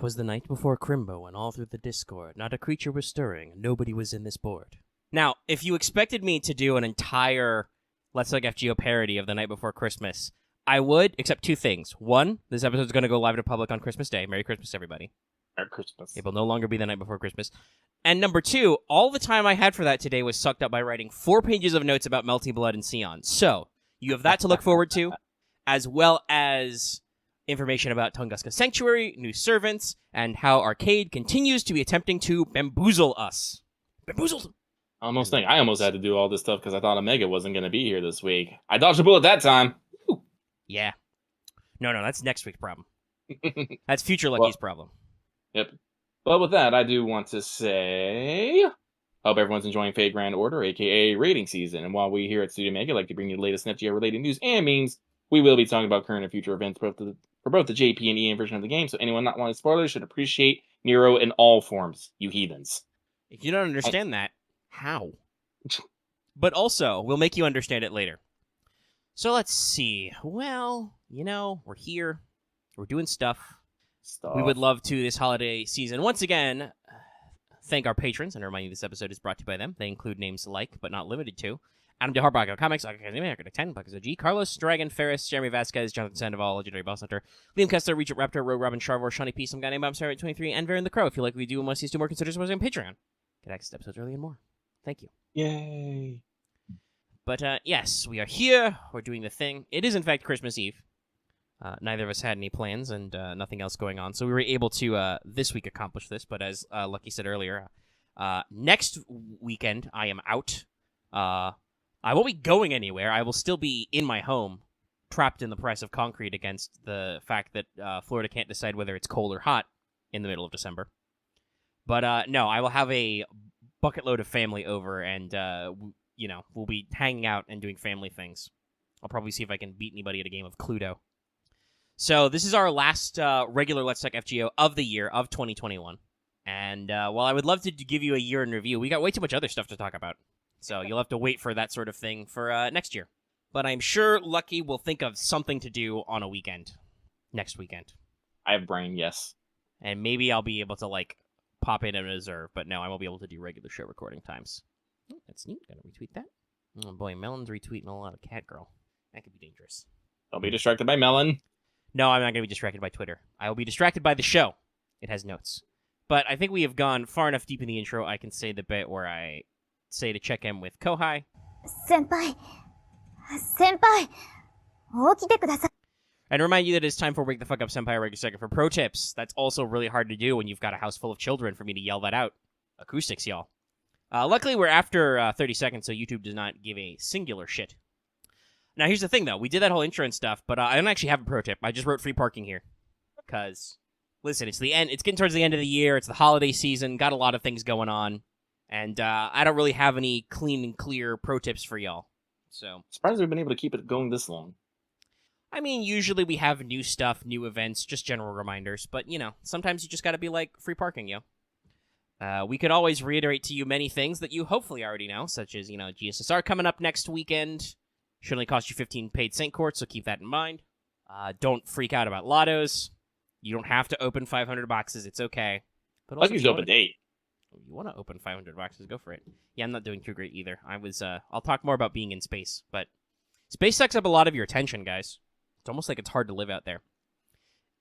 'Twas the night before Chrimbo, and all through the Discord, not a creature was stirring, nobody was in this board. Now, if you expected me to do an entire Let's Talk FGO parody of the night before Christmas, I would, except two things. One, this episode's going to go live to public on Christmas Day. Merry Christmas, everybody. Merry Christmas. It will no longer be the night before Christmas. And number two, all the time I had for that today was sucked up by writing 4 pages of notes about Melty Blood and Sion. So, you have that to look forward to, as well as information about Tunguska Sanctuary, new servants, and how Arcade continues to be attempting to bamboozle us. Bamboozled! I almost had to do all this stuff because I thought Omega wasn't going to be here this week. I dodged a bullet that time. Woo. Yeah. No, that's next week's problem. That's future Lucky's problem. Yep. But with that, I do want to say, hope everyone's enjoying Fate Grand Order, aka rating season. And while we here at Studio Omega like to bring you the latest FGO-related news and memes, we will be talking about current and future events for both the JP and EN version of the game, so anyone not wanting spoilers should appreciate Nero in all forms, you heathens. If you don't understand that, how? But also, we'll make you understand it later. So let's see. Well, we're here. We're doing stuff. We would love to, this holiday season, once again, thank our patrons, and remind you this episode is brought to you by them. They include names like, but not limited to, Adam DeHarbago Comics, Academia, 10, Buckets OG, Carlos, Dragon, Ferris, Jeremy Vasquez, Jonathan Sandoval, Legendary Boss Hunter, Liam Kessler, Reach Raptor, Rogue Robin, Charvor, Shawnee P, some guy named Bob Sarah 23, and Varen the Crow. If you like what we do and want to see us do more, consider supporting on Patreon. Get access to episodes early and more. Thank you. Yay. But, yes, we are here. We're doing the thing. It is, in fact, Christmas Eve. Neither of us had any plans and nothing else going on, so we were able to, this week, accomplish this. But as Lucky said earlier, next weekend, I am out. I won't be going anywhere. I will still be in my home, trapped in the press of concrete against the fact that Florida can't decide whether it's cold or hot in the middle of December. But, no, I will have a bucket load of family over, and, we'll be hanging out and doing family things. I'll probably see if I can beat anybody at a game of Cluedo. So this is our last regular Let's Talk FGO of the year, of 2021. And while I would love to give you a year in review, we got way too much other stuff to talk about. So you'll have to wait for that sort of thing for next year. But I'm sure Lucky will think of something to do on a weekend. Next weekend. I have brain, yes. And maybe I'll be able to, pop in and reserve. But no, I won't be able to do regular show recording times. Oh, that's neat. Gotta retweet that. Oh boy, Melon's retweeting a lot of Cat Girl. That could be dangerous. Don't be distracted by Melon. No, I'm not going to be distracted by Twitter. I will be distracted by the show. It has notes. But I think we have gone far enough deep in the intro, I can say the bit where I say to check in with Kohai. Senpai, 起きてください. And remind you that it's time for Wake the Fuck Up Senpai Regular Second for pro tips. That's also really hard to do when you've got a house full of children for me to yell that out. Acoustics, y'all. Luckily, we're after 30 seconds, so YouTube does not give a singular shit. Now, here's the thing, though. We did that whole intro and stuff, but I don't actually have a pro tip. I just wrote free parking here. Because, listen, it's the end. It's getting towards the end of the year. It's the holiday season. Got a lot of things going on. And I don't really have any clean and clear pro tips for y'all. So, surprised we've been able to keep it going this long. I mean, usually we have new stuff, new events, just general reminders. But, sometimes you just gotta be like, free parking, yo. We could always reiterate to you many things that you hopefully already know, such as, GSSR coming up next weekend. Should only cost you 15 paid Saint Courts, so keep that in mind. Don't freak out about lottos. You don't have to open 500 boxes. It's okay. But also, Lucky's open 8. You want to open 500 boxes, go for it. Yeah, I'm not doing too great either. I'll talk more about being in space, but space sucks up a lot of your attention, guys. It's almost like it's hard to live out there.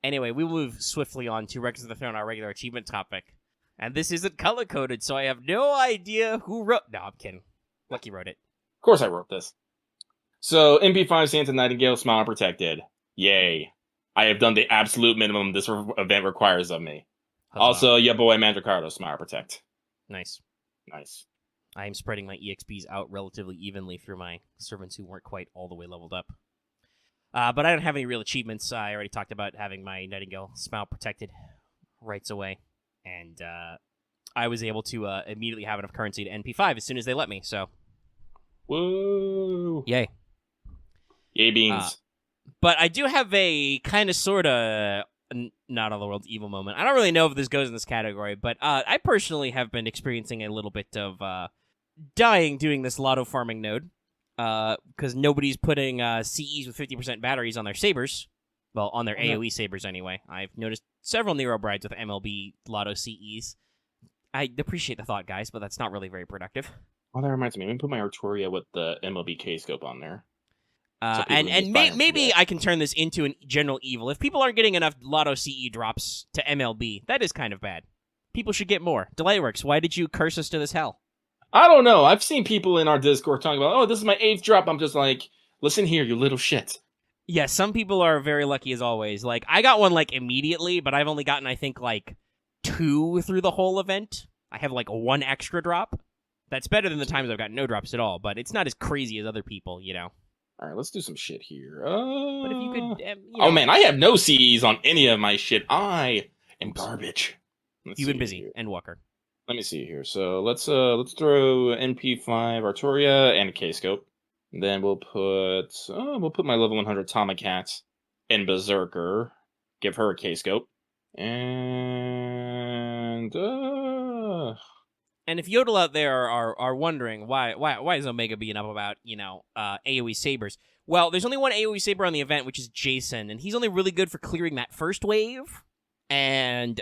Anyway, we will move swiftly on to Records of the Throne, our regular achievement topic. And this isn't color-coded, so I have no idea who wrote... No, I'm kidding. Lucky wrote it. Of course I wrote this. So, MP5 Santa Nightingale Smile Protected. Yay. I have done the absolute minimum this event requires of me. Huzzah. Also, your boy Mandricardo Smile Protect. Nice. I am spreading my EXPs out relatively evenly through my servants who weren't quite all the way leveled up. But I don't have any real achievements. I already talked about having my Nightingale Smile Protected rights away. And I was able to immediately have enough currency to NP5 as soon as they let me, so... Woo! Yay. Yay beans. But I do have a kind of, sort of, not all the world's evil moment. I don't really know if this goes in this category, but I personally have been experiencing a little bit of dying doing this lotto farming node. Because nobody's putting CEs with 50% batteries on their sabers. Well, on their AoE sabers anyway. I've noticed several Nero Brides with MLB Lotto CEs. I appreciate the thought, guys, but that's not really very productive. Oh, that reminds me. Let me put my Arturia with the MLB K-scope on there. Maybe I can turn this into a general evil. If people aren't getting enough Lotto CE drops to MLB, that is kind of bad. People should get more. Delightworks, why did you curse us to this hell? I don't know. I've seen people in our Discord talking about, oh, this is my 8th drop. I'm just like, listen here, you little shit. Yeah, some people are very lucky as always. Like, I got one, like, immediately, but I've only gotten, I think, like, 2 through the whole event. I have, like, 1 extra drop. That's better than the times I've gotten no drops at all, but it's not as crazy as other people, you know. All right, let's do some shit here. But if you could, Oh man, I have no CEs on any of my shit. I am garbage. You've been busy, and Walker. Let me see here. So let's throw NP5 Arturia and a K-scope. Then we'll put my level 100 Tomacat in Berserker. Give her a K-scope. And if Yodel out there are wondering why is Omega being up about, you know, AoE sabers? Well, there's only one AoE saber on the event, which is Jason, and he's only really good for clearing that first wave. And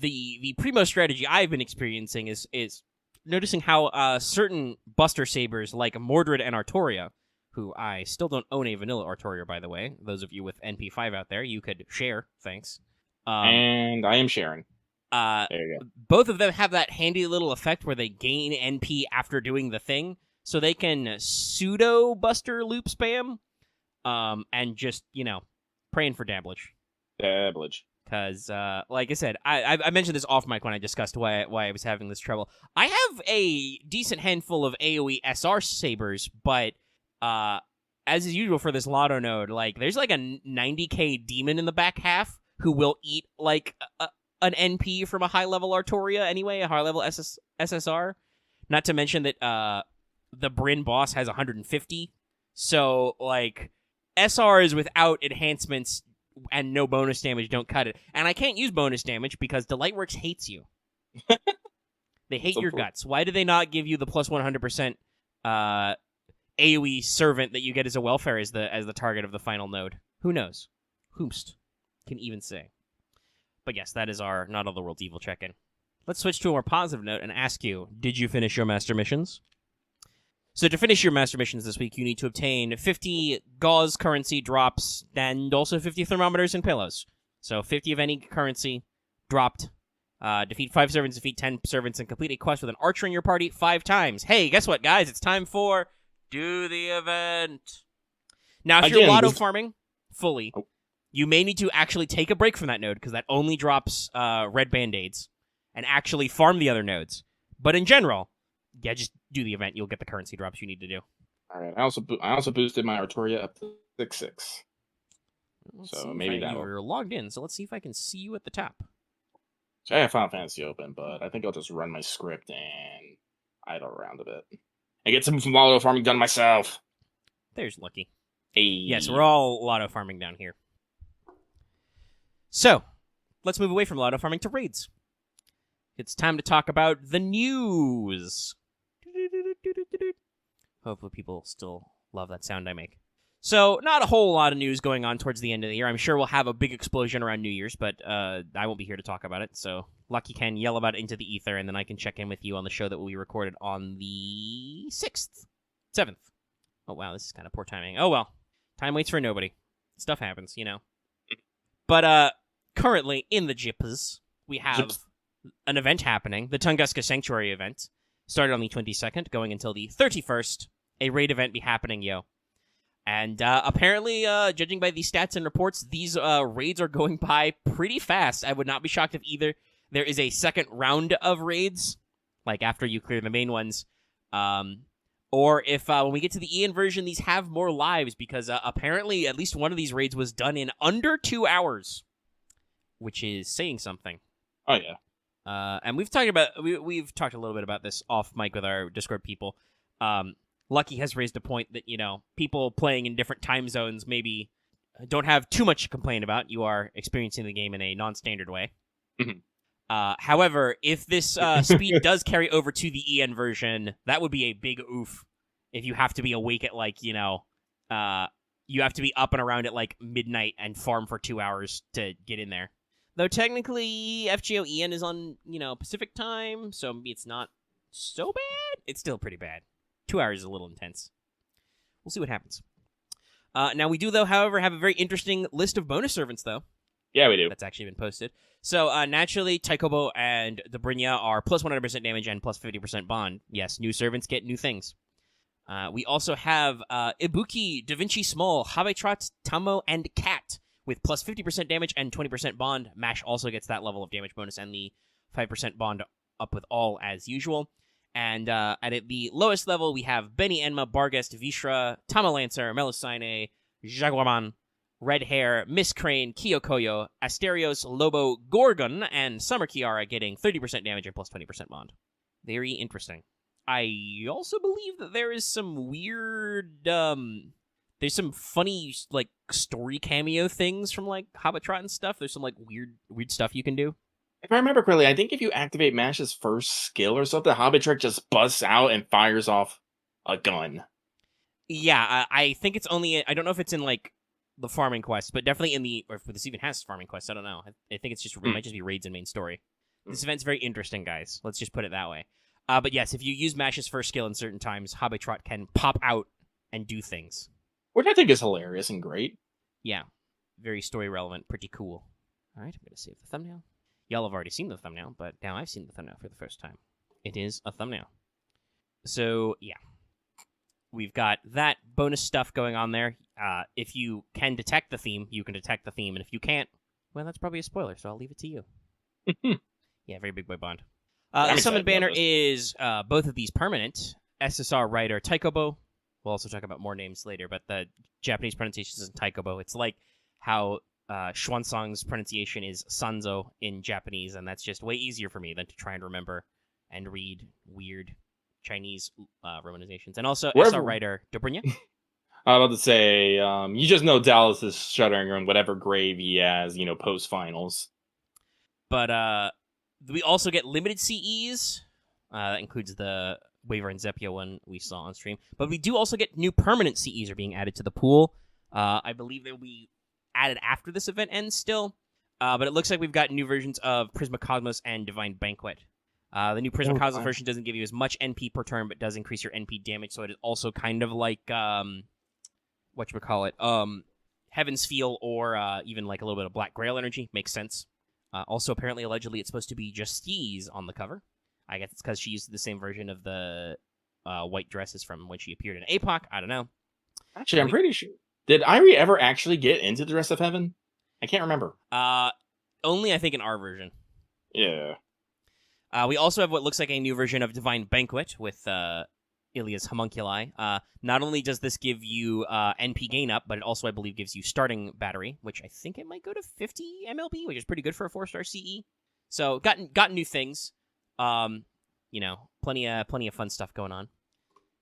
the primo strategy I've been experiencing is noticing how certain Buster Sabers like Mordred and Artoria, who I still don't own a vanilla Artoria, by the way. Those of you with NP5 out there, you could share. Thanks. And I am sharing. There you go. Both of them have that handy little effect where they gain NP after doing the thing, so they can pseudo Buster loop spam, and just, you know, praying for dabblage. Dabblage. Because, like I said, I mentioned this off mic when I discussed why I was having this trouble. I have a decent handful of AoE SR sabers, but as is usual for this Lotto node, like there's like a 90k demon in the back half who will eat like an NP from a high level Artoria anyway, a high level SSR. Not to mention that the Bryn boss has 150, so like SRs without enhancements and no bonus damage don't cut it. And I can't use bonus damage because Delightworks hates you. They hate your guts. Why do they not give you the plus 100% AoE servant that you get as a welfare as the target of the final node? Who knows? Whomst can even say. But yes, that is our Not All the World's Evil check-in. Let's switch to a more positive note and ask you, did you finish your master missions? So to finish your master missions this week, you need to obtain 50 gauze currency drops and also 50 thermometers and pillows. So 50 of any currency dropped. Defeat 5 servants, defeat 10 servants, and complete a quest with an archer in your party 5 times. Hey, guess what, guys? It's time for Do the Event. Now, if you're lotto farming fully, you may need to actually take a break from that node because that only drops red band-aids and actually farm the other nodes. But in general, yeah, just do the event. You'll get the currency drops you need to do. All right. I also boosted my Artoria up to 6/6. So maybe that you're logged in. So let's see if I can see you at the top. So I have Final Fantasy open, but I think I'll just run my script and idle around a bit and get some lotto farming done myself. There's Lucky. Hey. Yes, we're all lotto farming down here. So let's move away from lotto farming to raids. It's time to talk about the news. Hopefully people still love that sound I make. So, not a whole lot of news going on towards the end of the year. I'm sure we'll have a big explosion around New Year's, but I won't be here to talk about it. So, Lucky can yell about it into the ether, and then I can check in with you on the show that will be recorded on the 6th. 7th. Oh, wow, this is kind of poor timing. Oh, well. Time waits for nobody. Stuff happens, you know. But, currently, in the Jippers, we have an event happening, the Tunguska Sanctuary event. Started on the 22nd, going until the 31st. A raid event be happening, yo. And apparently, judging by the stats and reports, these raids are going by pretty fast. I would not be shocked if either there is a second round of raids, like after you clear the main ones, or if when we get to the Ian version, these have more lives, because apparently at least one of these raids was done in under 2 hours, which is saying something. Oh, yeah. And we've talked a little bit about this off mic with our Discord people. Lucky has raised a point that, you know, people playing in different time zones maybe don't have too much to complain about. You are experiencing the game in a non-standard way. Mm-hmm. However, if this speed does carry over to the EN version, that would be a big oof. If you have to be awake at, like, you know, you have to be up and around at, like, midnight and farm for 2 hours to get in there. Though technically FGO EN is on, Pacific time, so maybe it's not so bad. It's still pretty bad. 2 hours is a little intense. We'll see what happens. Now we do, though, however, have a very interesting list of bonus servants, though. Yeah, we do. That's actually been posted. So, naturally, Taikōbō and Dobrynya are plus 100% damage and plus 50% bond. Yes, new servants get new things. We also have Ibuki, Da Vinci Small, Habetrot, Tamo, and Cat with plus 50% damage and 20% bond. MASH also gets that level of damage bonus and the 5% bond up with all as usual. And at the lowest level, we have Benny Enma, Barghest, Vishra, Tamalancer, Melusine, Jaguarman, Red Hair, Miss Crane, Kyokoyo, Asterios, Lobo, Gorgon, and Summer Kiara getting 30% damage and plus 20% bond. Very interesting. I also believe that there is some weird, there's some funny, like, story cameo things from, like, Habetrot and stuff. There's some, like, weird stuff you can do. If I remember correctly, I think if you activate Mash's first skill or something, Habetrot just busts out and fires off a gun. Yeah, I think it's only, I don't know if it's in, like, the farming quest, but definitely in the, or if this even has farming quests, I don't know. I think it's just, it might just be raids and main story. This event's very interesting, guys. Let's just put it that way. But yes, if you use Mash's first skill in certain times, Habetrot can pop out and do things. Which I think is hilarious and great. Yeah, very story relevant, pretty cool. All right, I'm going to save the thumbnail. Y'all have already seen the thumbnail, but now I've seen the thumbnail for the first time. It is a thumbnail. So, yeah. We've got that bonus stuff going on there. If you can detect the theme, you can detect the theme. And if you can't, well, that's probably a spoiler, so I'll leave it to you. Yeah, very big boy bond. The summon banner is both of these permanent. SSR writer Taikōbō. We'll also talk about more names later, but the Japanese pronunciation is Taikōbō. It's like how Xuansong's pronunciation is Sanzo in Japanese, and that's just way easier for me than to try and remember and read weird Chinese romanizations. And also SR writer Dobrynya. I was about to say, you just know Dallas is shuddering on whatever grave he has, post-finals. But we also get limited CEs. That includes the Waver and Zepia one we saw on stream. But we do also get new permanent CEs are being added to the pool. I believe they'll be added after this event ends still. But it looks like we've got new versions of Prisma Cosmos and Divine Banquet. The new Prisma Cosmos version doesn't give you as much NP per turn, but does increase your NP damage, so it is also kind of like, Heaven's Feel, or even like a little bit of Black Grail energy. Makes sense. Also, apparently, allegedly, it's supposed to be Justice on the cover. I guess it's because she used the same version of the white dresses from when she appeared in APOC. I don't know. Actually, I'm pretty sure. Did Irie ever actually get into the Dress of Heaven? I can't remember. Only, I think, in our version. Yeah. We also have what looks like a new version of Divine Banquet with Ilia's Homunculi. Not only does this give you NP gain up, but it also, I believe, gives you starting battery, which I think it might go to 50 MLB, which is pretty good for a 4-star CE. So, got new things. Plenty of fun stuff going on.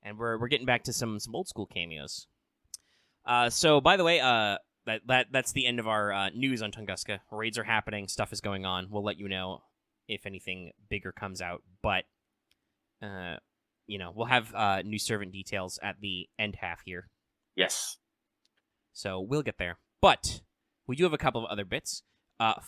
And we're getting back to some old school cameos. So, by the way, that's the end of our news on Tunguska. Raids are happening, stuff is going on. We'll let you know if anything bigger comes out, but we'll have new servant details at the end half here. Yes. So we'll get there. But we do have a couple of other bits.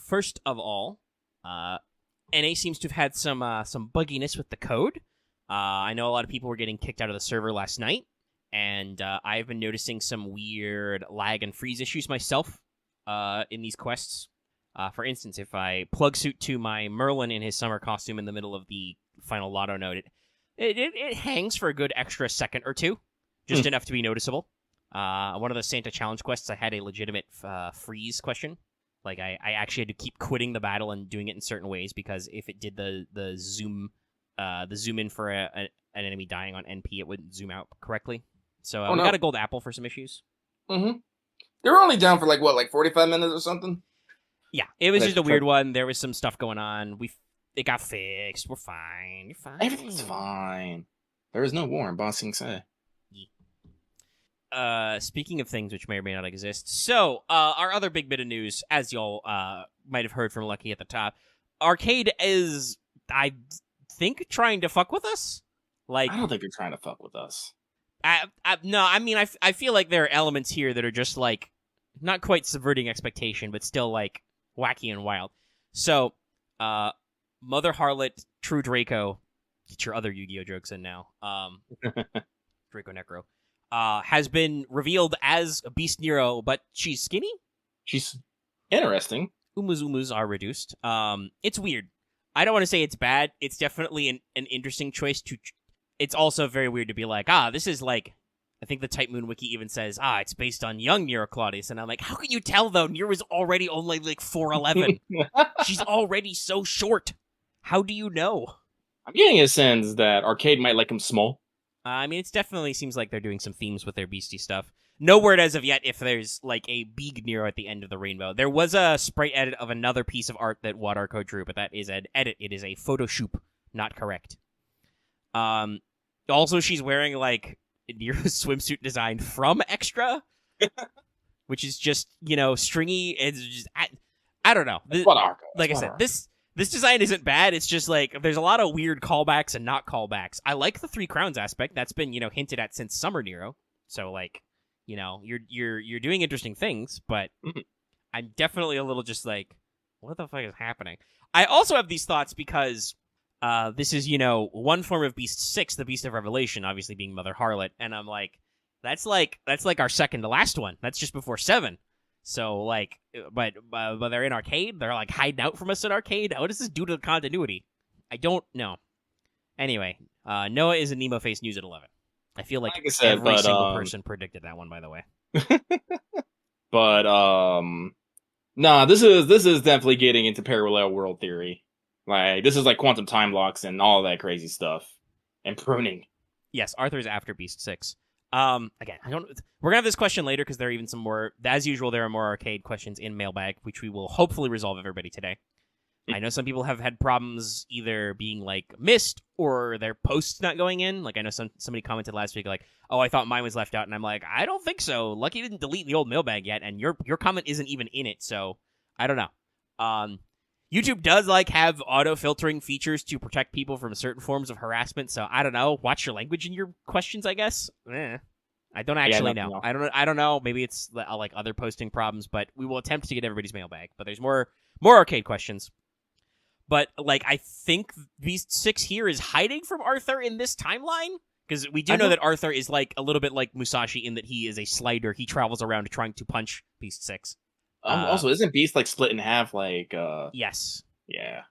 First of all, NA seems to have had some bugginess with the code. I know a lot of people were getting kicked out of the server last night, and I've been noticing some weird lag and freeze issues myself in these quests. For instance, if I plug suit to my Merlin in his summer costume in the middle of the final Lotto node, it hangs for a good extra second or two, just enough to be noticeable. One of the Santa Challenge quests, I had a legitimate freeze question. Like, I actually had to keep quitting the battle and doing it in certain ways, because if it did the zoom in for an enemy dying on NP, it wouldn't zoom out correctly. So we got a gold apple for some issues. Mm-hmm. They were only down for, 45 minutes or something? Yeah, it was just a weird one. There was some stuff going on. It got fixed. We're fine. You're fine. Everything's fine. There is no war in Ba Sing Se. Speaking of things which may or may not exist, so our other big bit of news, as y'all might have heard from Lucky at the top, Arcade is, I think, trying to fuck with us. I don't think they're trying to fuck with us. No, I mean, I feel like there are elements here that are just not quite subverting expectation, but still wacky and wild. So, Mother Harlot, True Draco, get your other Yu-Gi-Oh jokes in now. Draco Necro, has been revealed as a Beast Nero, but she's skinny. She's interesting. Umus are reduced. It's weird. I don't want to say it's bad. It's definitely an interesting choice to. It's also very weird to be like, this is like. I think the Type Moon Wiki even says, it's based on young Nero Claudius, and I'm like, how can you tell though? Nero was already only like 4'11". She's already so short. How do you know? I'm getting a sense that Arcade might like him small. I mean, it definitely seems like they're doing some themes with their beastie stuff. No word as of yet if there's like a big Nero at the end of the rainbow. There was a sprite edit of another piece of art that Wadarko drew, but that is an edit. It is a Photoshop, not correct. Also, she's wearing like Nero's swimsuit design from Extra, which is just stringy. It's just I don't know. Like I said, this design isn't bad. It's just like there's a lot of weird callbacks and not callbacks. I like the 3 crowns aspect. That's been hinted at since Summer Nero. So like you're doing interesting things, but I'm definitely a little just like, what the fuck is happening? I also have these thoughts because this is one form of Beast 6, the Beast of Revelation, obviously being Mother Harlot, and I'm like, that's like our second to last one. That's just before 7. So like, but they're in Arcade. They're like hiding out from us in Arcade. What does this do to the continuity? I don't know. Anyway, Noah is a Nemo Face News at 11. I feel like every single person predicted that one, by the way. But nah, this is definitely getting into parallel world theory. Like this is like quantum time locks and all that crazy stuff and pruning. Yes, Arthur's after Beast 6. Again, we're gonna have this question later because there are even some more. As usual, there are more arcade questions in Mailbag, which we will hopefully resolve everybody today. I know some people have had problems either being like missed or their posts not going in. Like I know somebody commented last week like, "Oh, I thought mine was left out," and I'm like, "I don't think so. Lucky didn't delete the old Mailbag yet, and your comment isn't even in it, so I don't know." YouTube does like have auto filtering features to protect people from certain forms of harassment, so I don't know. Watch your language in your questions, I guess. I don't actually know. I don't know. Maybe it's like other posting problems, but we will attempt to get everybody's Mailbag. But there's more arcade questions. But like I think Beast 6 here is hiding from Arthur in this timeline because we do know that Arthur is like a little bit like Musashi in that he is a slider. He travels around trying to punch Beast 6. Also, isn't Beast like split in half? Like, yes, yeah.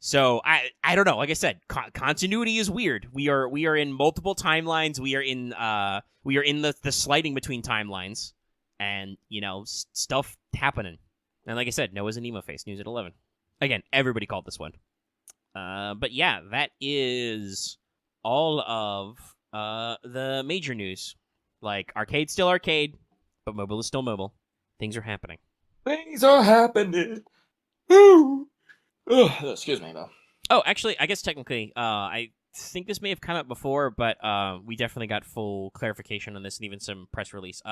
So I don't know. Like I said, continuity is weird. We are in multiple timelines. We are in the sliding between timelines, and stuff happening. And like I said, Noah's a Nemo Face News at 11. Again, everybody called this one. But yeah, that is all of the major news. Like arcade's still arcade, but mobile is still mobile. Things are happening. Things are happening. Ooh. Excuse me, though. Oh, actually, I guess technically, I think this may have come up before, but we definitely got full clarification on this and even some press release.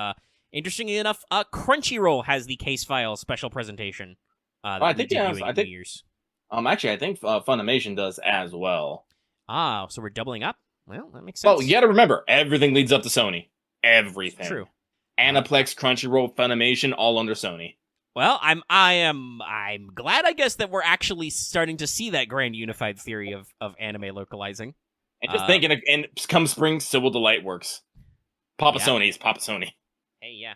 Interestingly enough, Crunchyroll has the case file special presentation. I think years. Actually, I think Funimation does as well. So we're doubling up. Well, that makes sense. Well, you got to remember, everything leads up to Sony. Everything. It's true. Aniplex, Crunchyroll, Funimation, all under Sony. Well, I'm glad, I guess, that we're actually starting to see that grand unified theory of anime localizing. And just thinking, and come spring, Civil Delight works. Papa Sony's Papa Sony. Hey, yeah.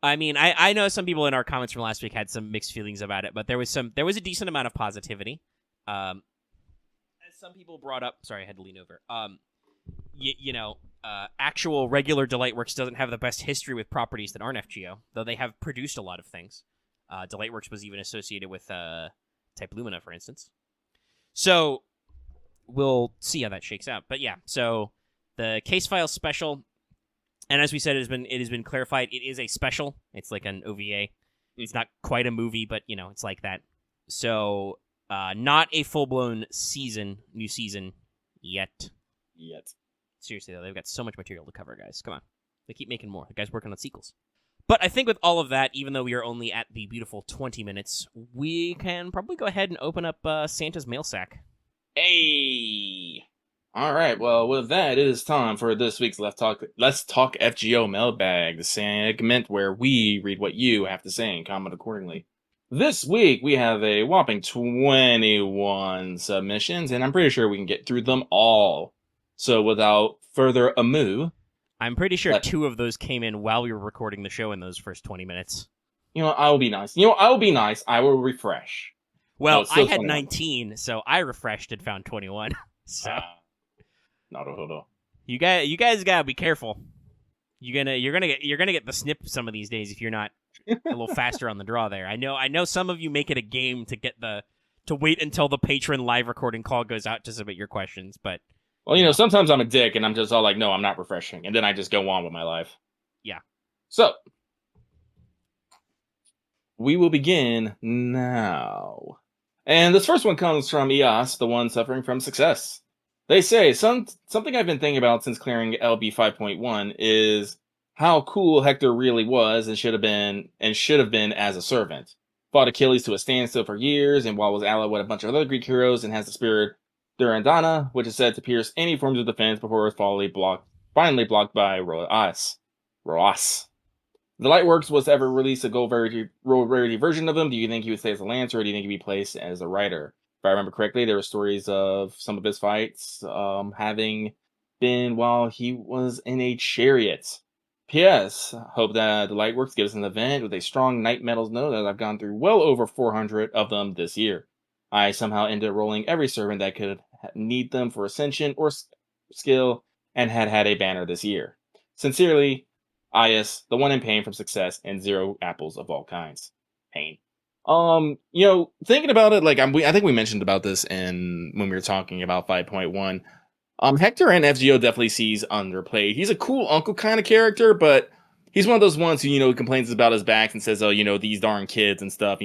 I mean, I know some people in our comments from last week had some mixed feelings about it, but there was a decent amount of positivity. As some people brought up, sorry, I had to lean over. Actual regular Delightworks doesn't have the best history with properties that aren't FGO, though they have produced a lot of things. Delightworks was even associated with Type Lumina, for instance. So we'll see how that shakes out. But yeah, so the case file special, and as we said, it has been clarified. It is a special. It's like an OVA. It's not quite a movie, but it's like that. So not a full blown new season yet. Seriously, though, they've got so much material to cover, guys. Come on. They keep making more. The guy's working on sequels. But I think with all of that, even though we are only at the beautiful 20 minutes, we can probably go ahead and open up Santa's mail sack. Hey! All right, well, with that, it is time for this week's Let's Talk FGO Mailbag, the segment where we read what you have to say and comment accordingly. This week, we have a whopping 21 submissions, and I'm pretty sure we can get through them all. So without further ado, I'm pretty sure Let- 2 of those came in while we were recording the show in those first 20 minutes. I will be nice. I will be nice. I will refresh. Well, it's still I had 21. 19, so I refreshed and found 21. So Naruhodo. you guys gotta be careful. You're gonna get the snip some of these days if you're not a little faster on the draw there. I know some of you make it a game to wait until the patron live recording call goes out to submit your questions, but Well, sometimes I'm a dick and I'm just all like, no, I'm not refreshing. And then I just go on with my life. Yeah. So, we will begin now. And this first one comes from Eos, the one suffering from success. They say, something I've been thinking about since clearing LB 5.1 is how cool Hector really was and should have been as a servant. Fought Achilles to a standstill for years, and while was allied with a bunch of other Greek heroes and has the spirit Durandana, which is said to pierce any forms of defense before it was finally blocked by Roas. The Lightworks was ever released a gold rarity version of him. Do you think he would stay as a Lancer, or do you think he'd be placed as a Rider? If I remember correctly, there were stories of some of his fights having been while he was in a chariot. P.S. Hope that the Lightworks gives an event with a strong Knight Metals note, as I've gone through well over 400 of them this year. I somehow ended up rolling every servant that could need them for Ascension or skill, and had a banner this year. Sincerely, Ias, the one in pain from success, and 0 apples of all kinds. Pain. Thinking about it, I think we mentioned about this when we were talking about 5.1. Hector and FGO definitely sees underplayed. He's a cool uncle kind of character, but he's one of those ones who, complains about his back and says, oh, these darn kids and stuff,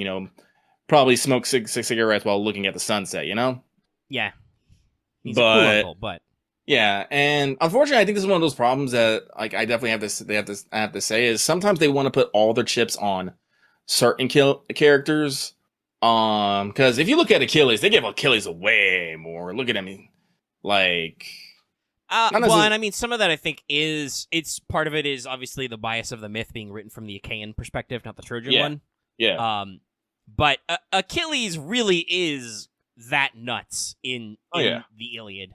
probably smoke six cigarettes while looking at the sunset, yeah. He's a cool uncle, but yeah, and unfortunately, I think this is one of those problems that, I definitely have to say is sometimes they want to put all their chips on certain characters. Because if you look at Achilles, they give Achilles way more. Look at him, and I mean, some of that I think it's part of it is obviously the bias of the myth being written from the Achaean perspective, not the Trojan one. Yeah. But Achilles really is that nuts in the Iliad.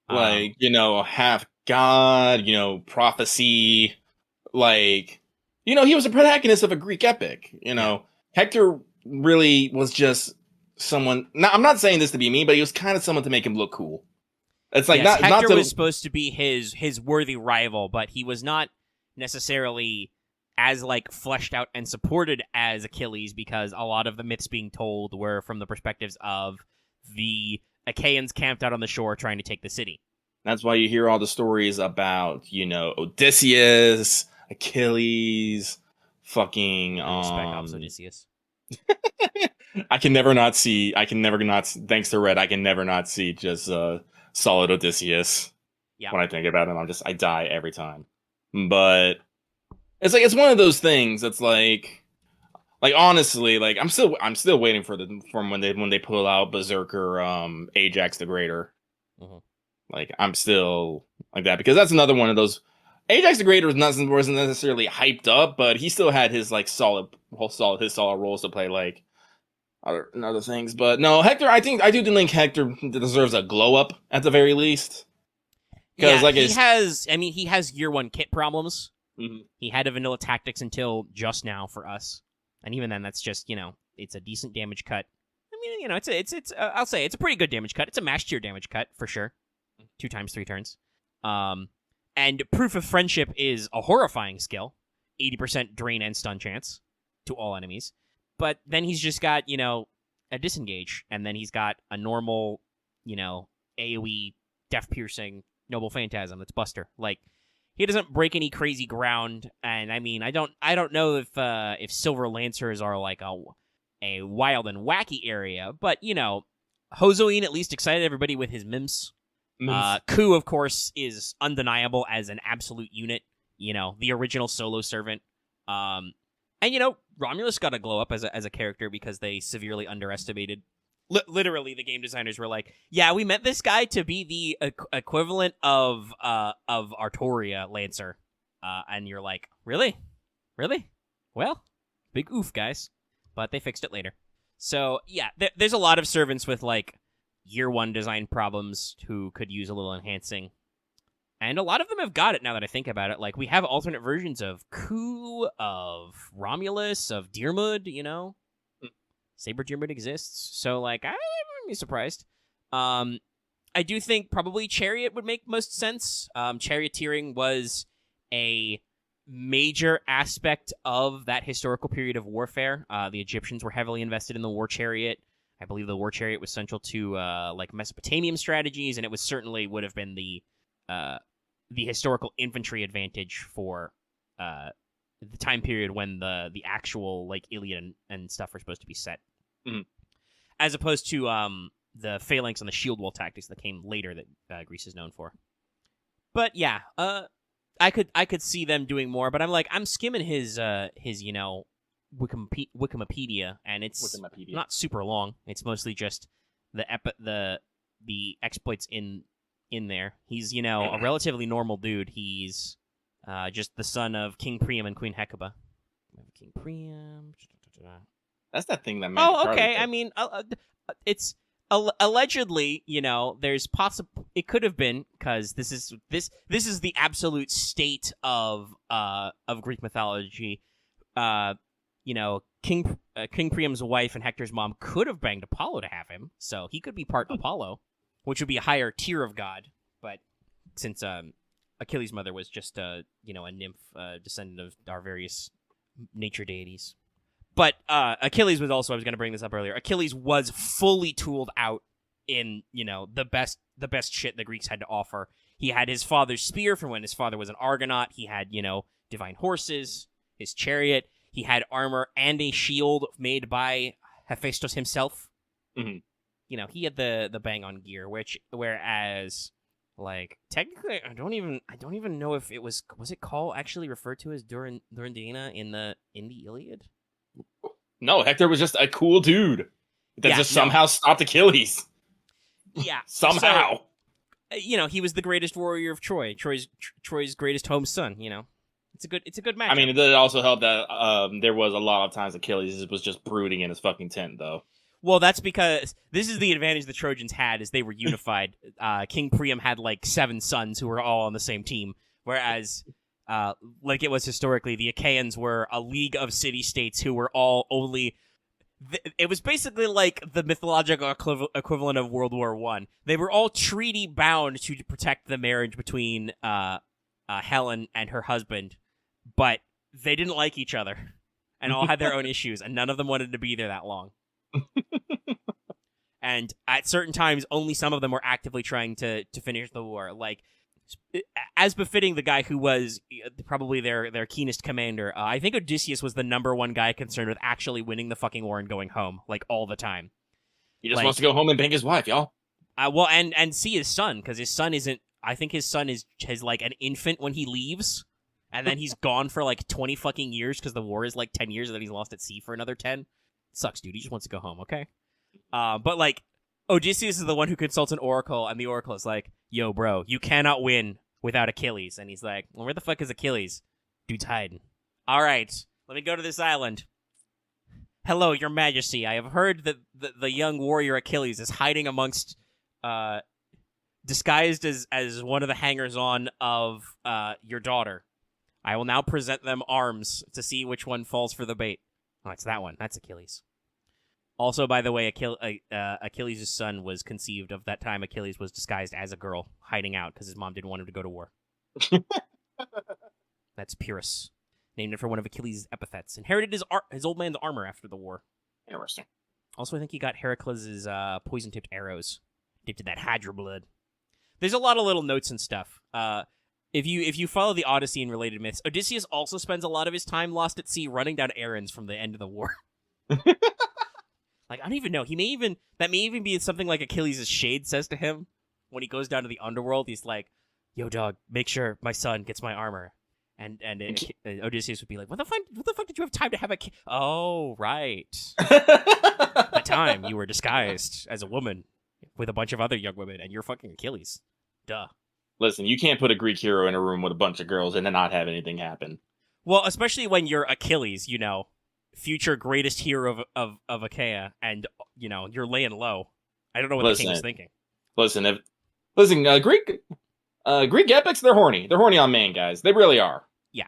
Half god, prophecy, he was a protagonist of a Greek epic. Hector really was just someone. Now, I'm not saying this to be mean, but he was kind of someone to make him look cool. It's Hector was supposed to be his worthy rival, but he was not necessarily as fleshed out and supported as Achilles, because a lot of the myths being told were from the perspectives of the Achaeans camped out on the shore trying to take the city. That's why you hear all the stories about, Odysseus, Achilles, fucking Spec Ops Odysseus. I can never not, thanks to Red, I can never not see just solid Odysseus. Yeah. When I think about him, I die every time. But it's one of those things that's honestly, I'm still waiting from when they pull out Berserker Ajax the Greater. Mm-hmm. I'm still like that, because that's another one of those. Ajax the Greater wasn't necessarily hyped up, but he still had his solid roles to play other things. But no, Hector, I do think Hector deserves a glow up at the very least. Because he has year 1 kit problems. Mm-hmm. He had a vanilla tactics until just now for us, and even then, that's just it's a decent damage cut. I mean, it's I'll say it's a pretty good damage cut. It's a mash tier damage cut for sure. 2 times 3 turns. And Proof of Friendship is a horrifying skill. 80% drain and stun chance to all enemies. But then he's just got, a disengage. And then he's got a normal, AoE, death piercing, noble phantasm. That's Buster. He doesn't break any crazy ground. And I mean, I don't know if Silver Lancers are a wild and wacky area. But, Hozoin at least excited everybody with his mims. Ku, of course, is undeniable as an absolute unit. The original solo servant. And Romulus got a glow up as a character because they severely underestimated. Literally, the game designers were like, "Yeah, we meant this guy to be the equivalent of Artoria Lancer," and you're like, "Really? Well, big oof, guys." but they fixed it later. So, yeah, there's a lot of servants with, like, year one design problems who could use a little enhancing. And a lot of them have got it now that I think about it. Like, we have alternate versions of Ku, of Romulus, of Diarmid, you know? Saber Diarmid exists. So, like, I wouldn't be surprised. I do think probably Chariot would make most sense. Charioteering was a major aspect of that historical period of warfare. The Egyptians were heavily invested in the war chariot. I believe the war chariot was central to like Mesopotamian strategies, and it was certainly would have been the historical infantry advantage for the time period when the actual like Iliad and stuff were supposed to be set, as opposed to the phalanx and the shield wall tactics that came later that Greece is known for. But yeah, I could see them doing more, but I'm skimming his you know Wikipedia, and it's not super long. It's mostly just the exploits in there. He's, you know, a relatively normal dude. He's just the son of King Priam and Queen Hecuba. King Priam. That's that thing that. Oh, okay. I mean, it's allegedly, you know, there's it could have been, because this is the absolute state of Greek mythology. You know, King Priam's wife and Hector's mom could have banged Apollo to have him, so he could be part Apollo, which would be a higher tier of god. But since Achilles' mother was just you know, a nymph, descendant of our various nature deities. But Achilles was also, I was going to bring this up earlier, Achilles was fully tooled out in, you know, the best shit the Greeks had to offer. He had his father's spear from when his father was an Argonaut. He had, you know, divine horses, his chariot. He had armor and a shield made by Hephaestus himself. Mm-hmm. You know, he had the bang on gear, whereas like technically I don't even know if it was it called actually referred to as Durandina in the Iliad? No, Hector was just a cool dude that somehow stopped Achilles. Yeah, somehow. So, you know, he was the greatest warrior of Troy. Troy's greatest home son. You know, it's a good match. I mean, it also helped that there was a lot of times Achilles was just brooding in his fucking tent, though. Well, that's because this is the advantage the Trojans had, is they were unified. King Priam had like 7 sons who were all on the same team, whereas like it was historically, the Achaeans were a league of city-states who were all only... It was basically like the mythological equivalent of World War I. They were all treaty-bound to protect the marriage between Helen and her husband, but they didn't like each other, and all had their own issues, and none of them wanted to be there that long. And at certain times, only some of them were actively trying to finish the war. Like, as befitting the guy who was probably their keenest commander, I think Odysseus was the #1 guy concerned with actually winning the fucking war and going home, like, all the time. He just wants to go home and bang his wife, y'all. Well, and see his son, because his son isn't... I think his son is like an infant when he leaves, and then he's gone for like 20 fucking years because the war is like 10 years, and then he's lost at sea for another 10. Sucks, dude. He just wants to go home, okay? But, like, Odysseus is the one who consults an oracle, and the oracle is like, yo, bro, you cannot win without Achilles. And he's like, well, where the fuck is Achilles? Dude's hiding. All right, let me go to this island. Hello, your majesty. I have heard that the young warrior Achilles is hiding amongst, disguised as one of the hangers-on of your daughter. I will now present them arms to see which one falls for the bait. Oh, it's that one. That's Achilles. Also, by the way, Achilles' son was conceived of that time Achilles was disguised as a girl, hiding out because his mom didn't want him to go to war. That's Pyrrhus. Named it for one of Achilles' epithets. Inherited his old man's armor after the war. Interesting. Also, I think he got Heracles' poison-tipped arrows. Dipped in that Hydra blood. There's a lot of little notes and stuff. If you follow the Odyssey and related myths, Odysseus also spends a lot of his time lost at sea running down errands from the end of the war. Like, I don't even know. That may even be something like Achilles' shade says to him when he goes down to the underworld. He's like, yo, dog, make sure my son gets my armor. And Odysseus would be like, what the fuck did you have time to have a kid? Oh, right. At the time, you were disguised as a woman with a bunch of other young women, and you're fucking Achilles. Duh. Listen, you can't put a Greek hero in a room with a bunch of girls and then not have anything happen. Well, especially when you're Achilles, you know. future greatest hero of Achaea, and you're laying low. I don't know what the king was thinking. Listen, Greek epics, they're horny. They're horny on main guys. They really are. Yeah.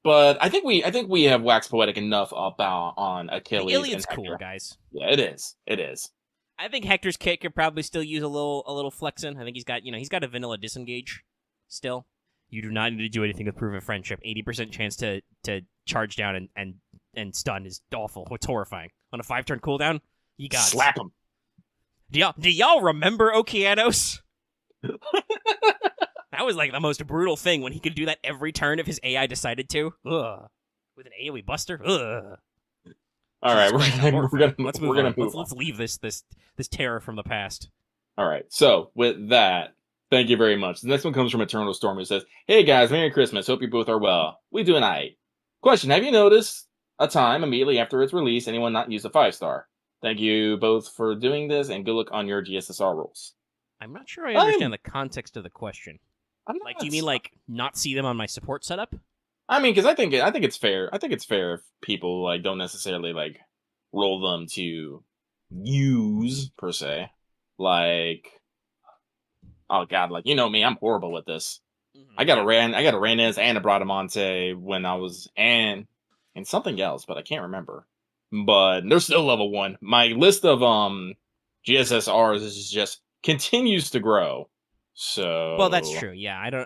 But I think we have waxed poetic enough on Achilles. The Iliad's cool, guys. Yeah, it is. It is. I think Hector's kick could probably still use a little flexing. I think he's got a vanilla disengage still. You do not need to do anything with Proof of Friendship. 80% chance to charge down and stun is awful. It's horrifying. On a 5-turn cooldown, you got slap him. Do y'all remember Okeanos? That was like the most brutal thing when he could do that every turn if his AI decided to. Ugh. With an AoE buster. Ugh. All right, let's move on. Let's leave this terror from the past. All right. So with that, thank you very much. The next one comes from Eternal Storm, who says, "Hey guys, Merry Christmas. Hope you both are well. We doing aight. Question: have you noticed a time immediately after its release anyone not use a 5-star? Thank you both for doing this, and good luck on your GSSR rules." I'm not sure I understand the context of the question. Like, do you mean like not see them on my support setup? I mean, because I think it's fair. I think it's fair if people like don't necessarily like roll them to use per se. Like, oh god, like you know me, I'm horrible with this. Mm-hmm. I got a Reynes and a Bradamante when I was and something else, but I can't remember. But they're still level 1. My list of GSSRs is just continues to grow. So well, that's true. Yeah,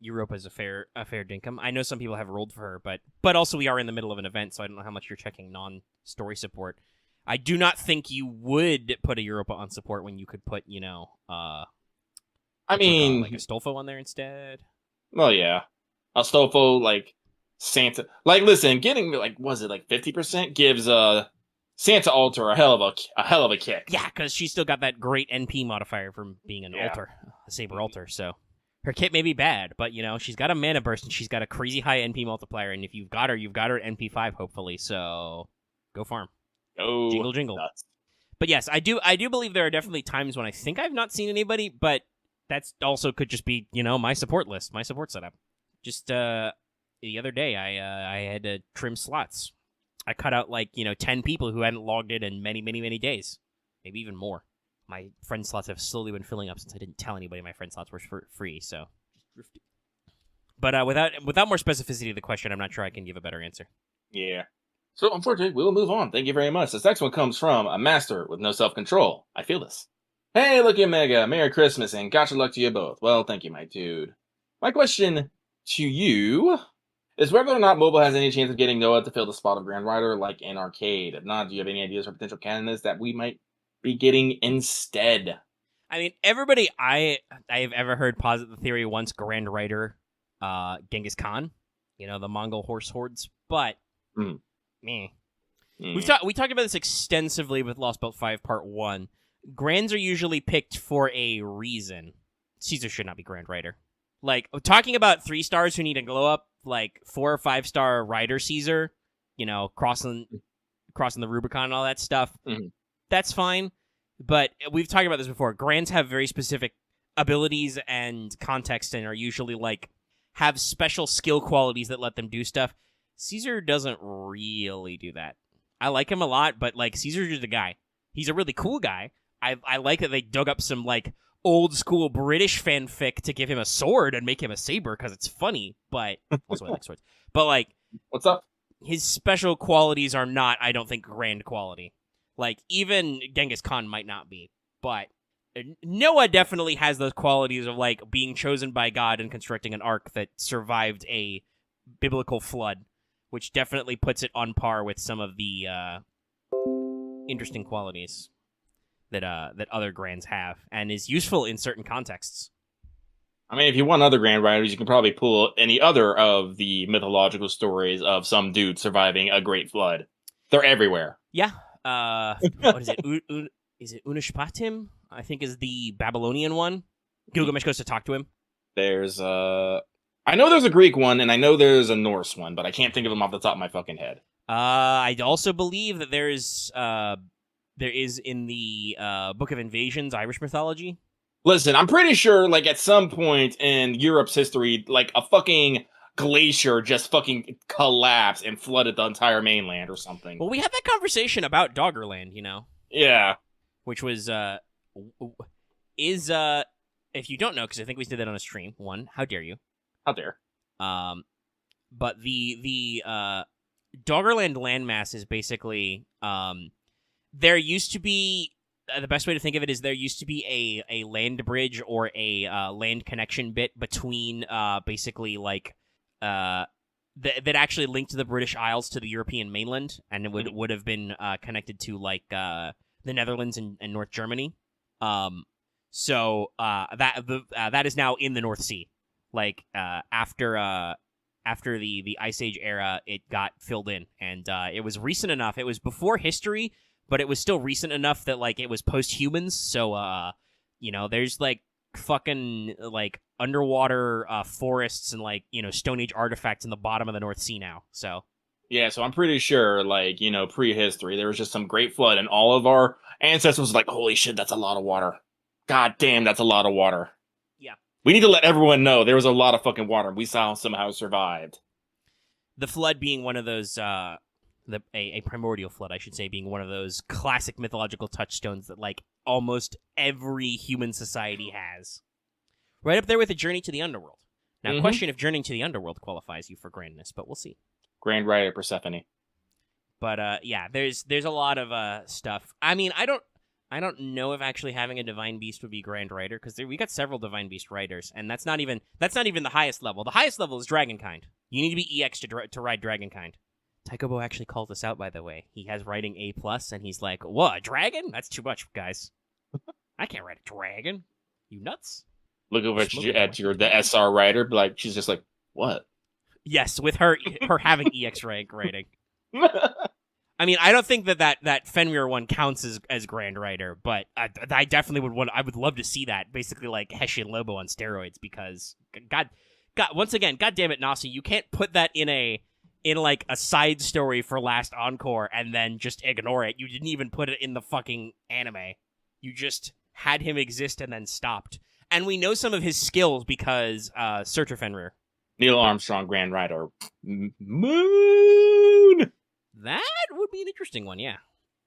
Europa's a fair dinkum. I know some people have rolled for her, but also we are in the middle of an event, so I don't know how much you're checking non-story support. I do not think you would put a Europa on support when you could put, like Astolfo on there instead. Well, yeah, Astolfo, like Santa. Like, listen, getting like was it like 50% gives Santa Alter a hell of a kick. Yeah, because she's still got that great NP modifier from being an altar, a saber altar. So her kit may be bad, but she's got a mana burst and she's got a crazy high NP multiplier. And if you've got her at NP 5, hopefully. So go farm. Oh, jingle. Nuts. But yes, I do believe there are definitely times when I think I've not seen anybody, but that's also could just be my support list, my support setup. Just the other day, I had to trim slots. I cut out 10 people who hadn't logged in many, many, many days, maybe even more. My friend slots have slowly been filling up since I didn't tell anybody my friend slots were free. So, but without more specificity to the question, I'm not sure I can give a better answer. Yeah. So unfortunately, we'll move on. Thank you very much. This next one comes from a master with no self-control. I feel this. Hey, Lucky Omega, Merry Christmas and gotcha luck to you both. Well, thank you, my dude. My question to you is whether or not mobile has any chance of getting Noah to fill the spot of Grand Rider like in arcade. If not, do you have any ideas for potential candidates that we might be getting instead? I mean, everybody I have ever heard posit the theory once Grand Rider, Genghis Khan, the Mongol horse hordes, but meh. We talked about this extensively with Lost Belt 5 Part 1. Grands are usually picked for a reason. Caesar should not be Grand Rider. Like, talking about 3 stars who need to glow up, like 4 or 5 star Rider Caesar, crossing the Rubicon and all that stuff, that's fine. But we've talked about this before. Grands have very specific abilities and context and are usually, have special skill qualities that let them do stuff. Caesar doesn't really do that. I like him a lot, but, Caesar's just a guy. He's a really cool guy. I like that they dug up some, old school British fanfic to give him a sword and make him a saber because it's funny, but also I like swords. But what's up? His special qualities are not, I don't think, grand quality. Even Genghis Khan might not be, but Noah definitely has those qualities of being chosen by God and constructing an ark that survived a biblical flood, which definitely puts it on par with some of the interesting qualities that other Grands have, and is useful in certain contexts. I mean, if you want other Grand Riders, you can probably pull any other of the mythological stories of some dude surviving a great flood. They're everywhere. Yeah. What is it? Is it Unashpatim? I think is the Babylonian one. Gilgamesh goes to talk to him. There's I know there's a Greek one, and I know there's a Norse one, but I can't think of them off the top of my fucking head. I also believe that there is in the Book of Invasions Irish mythology. Listen, I'm pretty sure, at some point in Europe's history, a fucking glacier just fucking collapsed and flooded the entire mainland or something. Well, we had that conversation about Doggerland, Yeah. which was if you don't know, because I think we did that on a stream. One, how dare you? Out there. But the Doggerland landmass is basically there used to be the best way to think of it is there used to be a land bridge or a land connection bit between basically like that actually linked the British Isles to the European mainland, and it would have been connected to like the Netherlands and North Germany. So that is now in the North Sea. Like after the Ice Age era, it got filled in, and it was recent enough. It was before history, but it was still recent enough that like it was post-humans. So there's like fucking like underwater forests and like Stone Age artifacts in the bottom of the North Sea now. So yeah, so I'm pretty sure like prehistory there was just some great flood, and all of our ancestors was like, holy shit, that's a lot of water. God damn, that's a lot of water. Yeah. We need to let everyone know there was a lot of fucking water. We somehow survived. The flood being one of those, a primordial flood, I should say, being one of those classic mythological touchstones that, like, almost every human society has. Right up there with a Journey to the Underworld. Now, question if Journey to the Underworld qualifies you for grandness, but we'll see. Grand Rider Persephone. But, yeah, there's a lot of stuff. I mean, I don't know if actually having a Divine Beast would be Grand Rider, because we got several Divine Beast riders, and that's not even the highest level. The highest level is Dragonkind. You need to be EX to ride Dragonkind. Taikōbō actually called us out, by the way. He has riding A+, and he's like, what, a dragon? That's too much, guys. I can't ride a dragon. You nuts? Look over at the SR rider, like, she's just like, what? Yes, with her having EX rank rating. I mean, I don't think that Fenrir one counts as Grand Rider, but I definitely I would love to see that. Basically, like Hessian Lobo on steroids, because God, once again, God damn it, Nasi, you can't put that in like a side story for Last Encore and then just ignore it. You didn't even put it in the fucking anime. You just had him exist and then stopped. And we know some of his skills because Searcher Fenrir. Neil Armstrong, Grand Rider. Moon! That would be an interesting one, yeah.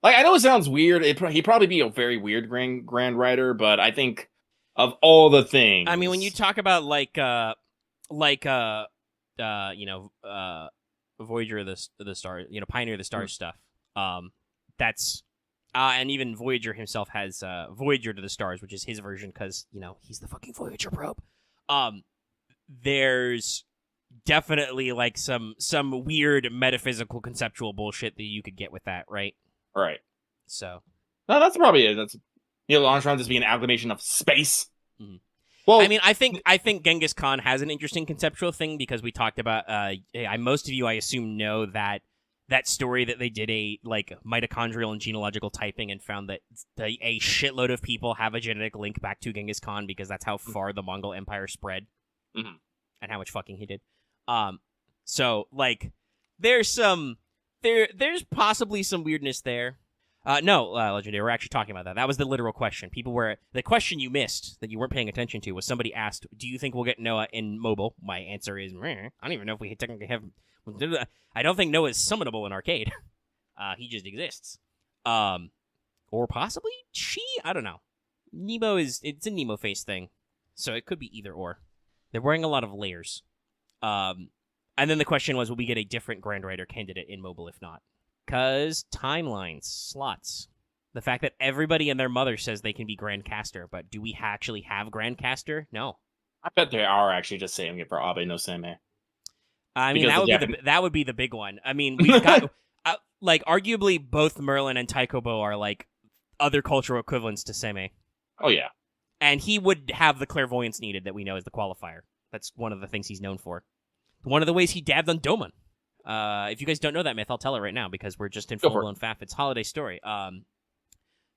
Like, I know it sounds weird. He'd probably be a very weird Grand Rider, but I think of all the things. I mean, when you talk about Voyager of the Stars, Pioneer of the Stars stuff. That's and even Voyager himself has Voyager to the Stars, which is his version because he's the fucking Voyager probe. There's definitely like some weird metaphysical conceptual bullshit that you could get with that, right? Right. So no, that's probably it. That's Neil Armstrong just being an aggravation of space. Mm-hmm. Well, I mean, I think Genghis Khan has an interesting conceptual thing because we talked about. Most of you, I assume, know that story that they did a like mitochondrial and genealogical typing and found that a shitload of people have a genetic link back to Genghis Khan because that's how far the Mongol Empire spread, and how much fucking he did. So like, there's possibly some weirdness there. No, Legendary, we're actually talking about that. That was the literal question. The question you missed that you weren't paying attention to was somebody asked, do you think we'll get Noah in mobile? My answer is, I don't even know if we technically have... I don't think Noah is summonable in arcade. He just exists. Or possibly Chi? I don't know. It's a Nemo face thing. So it could be either or. They're wearing a lot of layers. And then the question was, will we get a different Grand Rider candidate in mobile if not? Because timelines, slots. The fact that everybody and their mother says they can be Grandcaster, but do we actually have Grandcaster? No. I bet they are actually just saying it for Abe no Seme. I mean, that would be the big one. I mean, we've got like arguably both Merlin and Taikōbō are like other cultural equivalents to Seme. Oh yeah, and he would have the clairvoyance needed that we know is the qualifier. That's one of the things he's known for. One of the ways he dabbed on Domon. If you guys don't know that myth, I'll tell it right now because we're just in full-blown faff. It's holiday story.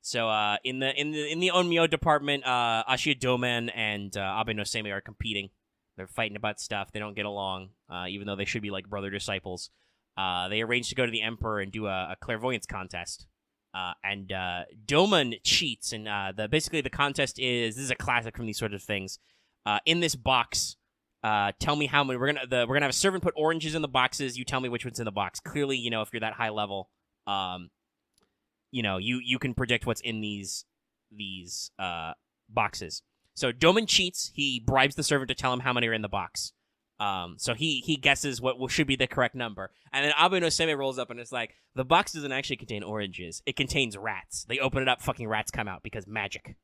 So in the Onmyo department, Ashia Domen and Abe no Seme are competing. They're fighting about stuff. They don't get along, even though they should be like brother disciples. They arrange to go to the Emperor and do a clairvoyance contest. And Domen cheats, and basically the contest is, this is a classic from these sort of things. In this box, Tell me how many. We're gonna have a servant put oranges in the boxes. You tell me which one's in the box. Clearly, if you're that high level, you can predict what's in these boxes. So Doman cheats. He bribes the servant to tell him how many are in the box. So he guesses what should be the correct number, and then Abe no Seme rolls up and it's like, the box doesn't actually contain oranges. It contains rats. They open it up, fucking rats come out because magic.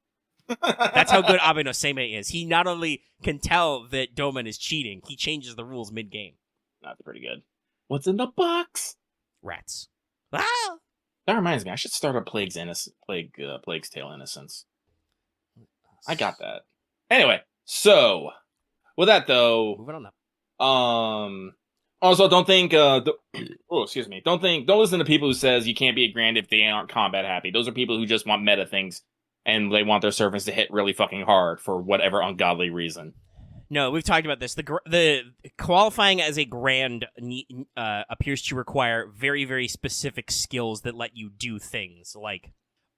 That's how good Abe no Seme is. He not only can tell that Doman is cheating, he changes the rules mid-game. That's pretty good. What's in the box? Rats. Ah! That reminds me, I should start a Plague's Tale Innocence. I got that. Anyway, so with that though, moving on up. Also, don't think. Don't listen to people who says you can't be a grand if they aren't combat happy. Those are people who just want meta things, and they want their servants to hit really fucking hard for whatever ungodly reason. No, we've talked about this. The qualifying as a grand appears to require very, very specific skills that let you do things. Like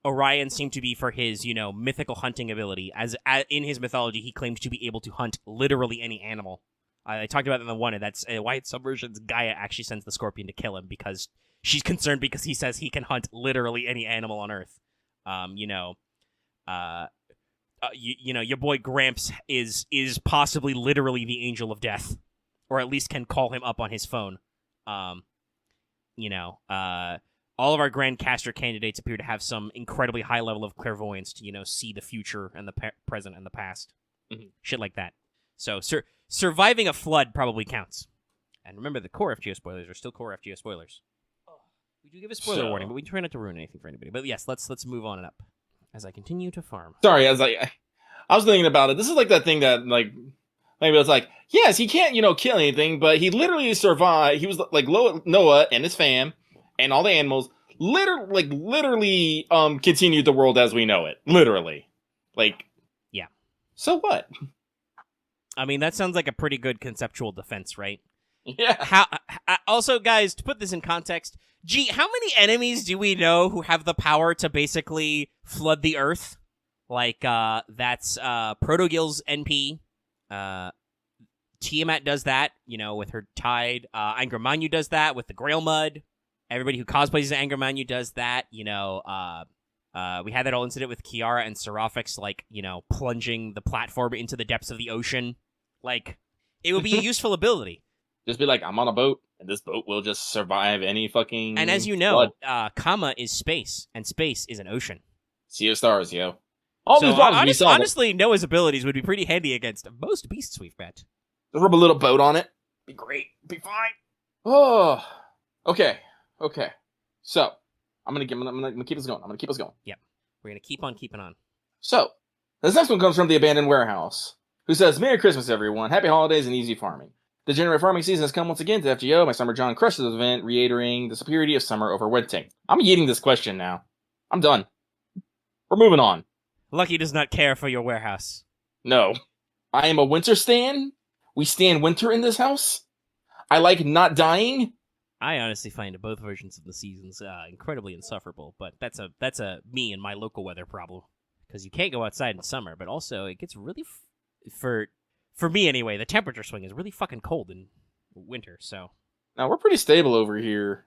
Orion seemed to be for his, mythical hunting ability. As in his mythology, he claims to be able to hunt literally any animal. I talked about it in the one, and that's why in Subversions Gaia actually sends the scorpion to kill him, because she's concerned because he says he can hunt literally any animal on Earth. Your boy Gramps is possibly literally the angel of death, or at least can call him up on his phone. All of our Grand Caster candidates appear to have some incredibly high level of clairvoyance to, see the future and the present and the past. Mm-hmm. Shit like that. So, surviving a flood probably counts. And remember, the core FGO spoilers are still core FGO spoilers. We do give a spoiler warning, but we try not to ruin anything for anybody. But yes, let's move on and up as I continue to farm. Sorry, I was thinking about it. This is like that thing that, like, maybe it's like, yes, he can't, kill anything, but he literally survived. He was like Noah and his fam and all the animals literally continued the world as we know it. Literally. Like, yeah. So what? I mean, that sounds like a pretty good conceptual defense, right? Yeah. Also, guys, to put this in context, how many enemies do we know who have the power to basically flood the Earth? Like, that's Protogil's NP. Tiamat does that, with her Tide. Angermanyu does that with the Grail Mud. Everybody who cosplays as Angermanyu does that. We had that whole incident with Kiara and Seraphix, plunging the platform into the depths of the ocean. Like, it would be a useful ability. Just be like, I'm on a boat, and this boat will just survive any fucking And as you know, Kama is space, and space is an ocean. Sea of stars, yo. Honestly, Noah's abilities would be pretty handy against most beasts we've met. Just rub a little boat on it. Be great. Be fine. Oh, okay. So, I'm gonna keep us going. Yep. We're gonna keep on keeping on. So, this next one comes from the Abandoned Warehouse, who says, Merry Christmas, everyone. Happy holidays and easy farming. The Degenerate farming season has come once again to FGO. My Summer John crushed this event, reiterating the superiority of summer over winting. I'm yeeting this question now. I'm done. We're moving on. Lucky does not care for your warehouse. No. I am a winter stan. We stand winter in this house. I like not dying. I honestly find both versions of the seasons incredibly insufferable, but that's a me and my local weather problem. Because you can't go outside in summer, but also it gets really, for me anyway, the temperature swing is really fucking cold in winter, so. Now, we're pretty stable over here.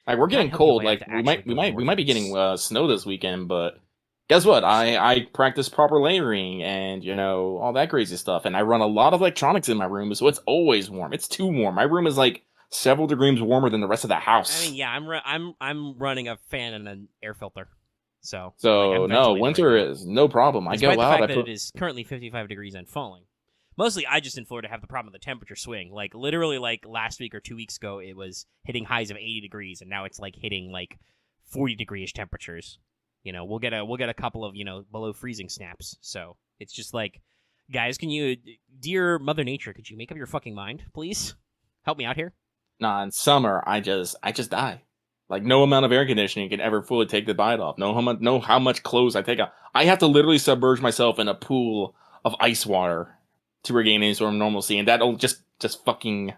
Like, we're getting cold. Like, we might be getting snow this weekend, but guess what? I practice proper layering and, all that crazy stuff. And I run a lot of electronics in my room, so it's always warm. It's too warm. My room is like several degrees warmer than the rest of the house. I mean, yeah, I'm running a fan and an air filter. So no, winter is no problem. Despite the fact that it is currently 55 degrees and falling. Mostly, I just in Florida have the problem of the temperature swing. Like, literally, last week or 2 weeks ago, it was hitting highs of 80 degrees, and now it's, hitting, 40-degree-ish temperatures. We'll get a couple of, below freezing snaps. So, it's just guys, dear Mother Nature, could you make up your fucking mind, please? Help me out here. Nah, in summer, I just die. Like, no amount of air conditioning can ever fully take the bite off. No how much clothes I take off. I have to literally submerge myself in a pool of ice water to regain any sort of normalcy, and that'll just fucking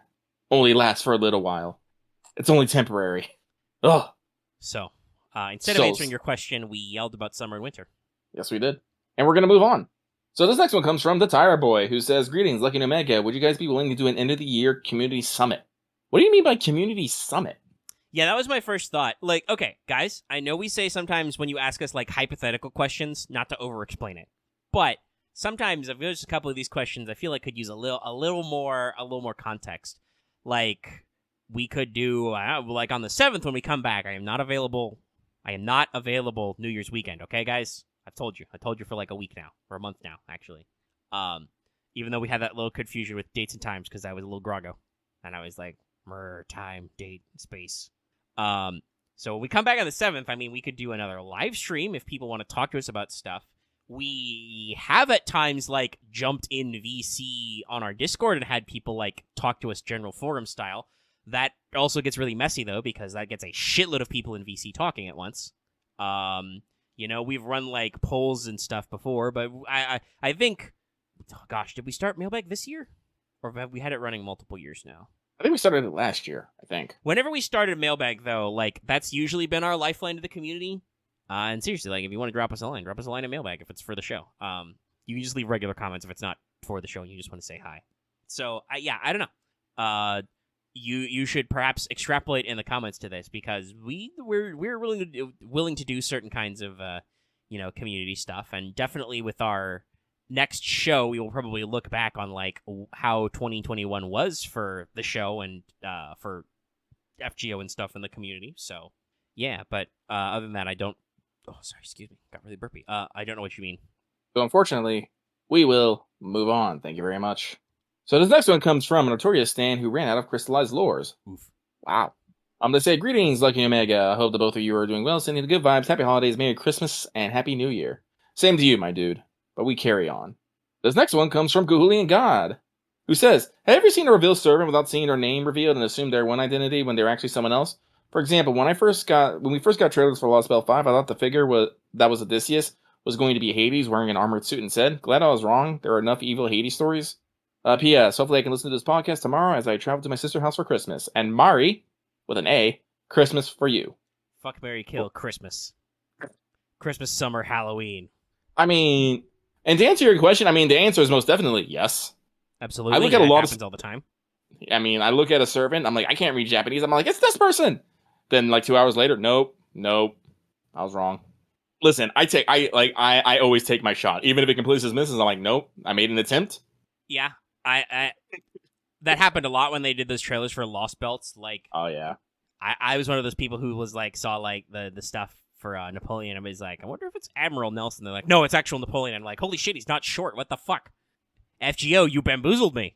only last for a little while. It's only temporary. Ugh. So, instead of answering your question, we yelled about summer and winter. Yes, we did. And we're gonna move on. So this next one comes from the Tire Boy, who says, "Greetings, Lucky and Omega. Would you guys be willing to do an end of the year community summit?" What do you mean by community summit? Yeah, that was my first thought. Like, okay, guys, I know we say sometimes when you ask us like hypothetical questions, not to over-explain it, but sometimes if there's a couple of these questions, I feel like could use a little more context. Like, we could do like on the 7th when we come back. I am not available New Year's weekend. Okay, guys, I told you for like a week now, or a month now, actually. Even though we had that little confusion with dates and times because I was a little groggo, and I was like, time, date, space. So when we come back on the 7th, I mean, we could do another live stream if people want to talk to us about stuff. We have at times, like, jumped in VC on our Discord and had people, like, talk to us general forum style. That also gets really messy, though, because that gets a shitload of people in VC talking at once. We've run, like, polls and stuff before, but I think... Oh, gosh, did we start Mailbag this year? Or have we had it running multiple years now? I think we started it last year, I think. Whenever we started Mailbag, though, like, that's usually been our lifeline to the community. And seriously, like, if you want to drop us a line in Mailbag if it's for the show. You can just leave regular comments if it's not for the show and you just want to say hi. So, I don't know. You should perhaps extrapolate in the comments to this because we're willing to do certain kinds of, community stuff. And definitely with our next show, we will probably look back on like how 2021 was for the show and for FGO and stuff in the community. So yeah, but other than that, I don't. Oh, sorry, excuse me, got really burpy. I don't know what you mean. So unfortunately, we will move on. Thank you very much. So this next one comes from a notorious stan who ran out of crystallized lores. Oof. Wow. They say, "Greetings, Lucky and Omega. I hope that both of you are doing well, sending the good vibes. Happy holidays, Merry Christmas, and Happy New Year." Same to you, my dude. But we carry on. This next one comes from Gahulian God, who says, "Have you ever seen a reveal servant without seeing their name revealed and assumed they're one identity when they're actually someone else? For example, when we first got trailers for Lost Spell 5, I thought the figure that was Odysseus was going to be Hades wearing an armored suit instead. Glad I was wrong. There are enough evil Hades stories. P.S. Hopefully I can listen to this podcast tomorrow as I travel to my sister's house for Christmas. And Mari, with an A, Christmas for you." Fuck, marry, kill, Christmas. Christmas, summer, Halloween. I mean... And to answer your question, I mean, the answer is most definitely yes. Absolutely. I look at a lot happens all the time. I mean, I look at a servant, I'm like, I can't read Japanese. I'm like, it's this person. Then, like 2 hours later, nope, I was wrong. Listen, I always take my shot, even if it completely misses. I'm like, nope, I made an attempt. Yeah, I that happened a lot when they did those trailers for Lost Belts. Like, oh yeah, I was one of those people who was like saw like the stuff for Napoleon. And was like, I wonder if it's Admiral Nelson. They're like, no, it's actual Napoleon. I'm like, holy shit, he's not short. What the fuck? FGO, you bamboozled me.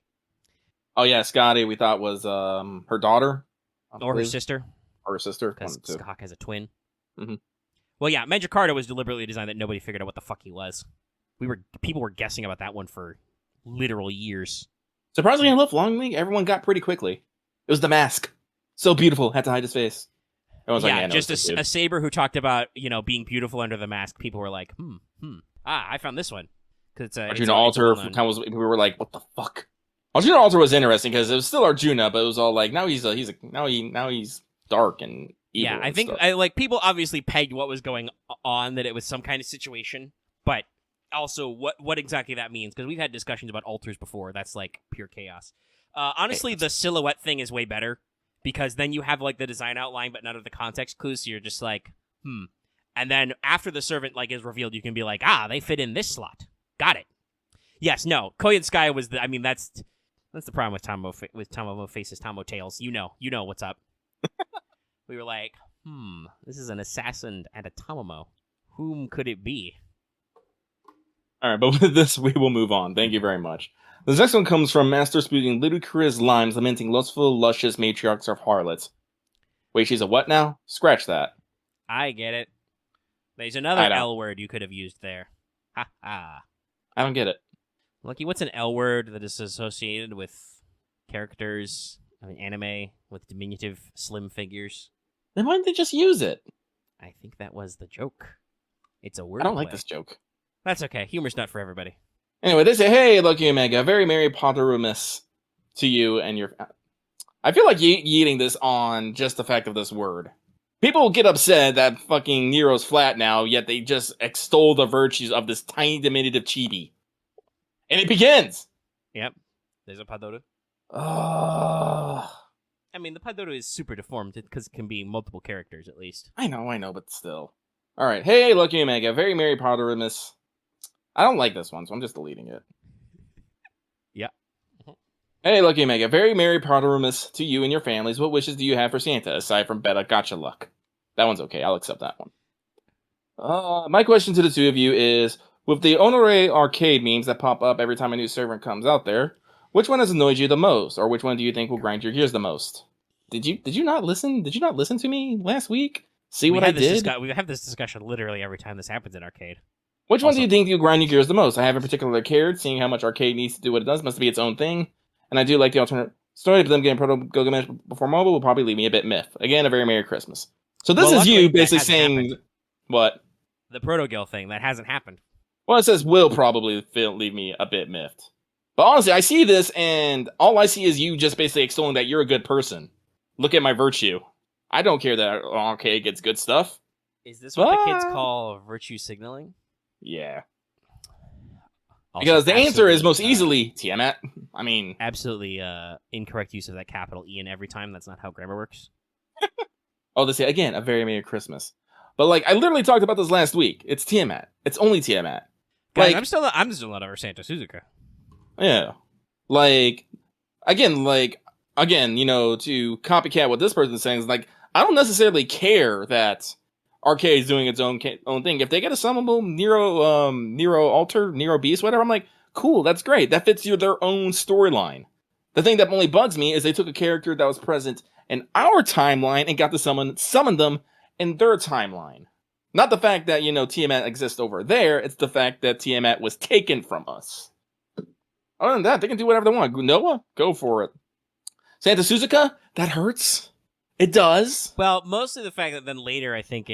Oh yeah, Scotty, we thought was her daughter or her sister. Or her sister, because Scott has a twin. Mm-hmm. Well, yeah, Magikarta was deliberately designed that nobody figured out what the fuck he was. People were guessing about that one for literal years. Surprisingly enough, Longleaf, everyone got pretty quickly. It was the mask, so beautiful, had to hide his face. Yeah, just a saber who talked about being beautiful under the mask. People were like, I found this one because Arjuna Alter. We were like, what the fuck? Arjuna Alter was interesting because it was still Arjuna, but it was all like now he's dark and evil. Yeah, I think people obviously pegged what was going on, that it was some kind of situation, but also what exactly that means, because we've had discussions about alters before. That's like pure chaos. Honestly, the silhouette thing is way better because then you have like the design outline but none of the context clues, so you're just like, and then after the servant like is revealed, you can be like, they fit in this slot. Got it. Yes, no, Koyan Sky was that's the problem with Tomo Faces, Tomo Tails. You know what's up. We were like, this is an assassin and a Tomomo. Whom could it be? All right, but with this, we will move on. Thank you very much. This next one comes from Master Spewing Ludicrous Limes, lamenting lustful, luscious matriarchs of harlots. Wait, she's a what now? Scratch that. I get it. There's another L word you could have used there. Ha ha. I don't get it. Lucky, what's an L word that is associated with characters of an anime with diminutive, slim figures? Then why didn't they just use it? I think that was the joke. It's a word. I don't like this joke. That's okay. Humor's not for everybody. Anyway, they say, "Hey, Lucky Omega, very Merry Potterumus to you and your..." I feel like yeeting this on just the fact of this word. People get upset that fucking Nero's flat now, yet they just extol the virtues of this tiny diminutive chibi. And it begins. Yep. There's a Padoru. Oh, I mean, the Padoru is super deformed because it can be multiple characters at least. I know, but still. All right. Hey, Lucky Omega. Very Merry Potterimus. I don't like this one, so I'm just deleting it. Yeah. Hey, Lucky Omega. Very Merry Potterimus to you and your families. What wishes do you have for Santa, aside from better gotcha luck? That one's okay. I'll accept that one. My question to the two of you is, with the Honore arcade memes that pop up every time a new server comes out there, which one has annoyed you the most, or which one do you think will grind your gears the most? Did you not listen? Did you not listen to me last week? See what I did? We have this discussion literally every time this happens in arcade. Which one do you think will grind your gears the most? I haven't particularly cared, seeing how much arcade needs to do what it does. Must be its own thing. And I do like the alternate story, but them getting Proto Gilgamesh before mobile will probably leave me a bit miffed. Again, a very Merry Christmas. So this is you basically saying... happened. What? The Proto-Gil thing, that hasn't happened. Well, it says will probably leave me a bit miffed. But honestly, I see this, and all I see is you just basically extolling that you're a good person. Look at my virtue. I don't care that arcade gets good stuff. Is this what the kids call virtue signaling? Yeah. Also, because the answer is most easily Tiamat. I mean... Absolutely incorrect use of that capital E in every time. That's not how grammar works. Oh, they say, again, a very Merry Christmas. But, like, I literally talked about this last week. It's Tiamat. It's only Tiamat. Guys, Like, I'm still not over Santa Suzuka. yeah. Like, again, you know, to copycat what this person's saying is, like, I don't necessarily care that Arcade's doing its own thing. If they get a summonable Nero Alter, Nero Beast, whatever, I'm like, cool, that's great. That fits their own storyline. The thing that only bugs me is they took a character that was present in our timeline and got to summon them in their timeline. Not the fact that, you know, Tiamat exists over there, it's the fact that Tiamat was taken from us. Other than that, they can do whatever they want. Noah, go for it. Santa Suzuka, that hurts. It does. Well, mostly the fact that then later, I think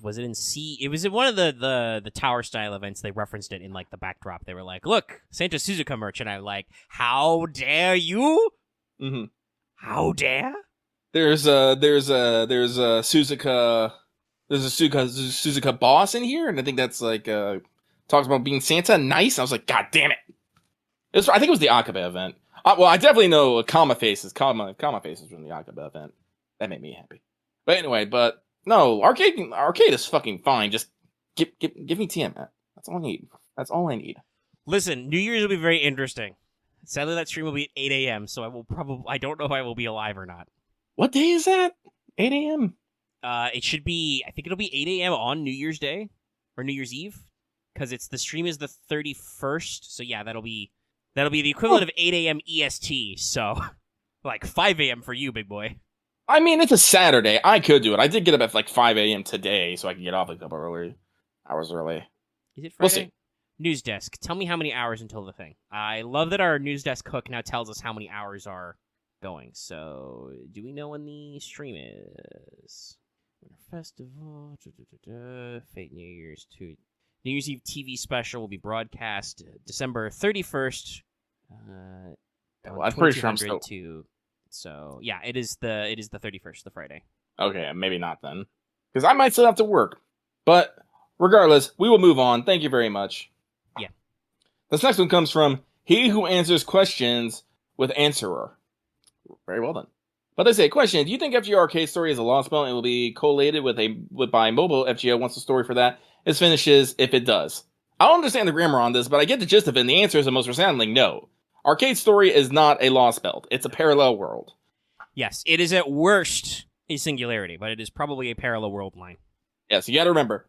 was it in C? It was in one of the Tower style events. They referenced it in like the backdrop. They were like, "Look, Santa Suzuka merch," and I'm like, "How dare you? Mm-hmm. How dare?" There's a Suzuka. There's a Suzuka boss in here, and I think that's like talks about being Santa. Nice. I was like, God damn it! I think it was the Akabe event. Well, I definitely know Kama Faces. Kama Faces from the Akabe event. That made me happy. But anyway, no, arcade is fucking fine. Just give me Tiamat. That's all I need. Listen, New Year's will be very interesting. Sadly, that stream will be at 8 a.m., so I don't know if I will be alive or not. What day is that? 8 a.m.? It should be, I think it'll be 8 a.m. on New Year's Day, or New Year's Eve, because the stream is the 31st, so yeah, that'll be the equivalent of 8 a.m. EST, so, like, 5 a.m. for you, big boy. I mean, it's a Saturday. I could do it. I did get up at, like, 5 a.m. today, so I can get off a couple hours early. Is it Friday? We'll see. News desk, tell me how many hours until the thing. I love that our news desk hook now tells us how many hours are going, so do we know when the stream is? Winter Festival, Fate New Year's 2. New Year's Eve TV special will be broadcast December 31st. I'm pretty sure I'm still... So, yeah, it is the 31st, the Friday. Okay, maybe not then. Because I might still have to work. But, regardless, we will move on. Thank you very much. Yeah. This next one comes from He Who Answers Questions with Answerer. Very well done. But they say, question, do you think FGO Arcade Story is a lost spell and will be collated by mobile FGO once the story for that is finishes if it does? I don't understand the grammar on this, but I get the gist of it, and the answer is the most resounding no. Arcade Story is not a lost spell. It's a parallel world. Yes, it is at worst a singularity, but it is probably a parallel world line. Yes, you gotta remember.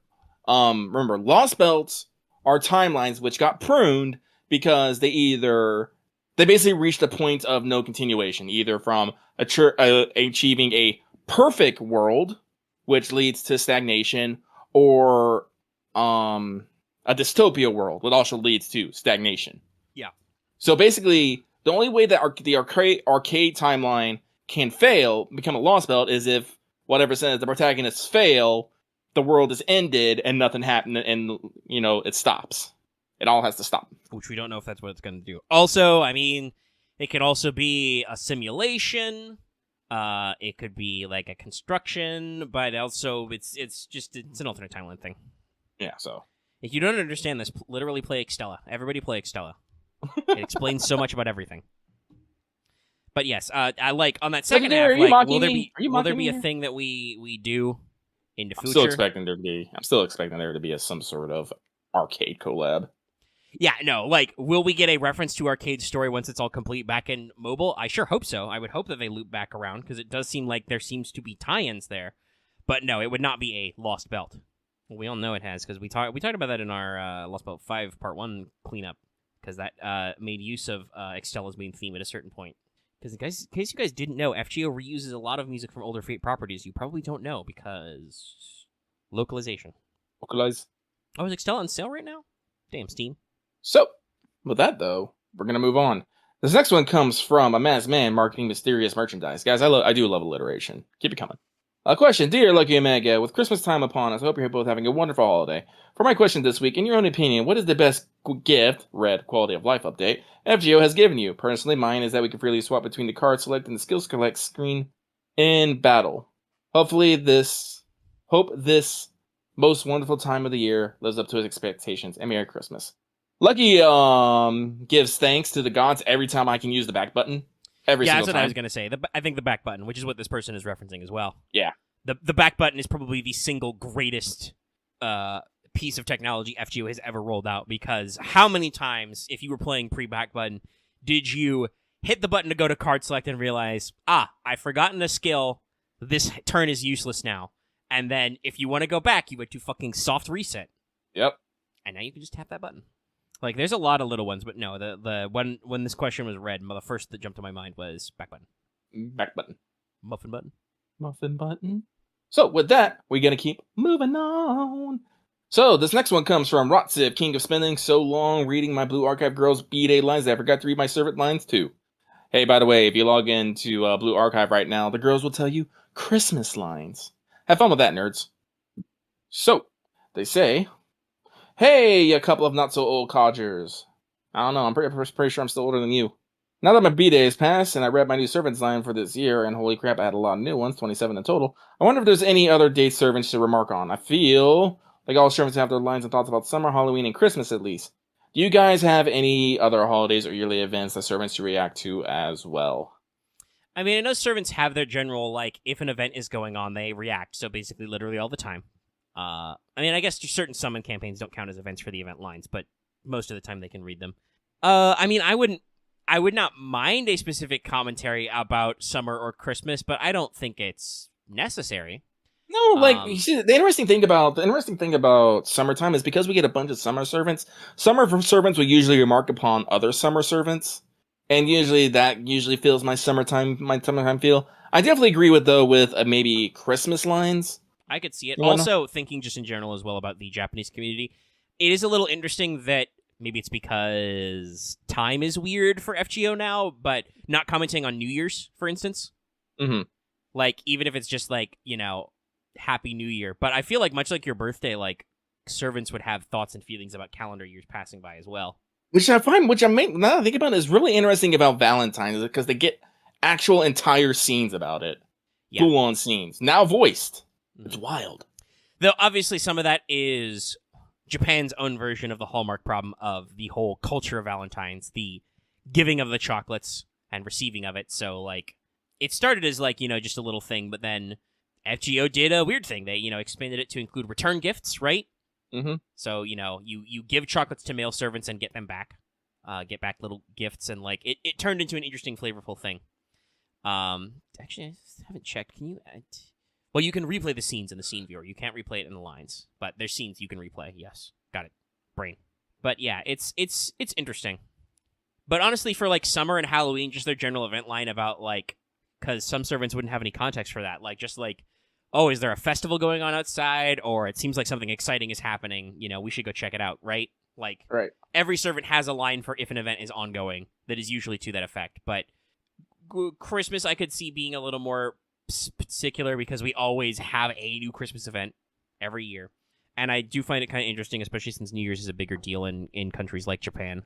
Lost belts are timelines which got pruned because they basically reached a point of no continuation, either from achieving a perfect world, which leads to stagnation, or a dystopia world, which also leads to stagnation. Yeah. So basically, the only way that the arcade timeline can become a lost belt, is if whatever says the protagonists fail, the world is ended and nothing happened, and it stops. It all has to stop. Which we don't know if that's what it's going to do. Also, I mean, it could also be a simulation. It could be like a construction, but also it's an alternate timeline thing. Yeah. So If you don't understand this, literally play Extella. Everybody play Extella. It explains so much about everything. But yes, I like on that second half. Like, will there be a thing that we do in the future? I'm still expecting there to be some sort of arcade collab. Yeah, no, like, will we get a reference to Arcade's story once it's all complete back in mobile? I sure hope so. I would hope that they loop back around, because it does seem like there seems to be tie-ins there. But no, it would not be a Lost Belt. Well, we all know it has, because we talked about that in our Lost Belt 5 Part 1 cleanup, because that made use of Extella's main theme at a certain point. Because in case you guys didn't know, FGO reuses a lot of music from older Fate properties you probably don't know, because localization. Localize. Oh, is Extella on sale right now? Damn, Steam. So, with that, though, we're going to move on. This next one comes from a masked man marketing mysterious merchandise. Guys, I do love alliteration. Keep it coming. A question. Dear Lucky Omega, with Christmas time upon us, I hope you're both having a wonderful holiday. For my question this week, in your own opinion, what is the best gift, red quality of life update, FGO has given you? Personally, mine is that we can freely swap between the card select and the skills collect screen in battle. Hope this most wonderful time of the year lives up to his expectations, and Merry Christmas. Lucky gives thanks to the gods every time I can use the back button. Every single time. Yeah, that's what I was going to say. I think the back button, which is what this person is referencing as well. Yeah. The back button is probably the single greatest piece of technology FGO has ever rolled out, because how many times, if you were playing pre-back button, did you hit the button to go to card select and realize, I've forgotten a skill, this turn is useless now. And then if you want to go back, you would do fucking soft reset. Yep. And now you can just tap that button. Like, there's a lot of little ones, but no, the when this question was read, the first that jumped to my mind was back button. Back button. Muffin button. Muffin button. So, with that, we're going to keep moving on. So, this next one comes from Rotsiv, king of spending so long reading my Blue Archive girls' B-Day lines that I forgot to read my servant lines too. Hey, by the way, if you log into Blue Archive right now, the girls will tell you Christmas lines. Have fun with that, nerds. So, they say, hey, a couple of not-so-old codgers. I don't know, I'm pretty sure I'm still older than you. Now that my B-Day has passed, and I read my new servants line for this year, and holy crap, I had a lot of new ones, 27 in total, I wonder if there's any other date servants to remark on. I feel like all servants have their lines and thoughts about summer, Halloween, and Christmas at least. Do you guys have any other holidays or yearly events that servants to react to as well? I mean, I know servants have their general, like, if an event is going on, they react, so basically literally all the time. I mean, I guess certain summon campaigns don't count as events for the event lines, but most of the time they can read them. I mean, I would not mind a specific commentary about summer or Christmas, but I don't think it's necessary. No, like, you see, the interesting thing about summertime is because we get a bunch of summer servants will usually remark upon other summer servants, and that usually fills my summertime feel. I definitely agree with maybe Christmas lines. I could see it. Also, thinking just in general as well about the Japanese community, it is a little interesting that maybe it's because time is weird for FGO now, but not commenting on New Year's, for instance. Mm-hmm. Like, even if it's just like, Happy New Year. But I feel like, much like your birthday, like, servants would have thoughts and feelings about calendar years passing by as well. Now that I think about it, is really interesting about Valentine's, because they get actual entire scenes about it. Yeah. Full-on scenes. Now voiced. It's wild. Though, obviously, some of that is Japan's own version of the hallmark problem of the whole culture of Valentine's, the giving of the chocolates and receiving of it. So, like, it started as, like, just a little thing, but then FGO did a weird thing. They, expanded it to include return gifts, right? Mm-hmm. So, you give chocolates to male servants and get them back. Get back little gifts, and, like, it turned into an interesting, flavorful thing. Actually, I haven't checked. Can you... Well, you can replay the scenes in the scene viewer. You can't replay it in the lines, but there's scenes you can replay. Yes, got it. Brain. But yeah, it's interesting. But honestly, for like summer and Halloween, just their general event line about like, because some servants wouldn't have any context for that. Like, just like, oh, is there a festival going on outside? Or it seems like something exciting is happening. We should go check it out, right? Like, right. Every servant has a line for if an event is ongoing that is usually to that effect. But Christmas, I could see being a little more particular because we always have a new Christmas event every year. And I do find it kind of interesting, especially since New Year's is a bigger deal in countries like Japan.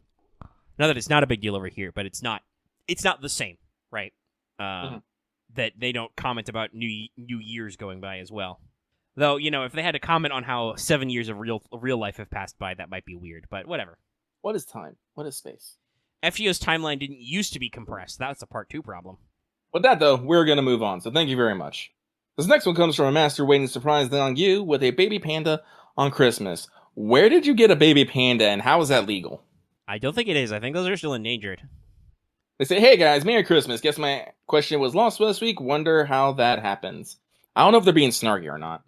Not that it's not a big deal over here, but it's not the same, right? That they don't comment about New Year's going by as well. Though, if they had to comment on how 7 years of real life have passed by, that might be weird, but whatever. What is time? What is space? FGO's timeline didn't used to be compressed. That's a part 2 problem. With that, though, we're going to move on, so thank you very much. This next one comes from a master waiting to surprise on you with a baby panda on Christmas. Where did you get a baby panda, and how is that legal? I don't think it is. I think those are still endangered. They say, hey guys, Merry Christmas. Guess my question was lost last week. Wonder how that happens. I don't know if they're being snarky or not.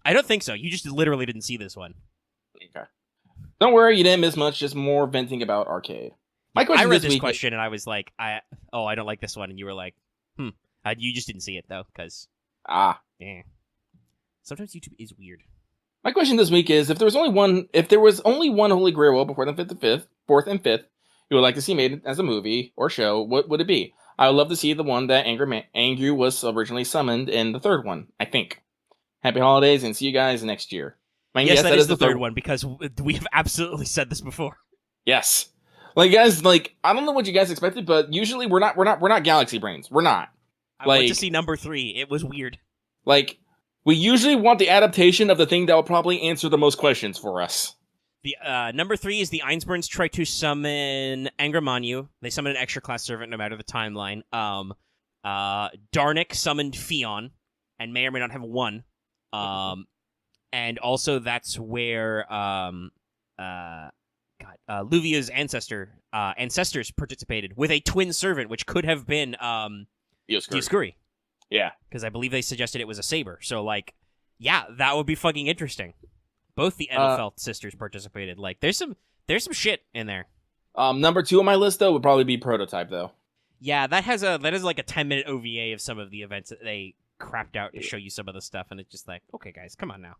I don't think so. You just literally didn't see this one. Okay. Don't worry, you didn't miss much, just more venting about arcade. My question I read this week question and I was like, I don't like this one. And you were like, you just didn't see it, though, because... Yeah. Sometimes YouTube is weird. My question this week is, if there was only one Holy Grail before the fourth and fifth, you would like to see made as a movie or show, what would it be? I would love to see the one that Angry was originally summoned in the third one, I think. Happy holidays and see you guys next year. Yes, that is the third one, because we have absolutely said this before. Yes. Like, guys, I don't know what you guys expected, but usually we're not galaxy brains. We're not. I went to see number 3. It was weird. We usually want the adaptation of the thing that will probably answer the most questions for us. The number 3 is the Einsburns try to summon Angramanyu. They summon an extra class servant no matter the timeline. Darnik summoned Sion, and may or may not have won. And also that's where Luvia's ancestors participated with a twin servant, which could have been Dioscuri. Yeah. Because I believe they suggested it was a saber. So, that would be fucking interesting. Both the Edelfelt sisters participated. There's some shit in there. Number 2 on my list, though, would probably be Prototype, though. Yeah, that is a 10-minute OVA of some of the events that they crapped out to show you some of the stuff, and it's just like, okay, guys, come on now.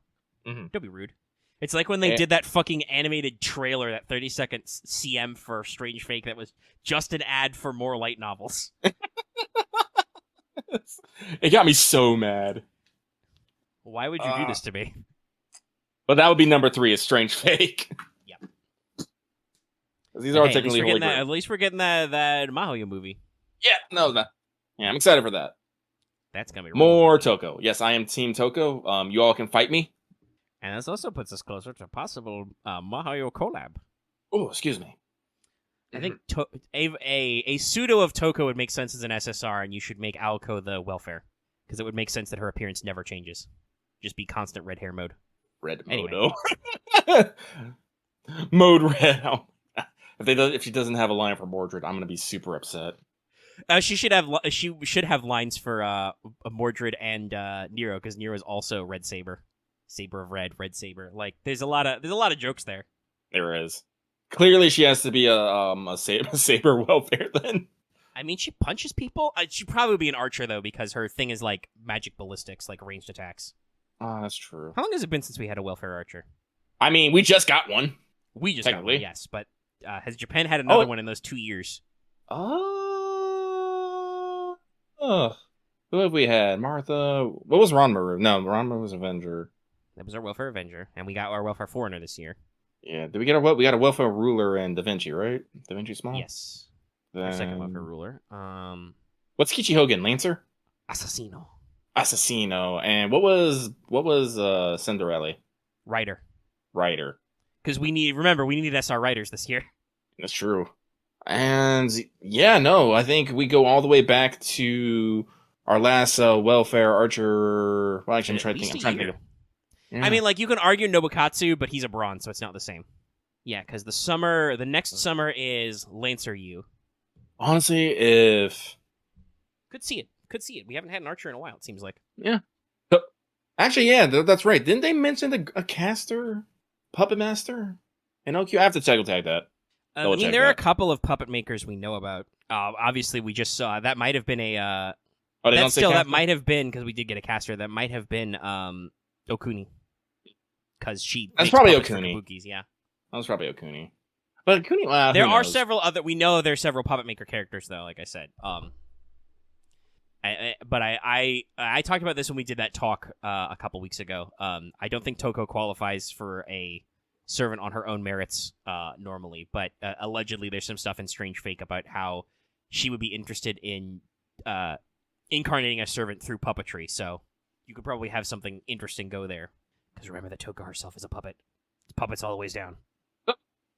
Mm-hmm. Don't be rude. It's like when they did that fucking animated trailer, that 30-second CM for Strange Fake that was just an ad for more light novels. It got me so mad. Why would you do this to me? But that would be number 3, is Strange Fake. Yep. These are technically Holy Grail. At least we're getting that Mahoyo movie. Yeah, I'm excited for that. That's gonna be more Toko. Yes, I am Team Toko. You all can fight me. And this also puts us closer to possible Mahoyo collab. Oh, excuse me. I think a pseudo of Toko would make sense as an SSR, and you should make Aoko the welfare, because it would make sense that her appearance never changes. Just be constant red hair mode. Red anyway. Modo. Mode red. If she doesn't have a line for Mordred, I'm gonna be super upset. She should have lines for Mordred and Nero, because Nero is also Red Saber of Red Saber. There's a lot of jokes there. There is. Clearly, she has to be a saber welfare then. I mean, she punches people. She'd probably be an archer though, because her thing is magic ballistics, ranged attacks. Oh, that's true. How long has it been since we had a welfare archer? I mean, we just got one. We just got one, yes. But has Japan had another one in those 2 years? Who have we had? Martha. What was Ranmaru? No, Ranmaru was Avenger. That was our welfare Avenger, and we got our welfare foreigner this year. Yeah, did we get we got a welfare ruler and Da Vinci, right? Da Vinci Small? Yes. Our second welfare ruler. What's Kichi Hogan? Lancer? Assassino. And what was Cinderella? Rider. Because we needed SR Riders this year. That's true. And I think we go all the way back to our last welfare archer. Well, actually, I'm trying to think. Yeah. I mean, you can argue Nobukatsu, but he's a bronze, so it's not the same. Yeah, because the next summer is Lancer U. Honestly, if could see it. We haven't had an archer in a while. It seems like. Yeah. So, actually, yeah, that's right. Didn't they mention a caster, puppet master? And OQ, I have to tag that. There are a couple of puppet makers we know about. Obviously, we just saw that might have been a. That might have been, because we did get a caster. That might have been Okuni, because she. That's probably Okuni. Kabukis, yeah. That was probably Okuni. But Okuni, there are several other. We know there are several puppet maker characters, though. Like I said, I talked about this when we did that talk a couple weeks ago. I don't think Toko qualifies for a servant on her own merits normally, but allegedly there's some stuff in Strange Fake about how she would be interested in incarnating a servant through puppetry, so you could probably have something interesting go there. Because remember that Toka herself is a puppet. It's puppets all the ways down.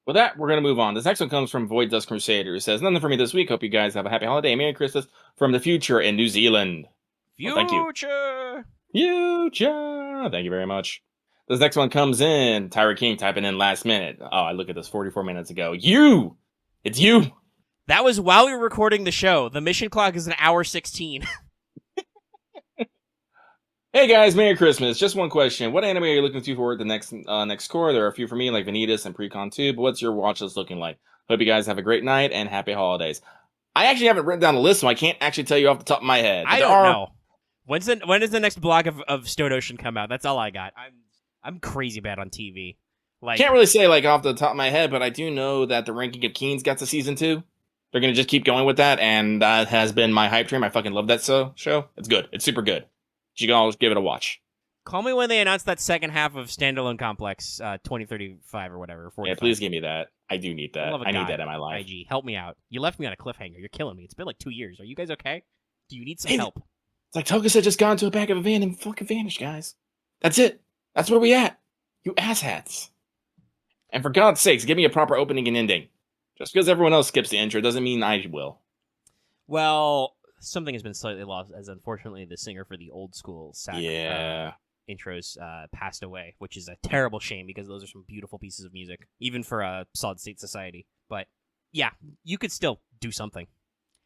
With that, we're going to move on. This next one comes from Void Dust Crusader, who says, nothing for me this week. Hope you guys have a happy holiday. Merry Christmas from the future in New Zealand. Future! Well, thank you. Future! Thank you very much. This next one comes in. Tyra King typing in last minute. Oh, I look at this 44 minutes ago. It's you! That was while we were recording the show. The mission clock is an hour 16. Hey guys, Merry Christmas. Just one question. What anime are you looking to for the next core? There are a few for me, like Vanitas and Precon 2, but what's your watch list looking like? Hope you guys have a great night and happy holidays. I actually haven't written down a list, so I can't actually tell you off the top of my head. I don't know. When does the next block of Stone Ocean come out? That's all I got. I'm crazy bad on TV. Like, can't really say like off the top of my head, but I do know that the Ranking of Kings got to season 2. They're gonna just keep going with that, and that has been my hype train. I fucking love that show. It's good. It's super good. You can always give it a watch. Call me when they announce that second half of Standalone Complex 2035 or whatever. 45. Yeah, please give me that. I do need that. I need that in my life. IG, help me out. You left me on a cliffhanger. You're killing me. It's been like 2 years. Are you guys okay? Do you need some help? It's like Tunguska just got into a back of a van and fucking vanished, guys. That's it. That's where we at. You asshats. And for God's sakes, give me a proper opening and ending. Just because everyone else skips the intro doesn't mean I will. Well, something has been slightly lost, as unfortunately the singer for the old school intros passed away, which is a terrible shame because those are some beautiful pieces of music, even for a Solid State Society. But yeah, you could still do something.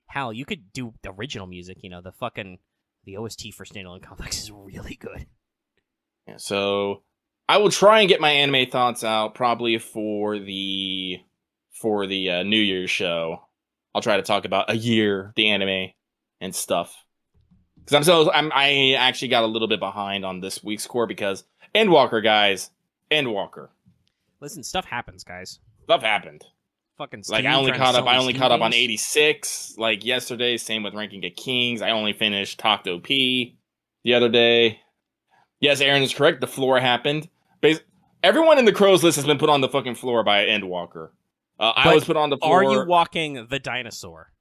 Hell, you could do original music. You know, the OST for Standalone Complex is really good. Yeah, so I will try and get my anime thoughts out probably for the New Year's show. I'll try to talk about a year, the anime, and stuff. Because I actually got a little bit behind on this week's core because Endwalker, guys. Endwalker. Listen, stuff happens, guys. Stuff happened. Fucking like I only caught up on 86 like yesterday. Same with Ranking of Kings. I only finished Tokyo P the other day. Yes, Aaron is correct. The floor happened. Everyone in the Crow's list has been put on the fucking floor by Endwalker. I was put on the floor. Are you walking the dinosaur?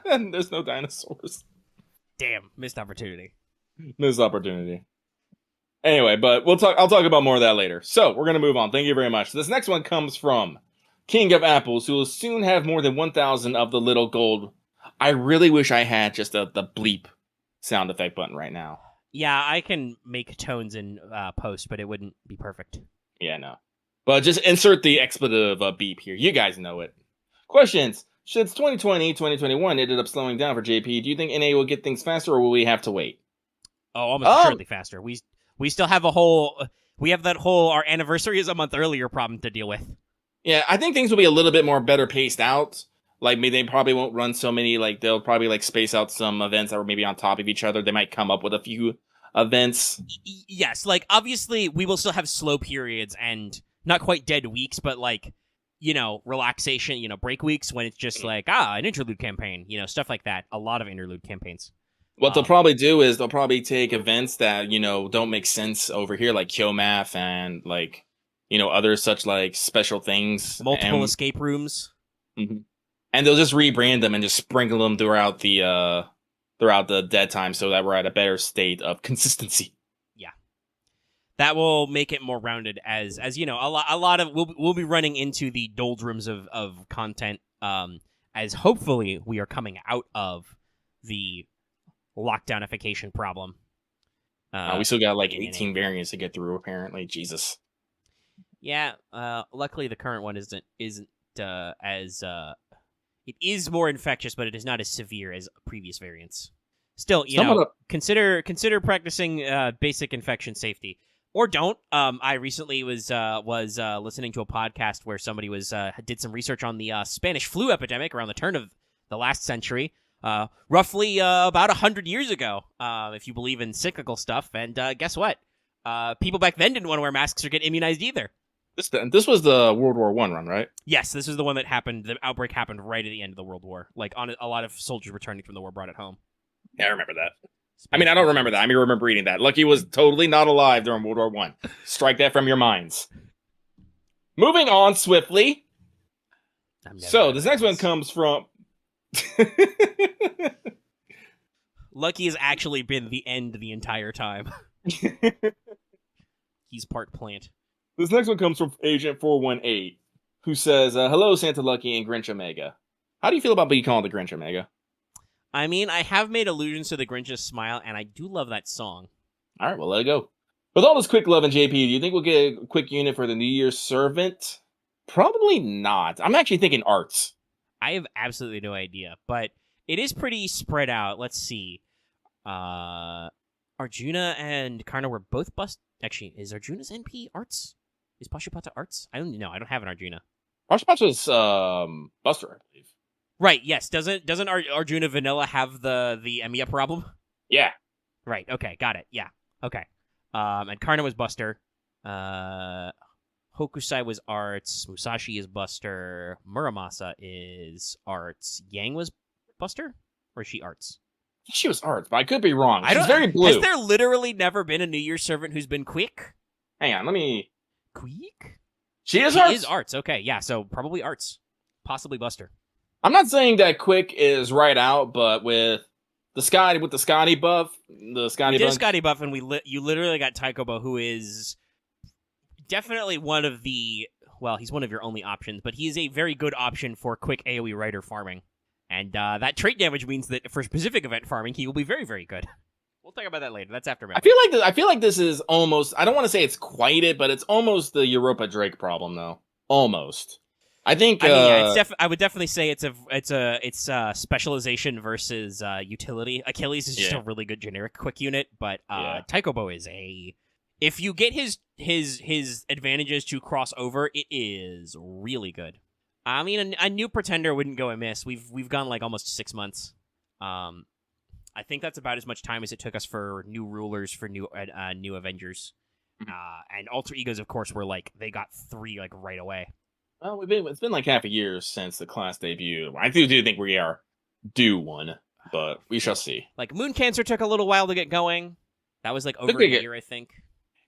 There's no dinosaurs. Damn, missed opportunity. Missed opportunity. Anyway, but I'll talk about more of that later. So, we're going to move on. Thank you very much. This next one comes from King of Apples, who will soon have more than 1,000 of the little gold. I really wish I had just the bleep sound effect button right now. Yeah, I can make tones in post, but it wouldn't be perfect. Yeah, no. But just insert the expletive beep here. You guys know it. Questions. Since 2020, 2021 ended up slowing down for JP, do you think NA will get things faster, or will we have to wait? Oh, almost assuredly faster. We still have our anniversary is a month earlier problem to deal with. Yeah, I think things will be a little bit more better paced out. Like, maybe they probably won't run so many, like, they'll probably, like, space out some events that were maybe on top of each other. They might come up with a few events. Yes, like, obviously, we will still have slow periods and not quite dead weeks, but, like, you know, relaxation, you know, break weeks when it's just like, an interlude campaign, you know, stuff like that. A lot of interlude campaigns. What they'll probably do is they'll probably take events that, you know, don't make sense over here, like Kyomath and, like, you know, other such, like, special things. Multiple escape rooms. Mm-hmm. And they'll just rebrand them and just sprinkle them throughout the dead time so that we're at a better state of consistency. Yeah. That will make it more rounded as you know, a lot of we'll be running into the doldrums of content as hopefully we are coming out of the lockdownification problem. We still got like 18 variants to get through apparently. Jesus. Yeah, luckily the current one isn't as it is more infectious, but it is not as severe as previous variants. Still, you know, consider practicing basic infection safety, or don't. I recently was listening to a podcast where somebody did some research on the Spanish flu epidemic around the turn of the last century, roughly about 100 years ago, if you believe in cyclical stuff. And guess what? People back then didn't want to wear masks or get immunized either. This was the World War I run, right? Yes, this is the one that happened. The outbreak happened right at the end of the World War. Like, on a lot of soldiers returning from the war brought it home. Yeah, I remember that. I mean, I don't remember that. I remember reading that. Lucky was totally not alive during World War I. Strike that from your minds. Moving on swiftly. So, this next one comes from... Lucky has actually been the end the entire time. He's part plant. This next one comes from Agent 418, who says, "Hello, Santa Lucky and Grinch Omega. How do you feel about being called the Grinch Omega?" I mean, I have made allusions to the Grinch's smile, and I do love that song. All right, well, let it go. With all this quick love and JP, do you think we'll get a quick unit for the New Year's Servant? Probably not. I'm actually thinking arts. I have absolutely no idea, but it is pretty spread out. Let's see. Arjuna and Karna were both bust. Actually, is Arjuna's NP arts? Is Pashupata arts? I don't know. I don't have an Arjuna. Pashupata's Buster, I believe. Right. Yes. Doesn't Arjuna Vanilla have the Emiya problem? Yeah. Right. Okay. Got it. Yeah. Okay. And Karna was Buster. Hokusai was arts. Musashi is Buster. Muramasa is arts. Yang was Buster, or is she arts? She was arts, but I could be wrong. She's very blue. Has there literally never been a New Year's servant who's been quick? Hang on, let me... Quick? She is She arts? is arts. Okay, yeah, so probably arts. Possibly Buster. I'm not saying that quick is right out, but with the Scotty buff, the Scotty We did buff... Scotty buff, and you literally got Taikōbō, who is definitely one of the... Well, he's one of your only options, but he is a very good option for quick AoE Rider farming. And that trait damage means that for specific event farming, he will be very, very good. We'll talk about that later. That's after I feel like this is almost... I don't want to say it's quite it, but it's almost the Europa Drake problem, though. Almost. I think... I would definitely say it's specialization versus utility. Achilles is just a really good generic quick unit, but Taikōbō is a... If you get his advantages to cross over, it is really good. I mean, a new Pretender wouldn't go amiss. We've gone like almost 6 months. I think that's about as much time as it took us for new rulers for new Avengers, and Alter Egos. Of course, were like they got 3 like right away. Well, it's been like half a year since the class debuted. I do think we are due one, but we shall see. Like Moon Cancer took a little while to get going. That was like over a year, I think.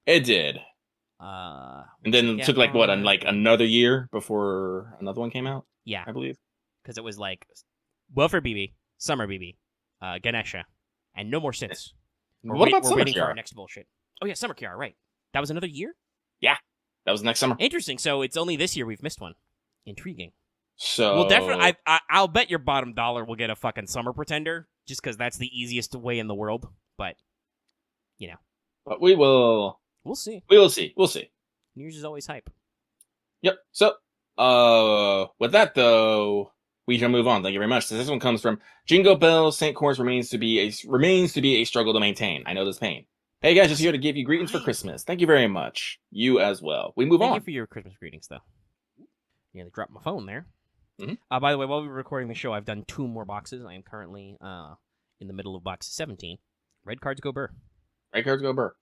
It did. And then it took like what, another year before another one came out? Yeah. I believe. Because it was like Welfare BB, Summer BB, Ganesha, and no more since. What about Summer We're waiting for Kiara? our next bullshit. Oh yeah, Summer Kiara, right. That was another year? Yeah. That was next summer. Interesting. So it's only this year we've missed one. Intriguing. So well, definitely, I'll bet your bottom dollar we'll get a fucking Summer Pretender, just because that's the easiest way in the world. But, you know. But we will... We'll see. We will see. We'll see. New Year's is always hype. Yep. So, with that though, we shall move on. Thank you very much. This one comes from Jingle Bell. St. Course remains to be a struggle to maintain. I know this pain. Hey guys, just here to give you greetings for Christmas. Thank you very much. You as well. We move on. Thank you for your Christmas greetings, though. Nearly dropped my phone there. Mm-hmm. By the way, while we were recording the show, I've done 2 more boxes. I am currently in the middle of box 17. Red cards go burr. Red cards go burr.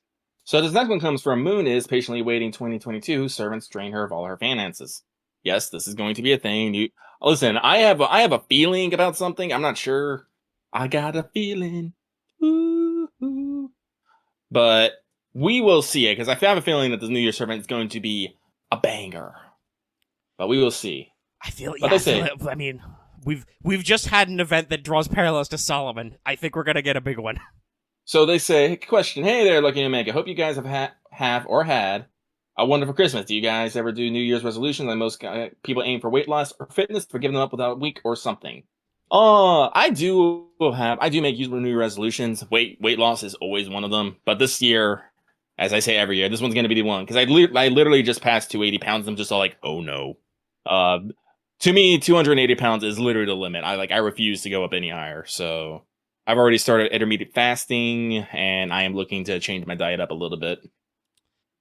So this next one comes from Moon is patiently waiting 2022. Servants drain her of all her finances. Yes, this is going to be a thing. Listen, I have a feeling about something. I'm not sure. I got a feeling. Ooh. But we will see it, because I have a feeling that this New Year's Servant is going to be a banger. But we will see. I feel, but I mean, we've just had an event that draws parallels to Solomon. I think we're gonna get a big one. So they say, question, hey there, Lucky Omega. Hope you guys have had a wonderful Christmas. Do you guys ever do New Year's resolutions? Like most people aim for weight loss or fitness, for giving them up without a week or something. I do make usual New Year resolutions. Weight loss is always one of them. But this year, as I say every year, this one's going to be the one. Because I literally just passed 280 pounds. I'm just all like, oh no. To me, 280 pounds is literally the limit. I refuse to go up any higher. So I've already started intermittent fasting, and I am looking to change my diet up a little bit.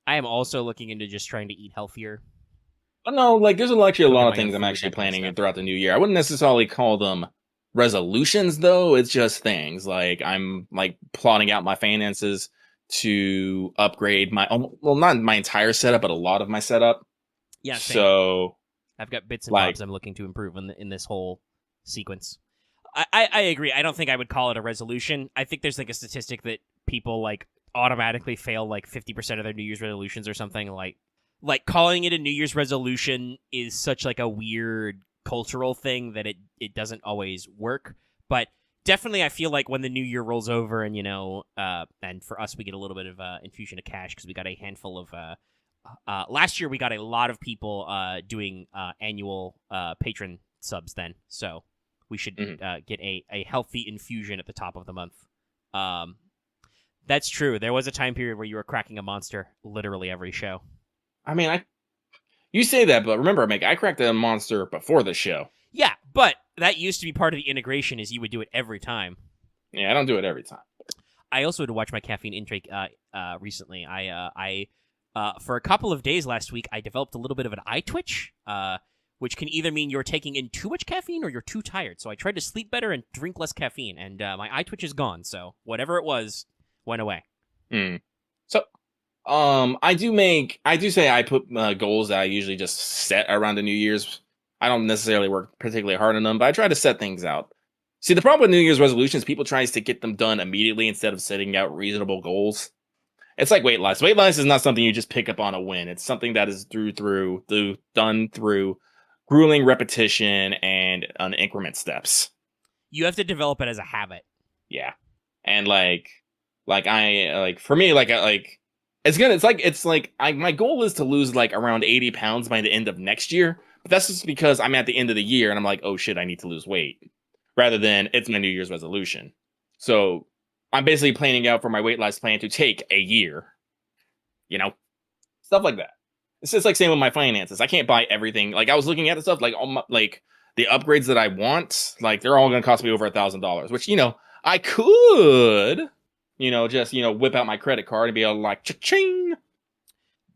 I am also looking into just trying to eat healthier. But no, there's actually a lot of things I'm actually planning throughout the new year. I wouldn't necessarily call them resolutions, though. It's just things. I'm plotting out my finances to upgrade my, not my entire setup, but a lot of my setup. Yeah, same. So I've got bits and bobs I'm looking to improve in this whole sequence. I agree. I don't think I would call it a resolution. I think there's a statistic that people automatically fail 50% of their New Year's resolutions or something. Like calling it a New Year's resolution is such a weird cultural thing that it doesn't always work. But definitely, I feel like when the new year rolls over, and and for us, we get a little bit of infusion of cash because we got a handful of. Last year, we got a lot of people doing annual patron subs. Then, so we should get a healthy infusion at the top of the month. That's true. There was a time period where you were cracking a monster literally every show. I mean, you say that, but remember, Meg, I cracked a monster before the show. Yeah, but that used to be part of the integration, is you would do it every time. Yeah, I don't do it every time. I also had to watch my caffeine intake recently. I for a couple of days last week, I developed a little bit of an eye twitch, which can either mean you're taking in too much caffeine or you're too tired. So I tried to sleep better and drink less caffeine, and my eye twitch is gone. So whatever it was went away. So, I do say I put goals that I usually just set around the New Year's. I don't necessarily work particularly hard on them, but I try to set things out. See, the problem with New Year's resolutions, people tries to get them done immediately instead of setting out reasonable goals. It's like weight loss. Weight loss is not something you just pick up on a win. It's something that is done through grueling repetition and on increment steps. You have to develop it as a habit. Yeah, and my goal is to lose like around 80 pounds by the end of next year. But that's just because I'm at the end of the year and I'm like, oh shit, I need to lose weight, rather than it's my New Year's resolution. So I'm basically planning out for my weight loss plan to take a year. Stuff like that. It's just like same with my finances. I can't buy everything. Like I was looking at the stuff, like all my, like the upgrades that I want, like they're all going to cost me over $1,000, which I could, just whip out my credit card and be able to like cha-ching.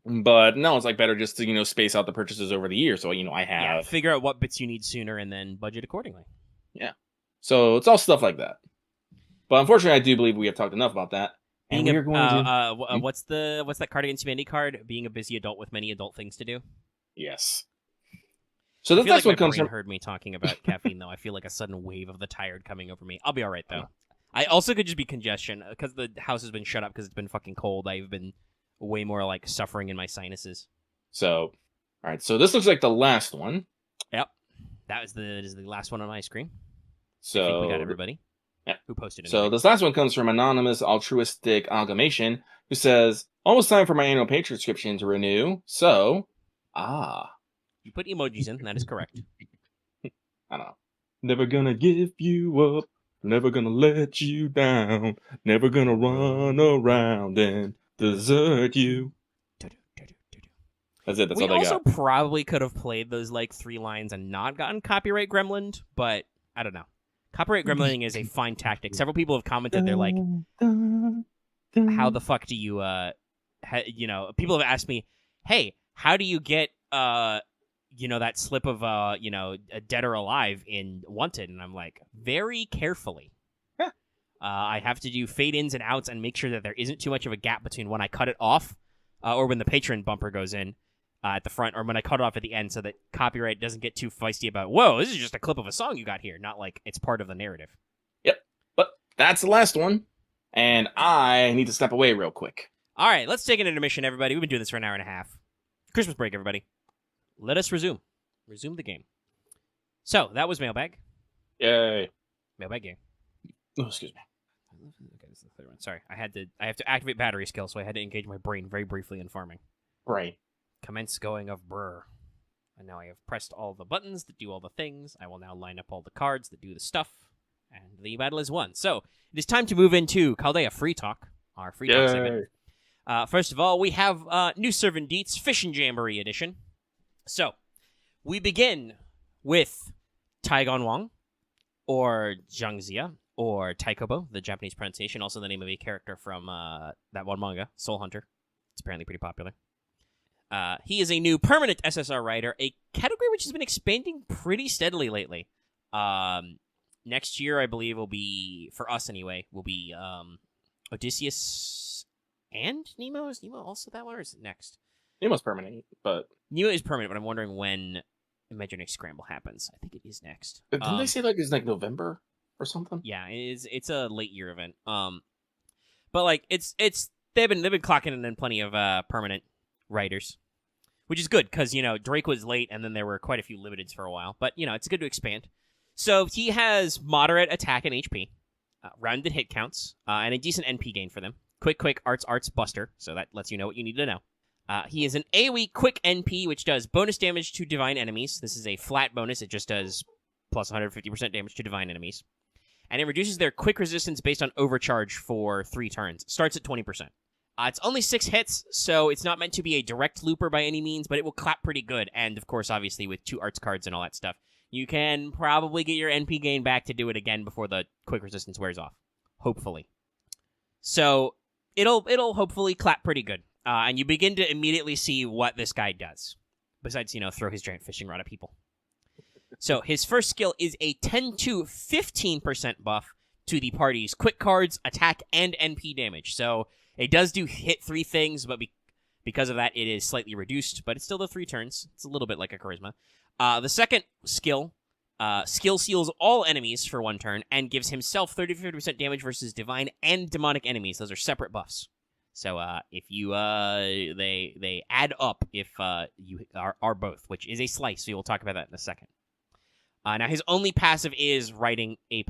But no, it's like better just to space out the purchases over the year. So I have figure out what bits you need sooner and then budget accordingly. Yeah. So it's all stuff like that. But unfortunately, I do believe we have talked enough about that. And we're going to... what's that Cardigan Humanity card? Being a busy adult with many adult things to do. Yes. So the next like one comes from... heard me talking about caffeine, though. I feel like a sudden wave of the tired coming over me. I'll be all right, though. I also could just be congestion because the house has been shut up because it's been fucking cold. I've been way more like suffering in my sinuses. So, all right. So this looks like the last one. Yep. That is the last one on my screen. So I think we got everybody. Yeah. Who posted it? So this last one comes from Anonymous Altruistic Amalgamation, who says, almost time for my annual Patreon subscription to renew. So, You put emojis in. That is correct. I don't know. Never gonna give you up. Never gonna let you down. Never gonna run around and desert you. That's it. That's all they got. We also probably could have played those like 3 lines and not gotten copyright gremlined, but I don't know. Copyright gremlining is a fine tactic. Several people have commented. They're like, "How the fuck do you People have asked me, "Hey, how do you get that slip of a dead or alive in Wanted?" And I'm like, very carefully. I have to do fade ins and outs and make sure that there isn't too much of a gap between when I cut it off or when the patron bumper goes in at the front, or when I cut it off at the end, so that copyright doesn't get too feisty about, whoa, this is just a clip of a song you got here, not like it's part of the narrative. Yep. But that's the last one, and I need to step away real quick. All right, let's take an intermission, everybody. We've been doing this for an hour and a half. Christmas break, everybody. Let us resume. Resume the game. So, that was Mailbag. Yay. Mailbag game. Oh, excuse me. Okay, this is the third one. Sorry, I have to activate battery skill, so I had to engage my brain very briefly in farming. Right. Commence going of brr. And now I have pressed all the buttons that do all the things. I will now line up all the cards that do the stuff. And the battle is won. So, it is time to move into Chaldea Free Talk, our Free Talk segment. First of all, we have New Servant Deets Fish and Jamboree Edition. So, we begin with Taigon Wang, or Zhangxia, or Taikōbō, the Japanese pronunciation, also the name of a character from that one manga, Soul Hunter. It's apparently pretty popular. He is a new permanent SSR writer, a category which has been expanding pretty steadily lately. Next year, I believe, will be, for us anyway, will be Odysseus and Nemo. Is Nemo also that one, or is it next? Nemo's permanent, but... Nemo is permanent, but I'm wondering when Imaginary Scramble happens. I think it is next. Didn't they say like it's like November or something? Yeah, it's a late year event. But like they've been clocking in plenty of permanent writers, which is good because Drake was late and then there were quite a few limiteds for a while. But it's good to expand. So he has moderate attack and HP, rounded hit counts, and a decent NP gain for them. Quick, arts, buster, so that lets you know what you need to know. He is an AoE quick NP, which does bonus damage to divine enemies. This is a flat bonus. It just does plus 150% damage to divine enemies. And it reduces their quick resistance based on overcharge for 3 turns. Starts at 20%. It's only 6 hits, so it's not meant to be a direct looper by any means, but it will clap pretty good. And, of course, obviously, with 2 arts cards and all that stuff, you can probably get your NP gain back to do it again before the quick resistance wears off. Hopefully. So, it'll hopefully clap pretty good. And you begin to immediately see what this guy does. Besides, throw his giant fishing rod at people. So his first skill is a 10 to 15% buff to the party's quick cards, attack, and NP damage. So it does do hit 3 things, but because of that, it is slightly reduced. But it's still the 3 turns. It's a little bit like a charisma. The second skill seals all enemies for 1 turn and gives himself 30-50% damage versus divine and demonic enemies. Those are separate buffs. So if you they add up if you are both, which is a slice. So we'll talk about that in a second. Now his only passive is writing A+.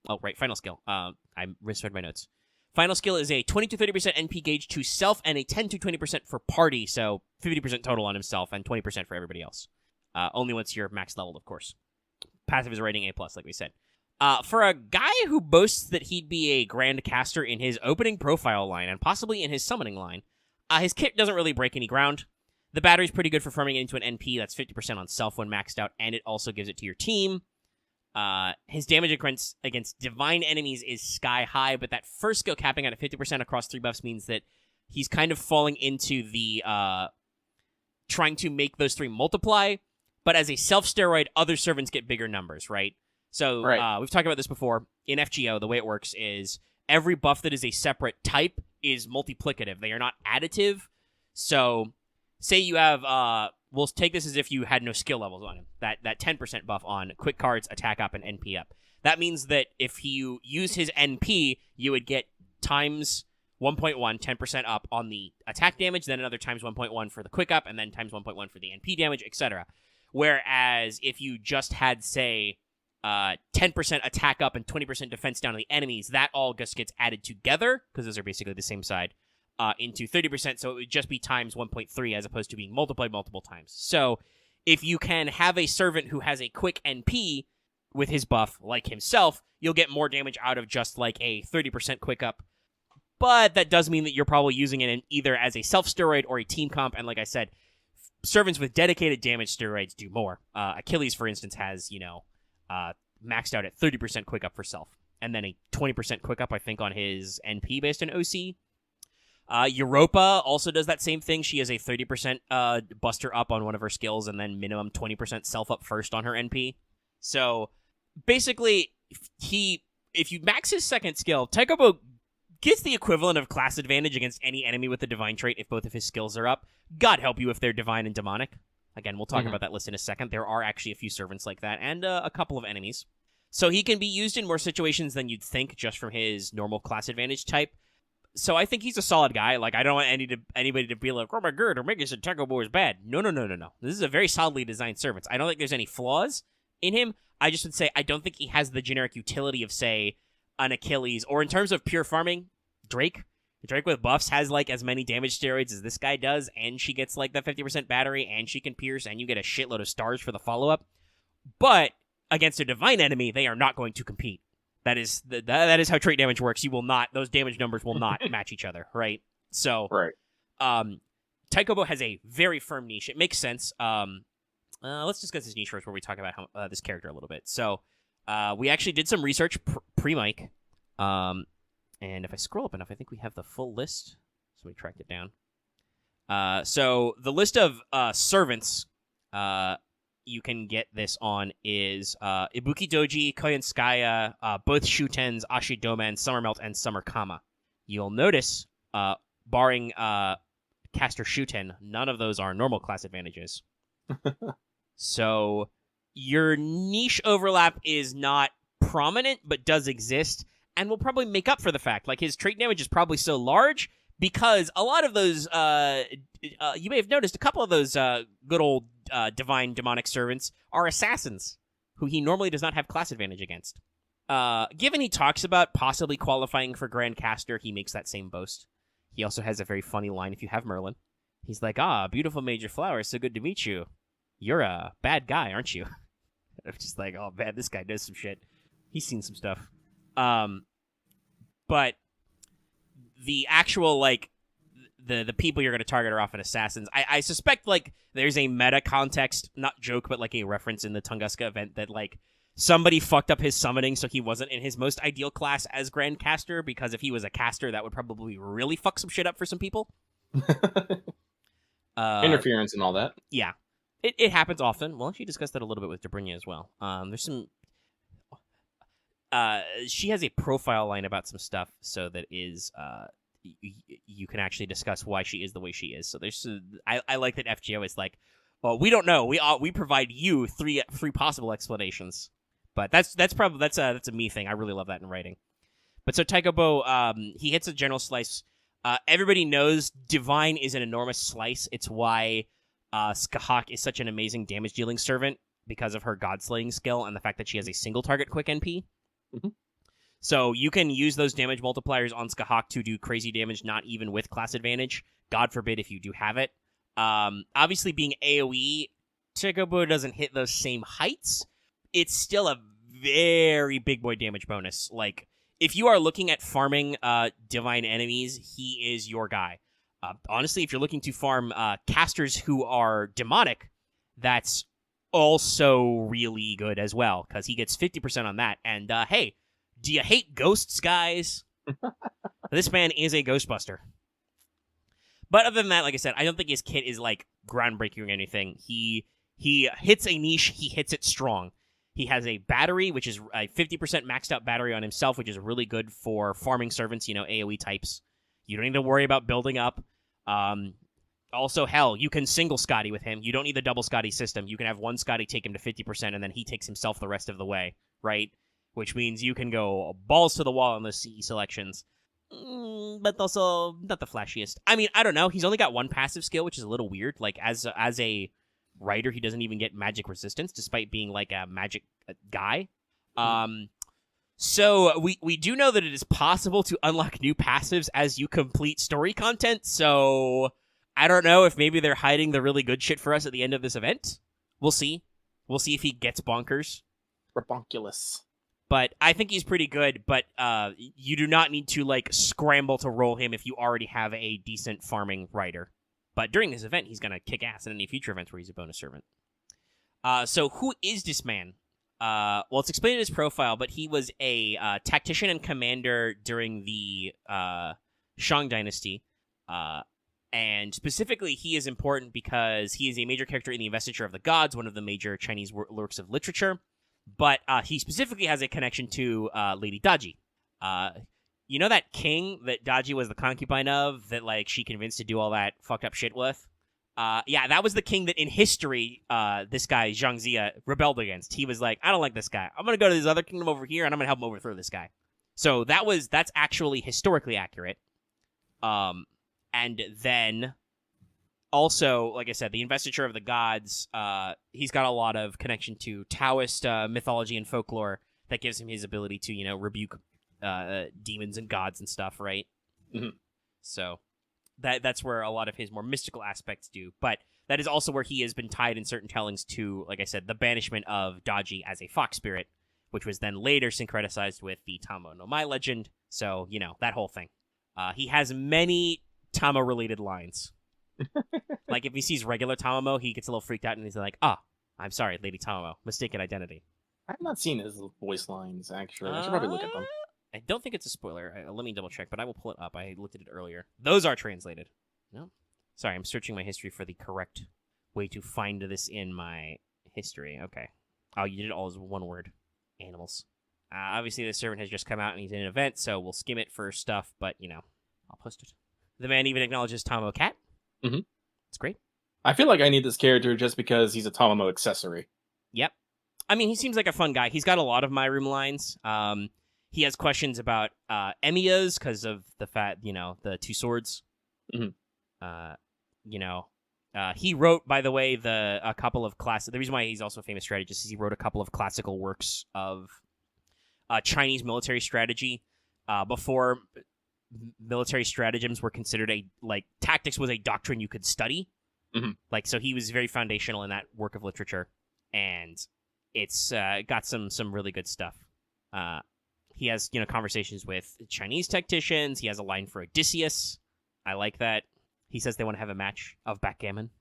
Oh, right, final skill. I misread my notes. Final skill is a 20 to 30% NP gauge to self and a 10 to 20% for party, so 50% total on himself and 20% for everybody else. Only once you're max leveled, of course. Passive is writing A+, like we said. For a guy who boasts that he'd be a grand caster in his opening profile line and possibly in his summoning line, his kit doesn't really break any ground. The battery's pretty good for farming it into an NP. That's 50% on self when maxed out, and it also gives it to your team. His damage against divine enemies is sky high, but that first skill capping out at 50% across 3 buffs means that he's kind of falling into the trying to make those 3 multiply, but as a self-steroid, other servants get bigger numbers, right? So we've talked about this before. In FGO, the way it works is every buff that is a separate type is multiplicative. They are not additive. So say you have, we'll take this as if you had no skill levels on him. That 10% buff on quick cards, attack up, and NP up. That means that if you use his NP, you would get times 1.1, 10% up on the attack damage, then another times 1.1 for the quick up, and then times 1.1 for the NP damage, etc. Whereas if you just had, say, 10% attack up and 20% defense down on the enemies, that all just gets added together, because those are basically the same side, into 30%, so it would just be times 1.3 as opposed to being multiplied multiple times. So if you can have a servant who has a quick NP with his buff, like himself, you'll get more damage out of just like a 30% quick up. But that does mean that you're probably using it in either as a self-steroid or a team comp, and like I said, servants with dedicated damage steroids do more. Achilles, for instance, has, maxed out at 30% quick up for self, and then a 20% quick up, I think, on his NP based on OC. Europa also does that same thing. She has a 30% buster up on one of her skills, and then minimum 20% self up first on her NP. So basically, if you max his second skill, Taikōbō gets the equivalent of class advantage against any enemy with the divine trait if both of his skills are up. God help you if they're divine and demonic. Again, we'll talk about that list in a second. There are actually a few servants like that, and a couple of enemies. So he can be used in more situations than you'd think just from his normal class advantage type. So I think he's a solid guy. Like, I don't want anybody to be like, oh my god, Omega said Taikōbō is bad. No. This is a very solidly designed servant. I don't think there's any flaws in him. I just would say I don't think he has the generic utility of, say, an Achilles, or in terms of pure farming, Drake. Drake with buffs has, like, as many damage steroids as this guy does, and she gets, like, the 50% battery, and she can pierce, and you get a shitload of stars for the follow-up. But against a divine enemy, they are not going to compete. That is how trait damage works. You will not; those damage numbers will not match each other, right? So, Taikōbō has a very firm niche. It makes sense. Let's discuss his niche first, where we talk about this character a little bit. So, we actually did some research pre-mic, and if I scroll up enough, I think we have the full list. So we tracked it down. So the list of servants you can get this on is Ibuki Doji, Koyanskaya, both Shutens, Ashidomen, Summer Melt, and Summer Kama. You'll notice, barring Caster Shuten, none of those are normal class advantages. So your niche overlap is not prominent, but does exist, and will probably make up for the fact. Like, his trait damage is probably so large because a lot of those, you may have noticed, a couple of those good old divine demonic servants are assassins who he normally does not have class advantage against. Given he talks about possibly qualifying for Grandcaster, he makes that same boast. He also has a very funny line if you have Merlin. He's like, beautiful Major Flower, so good to meet you. You're a bad guy, aren't you? I'm just like, oh man, this guy does some shit. He's seen some stuff. But the actual, like, the people you're going to target are often assassins. I suspect, like, there's a meta context, not joke, but like a reference in the Tunguska event that, like, somebody fucked up his summoning so he wasn't in his most ideal class as Grandcaster, because if he was a caster, that would probably really fuck some shit up for some people. Interference and all that. Yeah. It happens often. We'll actually discuss that a little bit with Dobrynya as well. There's some... she has a profile line about some stuff, so that is... you can actually discuss why she is the way she is. So there's... I like that FGO is like, well, we don't know. We provide you three possible explanations. But that's a me thing. I really love that in writing. But so Taikōbō, he hits a general slice. Everybody knows Divine is an enormous slice. It's why Skahak is such an amazing damage-dealing servant, because of her God-slaying skill and the fact that she has a single-target quick NP. Mm-hmm. So you can use those damage multipliers on Skahak to do crazy damage, not even with class advantage. God forbid if you do have it. Obviously, being AoE, Taikōbō doesn't hit those same heights. It's still a very big boy damage bonus. Like, if you are looking at farming divine enemies, he is your guy. Honestly, if you're looking to farm casters who are demonic, that's also really good as well, because he gets 50% on that. And hey, do you hate ghosts, guys? This man is a Ghostbuster. But other than that, like I said, I don't think his kit is, like, groundbreaking or anything. He hits a niche, he hits it strong. He has a battery, which is a 50% maxed out battery on himself, which is really good for farming servants, AoE types. You don't need to worry about building up. Also, hell, you can single Scotty with him. You don't need the double Scotty system. You can have one Scotty take him to 50%, and then he takes himself the rest of the way, right? Which means you can go balls to the wall on the CE selections. But also not the flashiest. I mean, I don't know. He's only got one passive skill, which is a little weird. Like, as a writer, he doesn't even get magic resistance, despite being like a magic guy. So we do know that it is possible to unlock new passives as you complete story content. So I don't know if maybe they're hiding the really good shit for us at the end of this event. We'll see. We'll see if he gets bonkers. Rabonkulous. But I think he's pretty good, but you do not need to, like, scramble to roll him if you already have a decent farming writer. But during this event, he's going to kick ass in any future events where he's a bonus servant. So who is this man? Well, it's explained in his profile, but he was a tactician and commander during the Shang Dynasty. And specifically, he is important because he is a major character in the Investiture of the Gods, one of the major Chinese works of literature. But he specifically has a connection to Lady Daji. You know that king that Daji was the concubine of, that, like, she convinced to do all that fucked up shit with? Yeah, that was the king that in history, this guy, Zhang Zia, rebelled against. He was like, I don't like this guy. I'm going to go to this other kingdom over here, and I'm going to help him overthrow this guy. So that's actually historically accurate. And then... Also, like I said, the Investiture of the Gods, he's got a lot of connection to Taoist mythology and folklore that gives him his ability to, rebuke demons and gods and stuff, right? Mm-hmm. So that's where a lot of his more mystical aspects do. But that is also where he has been tied in certain tellings to, like I said, the banishment of Daji as a fox spirit, which was then later syncretized with the Tamo no Mai legend. So, that whole thing. He has many Tamo-related lines. Like, if he sees regular Tamamo, he gets a little freaked out and he's like, I'm sorry, Lady Tamamo. Mistaken identity. I've not seen his voice lines, actually. I should probably look at them. I don't think it's a spoiler. Let me double check, but I will pull it up. I looked at it earlier. Those are translated. No? Sorry, I'm searching my history for the correct way to find this in my history. Okay. Oh, you did it all as one word. Animals. Obviously, the servant has just come out and he's in an event, so we'll skim it for stuff, but, I'll post it. The man even acknowledges Tamo Cat. Mm-hmm. It's great. I feel like I need this character just because he's a Tamamo accessory. Yep. I mean, he seems like a fun guy. He's got a lot of My Room lines. He has questions about Emiya's because of the fact, the two swords. Mm-hmm. He wrote, by the way, a couple of classic. The reason why he's also a famous strategist is he wrote a couple of classical works of Chinese military strategy before military stratagems were considered tactics was a doctrine you could study. Mm-hmm. So he was very foundational in that work of literature, and it's got some really good stuff. He has conversations with Chinese tacticians. He has a line for Odysseus. I like that. He says they want to have a match of backgammon.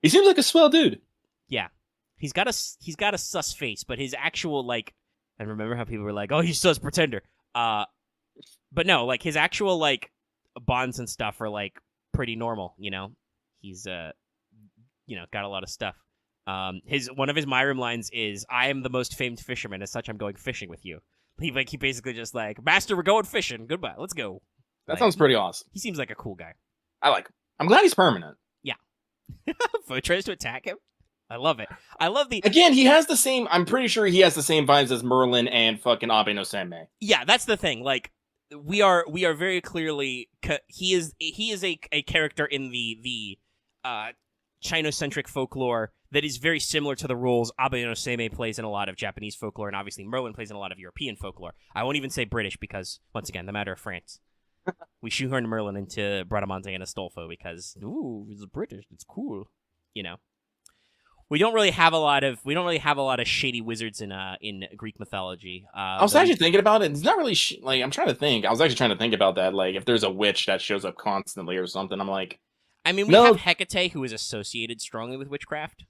He seems like a swell dude. Yeah, he's got a sus face, but his actual and remember how people were like, "Oh, he's sus pretender." But no, his actual bonds and stuff are pretty normal. He's got a lot of stuff. One of his Myram lines is, "I am the most famed fisherman. As such, I'm going fishing with you." He basically just "Master, we're going fishing. Goodbye. Let's go." That sounds pretty awesome. He seems like a cool guy. I like him. I'm glad he's permanent. Yeah. Foe tries to attack him. I love it. I love the... Again, he has the same... I'm pretty sure he has the same vibes as Merlin and fucking Abe no Senmei. Yeah, that's the thing. We are very clearly... He is a character in the Chinocentric folklore that is very similar to the roles Abe no Senmei plays in a lot of Japanese folklore, and obviously Merlin plays in a lot of European folklore. I won't even say British because, once again, the matter of France. We shoehorned Merlin into Bradamante and Astolfo because, ooh, he's British. It's cool. We don't really have a lot of shady wizards in Greek mythology. I was actually thinking about it. It's not really I'm trying to think. I was actually trying to think about that. If there's a witch that shows up constantly or something, I'm like, I mean, we have Hecate, who is associated strongly with witchcraft.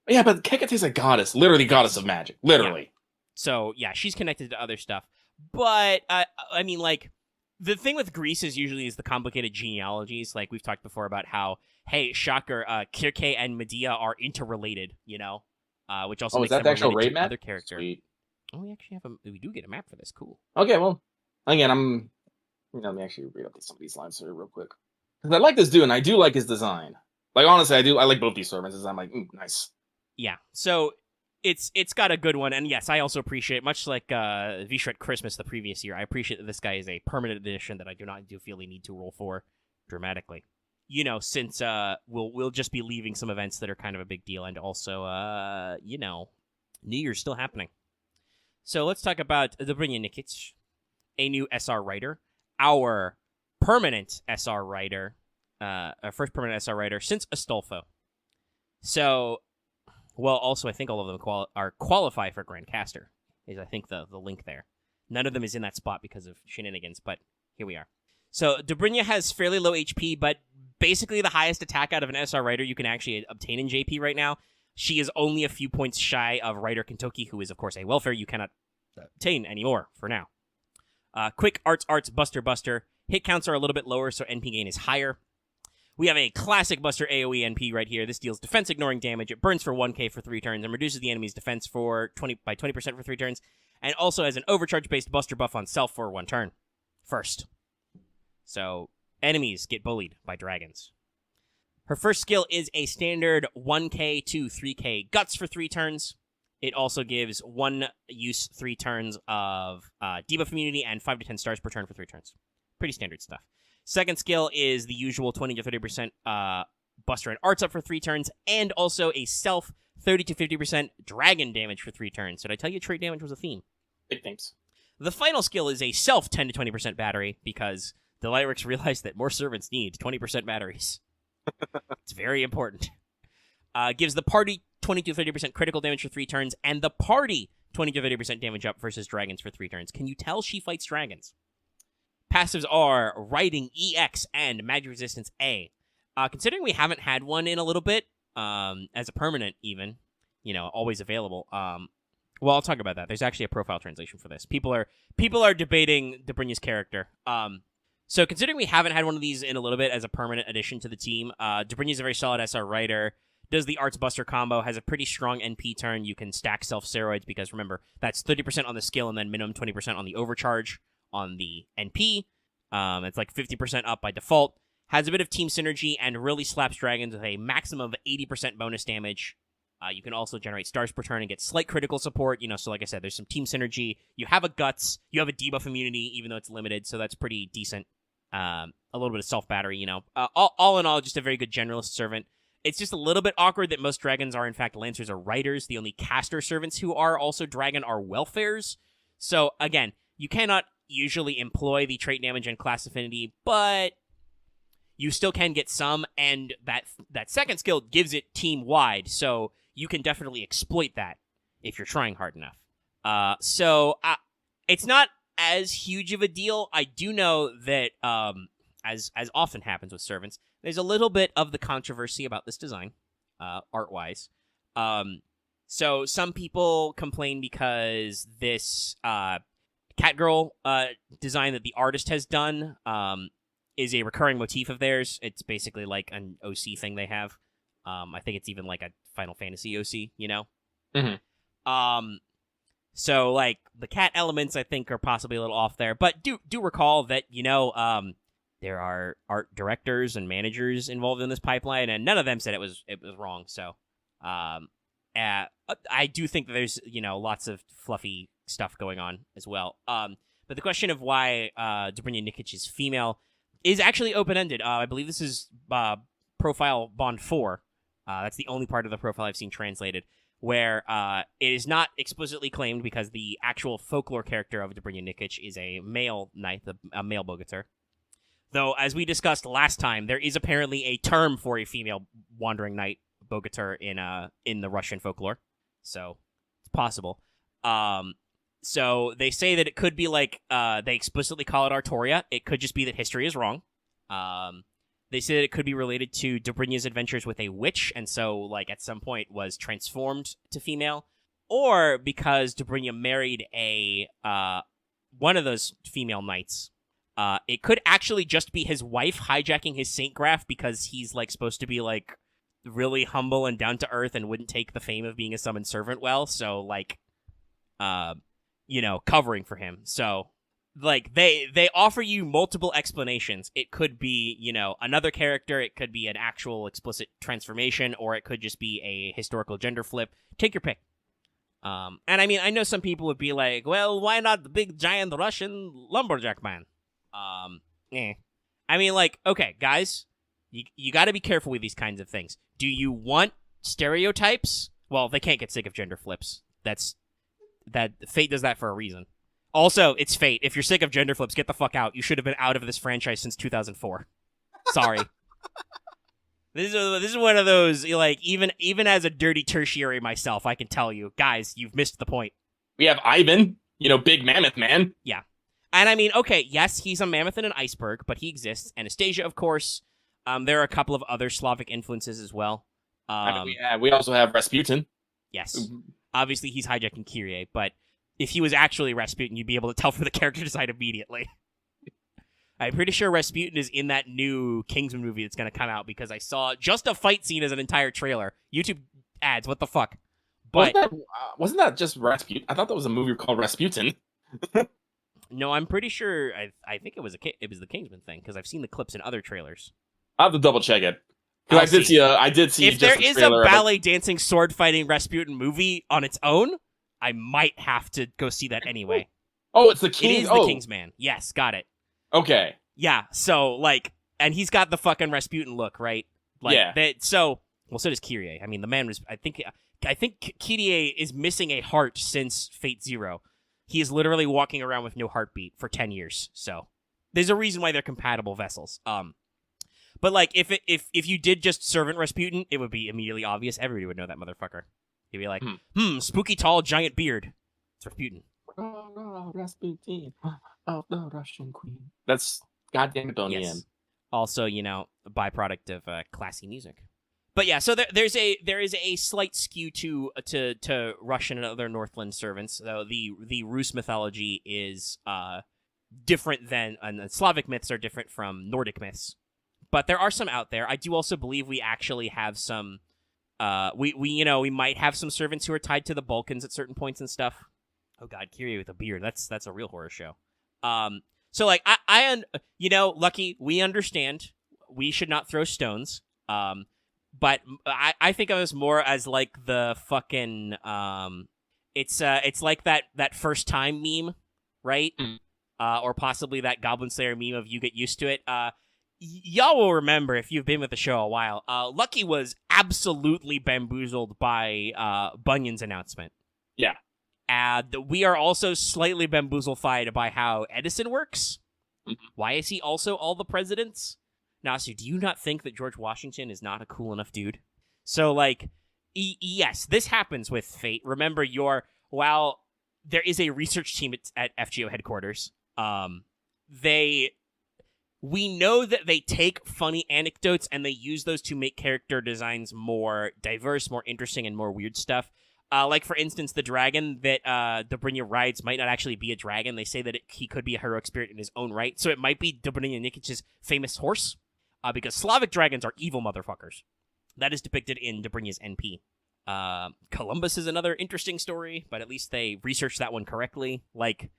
Yeah, but Hecate's a goddess, literally goddess of magic, literally. Yeah. So yeah, she's connected to other stuff. But I mean, the thing with Greece is the complicated genealogies. We've talked before about how, hey, shocker, Kirke and Medea are interrelated, which also makes that them the actual related raid to map? other character. Sweet. Oh, we do get a map for this. Cool. Okay, well, again, let me actually read up some of these lines here real quick. Because I like this dude, and I do like his design. Honestly, I like both these servants. I'm like, nice. Yeah, so it's got a good one, and yes, I also appreciate, much like Vishret Christmas the previous year, I appreciate that this guy is a permanent addition that I do not feel the need to roll for dramatically. Since we'll just be leaving some events that are kind of a big deal, and also, New Year's still happening. So let's talk about Dobrynya Nikic, a new SR writer, our permanent SR writer, our first permanent SR writer since Astolfo. So... Well, also, I think all of them qualify for Grandcaster, is I think the link there. None of them is in that spot because of shenanigans, but here we are. So, Dobrynya has fairly low HP, but basically the highest attack out of an SR Writer you can actually obtain in JP right now. She is only a few points shy of Writer Kentoki, who is, of course, a welfare you cannot obtain anymore for now. Quick Arts, Buster. Hit counts are a little bit lower, so NP gain is higher. We have a classic Buster AoE NP right here. This deals defense ignoring damage. It burns for 1k for 3 turns and reduces the enemy's defense by 20% for 3 turns. And also has an overcharge-based Buster buff on self for 1 turn. First. So, enemies get bullied by dragons. Her first skill is a standard 1k to 3k Guts for 3 turns. It also gives 1 use 3 turns of debuff immunity and 5 to 10 stars per turn for 3 turns. Pretty standard stuff. Second skill is the usual 20 to 30% Buster and Arts up for 3 turns, and also a self 30 to 50% dragon damage for 3 turns. So did I tell you trait damage was a theme? Big things. The final skill is a self 10 to 20% battery, because the Lyrics realized that more servants need 20% batteries. It's very important. Gives the party 20 to 30% critical damage for 3 turns, and the party 20 to 30% damage up versus dragons for 3 turns. Can you tell she fights dragons? Passives are Riding EX and Magic Resistance A. Considering we haven't had one in a little bit, as a permanent even, always available. Well, I'll talk about that. There's actually a profile translation for this. People are debating Dobrynya's character. So considering we haven't had one of these in a little bit as a permanent addition to the team, Dobrynya's a very solid SR writer. Does the Arts Buster combo, has a pretty strong NP turn. You can stack self-steroids because, remember, that's 30% on the skill and then minimum 20% on the overcharge on the NP. It's 50% up by default. Has a bit of team synergy and really slaps dragons with a maximum of 80% bonus damage. You can also generate stars per turn and get slight critical support. So like I said, there's some team synergy. You have a Guts. You have a debuff immunity, even though it's limited, so that's pretty decent. A little bit of self-battery, all in all, just a very good generalist servant. It's just a little bit awkward that most dragons are, in fact, lancers or riders. The only caster servants who are also dragon are welfares. So, again, you cannot usually employ the trait damage and class affinity, but you still can get some, and that second skill gives it team-wide, so you can definitely exploit that if you're trying hard enough. So, it's not as huge of a deal. I do know that, as often happens with servants, there's a little bit of the controversy about this design, art-wise. So some people complain because this Catgirl design that the artist has done is a recurring motif of theirs. It's basically like an OC thing they have. I think it's even like a Final Fantasy OC, you know? Mm-hmm. So, like, the cat elements, I think, are possibly a little off there. But do recall that, you know, there are art directors and managers involved in this pipeline, and none of them said it was wrong. So, I do think that there's, you know, lots of fluffy stuff going on as well. But the question of why Dobrynya Nikic is female is actually open-ended. I believe this is Profile Bond 4. That's the only part of the profile I've seen translated, where it is not explicitly claimed because the actual folklore character of Dobrynya Nikic is a male knight, a male bogatyr. Though, as we discussed last time, there is apparently a term for a female wandering knight bogatyr in the Russian folklore, so it's possible. So they say that it could be like they explicitly call it Artoria. It could just be that history is wrong. They say that it could be related to Dobrynya's adventures with a witch, and so like at some point was transformed to female, or because Dobrynya married a one of those female knights. It could actually just be his wife hijacking his saint graph because he's like supposed to be like really humble and down to earth and wouldn't take the fame of being a summoned servant well, so like you know, covering for him. So like they offer you multiple explanations. It could be, you know, another character, it could be an actual explicit transformation, or it could just be a historical gender flip. Take your pick. And I mean, I know some people would be like, well, why not the big giant Russian lumberjack man? I mean, like, okay, guys, you got to be careful with these kinds of things. Do you want stereotypes? Well, they can't get sick of gender flips. That Fate does that for a reason. Also, it's Fate. If you're sick of gender flips, get the fuck out. You should have been out of this franchise since 2004. Sorry. This is one of those, like, even as a dirty tertiary myself, I can tell you, guys, you've missed the point. We have Ivan, you know, big mammoth man. Yeah. And I mean, okay, yes, he's a mammoth and an iceberg, but he exists. Anastasia, of course. There are a couple of other Slavic influences as well. I mean, we also have Rasputin. Yes. Obviously, he's hijacking Kyrie, but if he was actually Rasputin, you'd be able to tell from the character design immediately. I'm pretty sure Rasputin is in that new Kingsman movie that's going to come out, because I saw just a fight scene as an entire trailer. YouTube ads, what the fuck? But Wasn't that just Rasputin? I thought that was a movie called Rasputin. No, I'm pretty sure. I think it was the Kingsman thing, because I've seen the clips in other trailers. I'll have to double check it. Because I did see. If there is a ballet dancing sword fighting Rasputin movie on its own, I might have to go see that anyway. Oh, it's the King. It is the Kingsman. Yes, got it. Okay. Yeah. So like, and he's got the fucking Rasputin look, right? Like, yeah. So does Kyrie. I mean, the man was. I think Kyrie is missing a heart since Fate Zero. He is literally walking around with no heartbeat for 10 years. So there's a reason why they're compatible vessels. But like, if you did just Servant Rasputin, it would be immediately obvious. Everybody would know that motherfucker. He'd be like, spooky tall giant beard. It's Rasputin. Oh, Rasputin of the Russian Queen. That's goddamn Bonian. Yes. Also, you know, a byproduct of classy music. But yeah, so there is a slight skew to Russian and other Northland servants, though the Rus mythology is different than, and Slavic myths are different from Nordic myths. But there are some out there. I do also believe we actually have some. We might have some servants who are tied to the Balkans at certain points and stuff. Oh God, Kyrie with a beard. That's a real horror show. So like Lucky, we understand. We should not throw stones. But I think of this more as like the fucking it's like that first time meme, right? Or possibly that Goblin Slayer meme of you get used to it. y'all will remember if you've been with the show a while. Lucky was absolutely bamboozled by Bunyan's announcement. Yeah. We are also slightly bamboozled by how Edison works. Mm-hmm. Why is he also all the presidents? Nasu, do you not think that George Washington is not a cool enough dude? So, like, yes, this happens with Fate. Remember, while there is a research team at FGO headquarters, we know that they take funny anecdotes and they use those to make character designs more diverse, more interesting, and more weird stuff. Like, for instance, the dragon that Dobrynya rides might not actually be a dragon. They say that he could be a heroic spirit in his own right. So it might be Dobrynya Nikic's famous horse, because Slavic dragons are evil motherfuckers. That is depicted in Dobrynya's NP. Columbus is another interesting story, but at least they researched that one correctly. Like,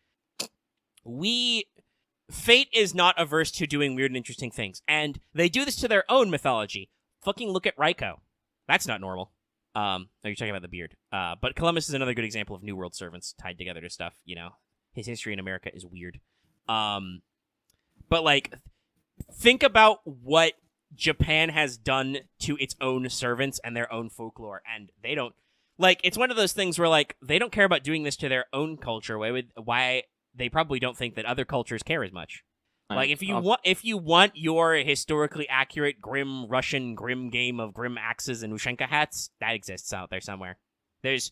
Fate is not averse to doing weird and interesting things, and they do this to their own mythology. Fucking look at Raiko. That's not normal. No, you're talking about the beard. But Columbus is another good example of New World servants tied together to stuff, you know. His history in America is weird. But, like, think about what Japan has done to its own servants and their own folklore, and they don't... Like, it's one of those things where, like, they don't care about doing this to their own culture. Why they probably don't think that other cultures care as much. Like, if you want your historically accurate grim Russian grim game of grim axes and Ushenka hats, that exists out there somewhere. There's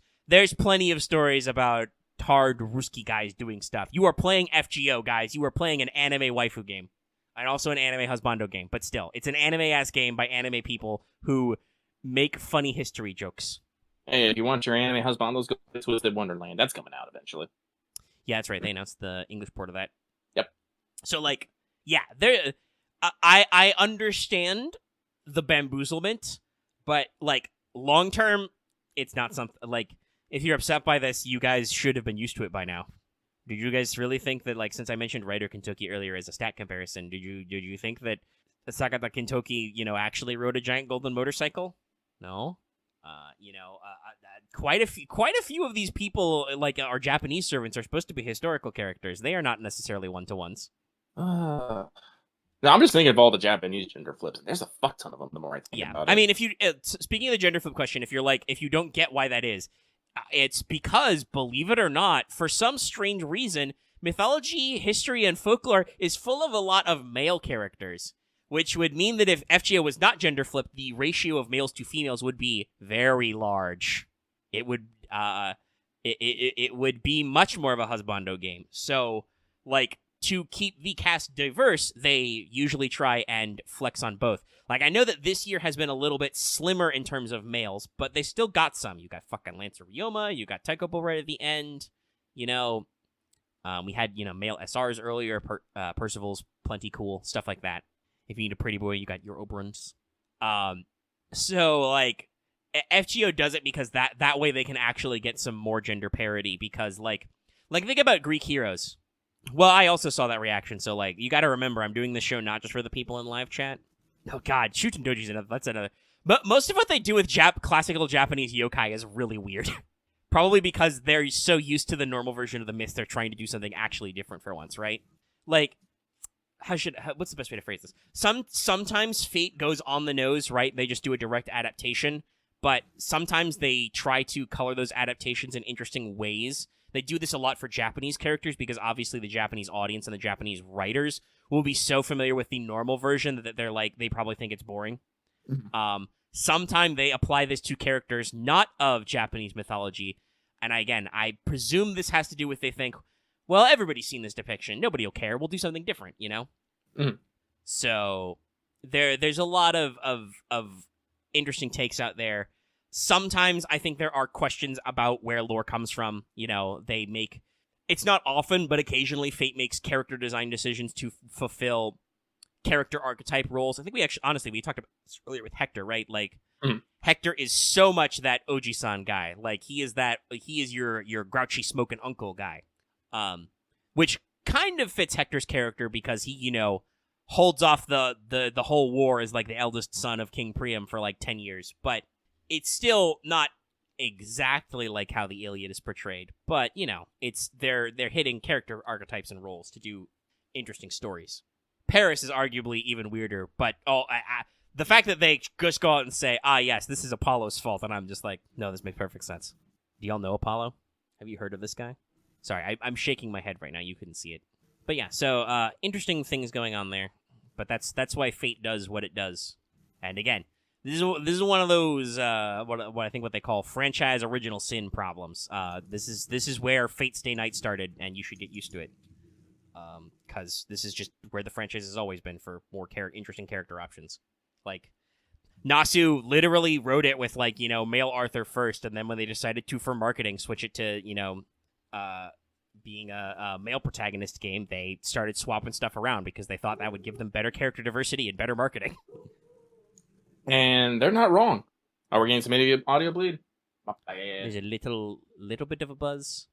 plenty of stories about hard Ruski guys doing stuff. You are playing FGO, guys. You are playing an anime waifu game. And also an anime husbando game. But still, it's an anime-ass game by anime people who make funny history jokes. Hey, if you want your anime husbandos, go to Twisted Wonderland. That's coming out eventually. Yeah, that's right. They announced the English port of that. Yep. So, like, yeah, I understand the bamboozlement, but, like, long term, it's not something, like, if you're upset by this, you guys should have been used to it by now. Did you guys really think that, like, since I mentioned Ryder Kentucky earlier as a stat comparison, did you think that Sakata Kentucky, you know, actually rode a giant golden motorcycle? No. Quite a few of these people, like, our Japanese servants, are supposed to be historical characters. They are not necessarily one-to-ones. No, I'm just thinking of all the Japanese gender flips. There's a fuck ton of them the more I think about it. I mean, if you speaking of the gender flip question, if you don't get why that is, it's because, believe it or not, for some strange reason, mythology, history, and folklore is full of a lot of male characters, which would mean that if FGO was not gender flipped, the ratio of males to females would be very large. It would it would be much more of a husbando game. So, like, to keep the cast diverse, they usually try and flex on both. Like, I know that this year has been a little bit slimmer in terms of males, but they still got some. You got fucking Lancer Ryoma, you got Taikōbō right at the end, you know. We had, you know, male SRs earlier, Percival's plenty cool, stuff like that. If you need a pretty boy, you got your Oberons. So, like, FGO does it because that way they can actually get some more gender parity, because, like think about Greek heroes. Well, I also saw that reaction, so, like, you gotta remember, I'm doing this show not just for the people in live chat. Oh, God, Shuten Doji's that's another. But most of what they do with classical Japanese yokai is really weird. Probably because they're so used to the normal version of the myth, they're trying to do something actually different for once, right? Like, what's the best way to phrase this? Sometimes Fate goes on the nose, right? They just do a direct adaptation, but sometimes they try to color those adaptations in interesting ways. They do this a lot for Japanese characters because obviously the Japanese audience and the Japanese writers will be so familiar with the normal version that they're like, they probably think it's boring. Mm-hmm. Sometimes they apply this to characters not of Japanese mythology, and I presume this has to do with they think, well, everybody's seen this depiction, nobody will care, we'll do something different, you know? Mm-hmm. So there's a lot of interesting takes out there. Sometimes I think there are questions about where lore comes from. You know, it's not often, but occasionally Fate makes character design decisions to fulfill character archetype roles. I think we talked about this earlier with Hector, right? Like, Hector is so much that Oji-san guy. Like, he is your grouchy smoking uncle guy. Which kind of fits Hector's character because he, you know, holds off the whole war as, like, the eldest son of King Priam for, like, 10 years. But it's still not exactly like how the Iliad is portrayed, but, you know, they're hitting character archetypes and roles to do interesting stories. Paris is arguably even weirder, but the fact that they just go out and say, yes, this is Apollo's fault, and I'm just like, no, this makes perfect sense. Do y'all know Apollo? Have you heard of this guy? Sorry, I'm shaking my head right now. You couldn't see it. But yeah, so interesting things going on there. But that's why Fate does what it does. And again, this is one of those what I think what they call franchise original sin problems. This is where Fate Stay Night started, and you should get used to it. Because this is just where the franchise has always been for more interesting character options. Like, Nasu literally wrote it with, like, male Arthur first, and then when they decided to, for marketing, switch it to, being a male protagonist game, they started swapping stuff around because they thought that would give them better character diversity and better marketing. And they're not wrong. Are we getting some audio bleed? There's a little bit of a buzz.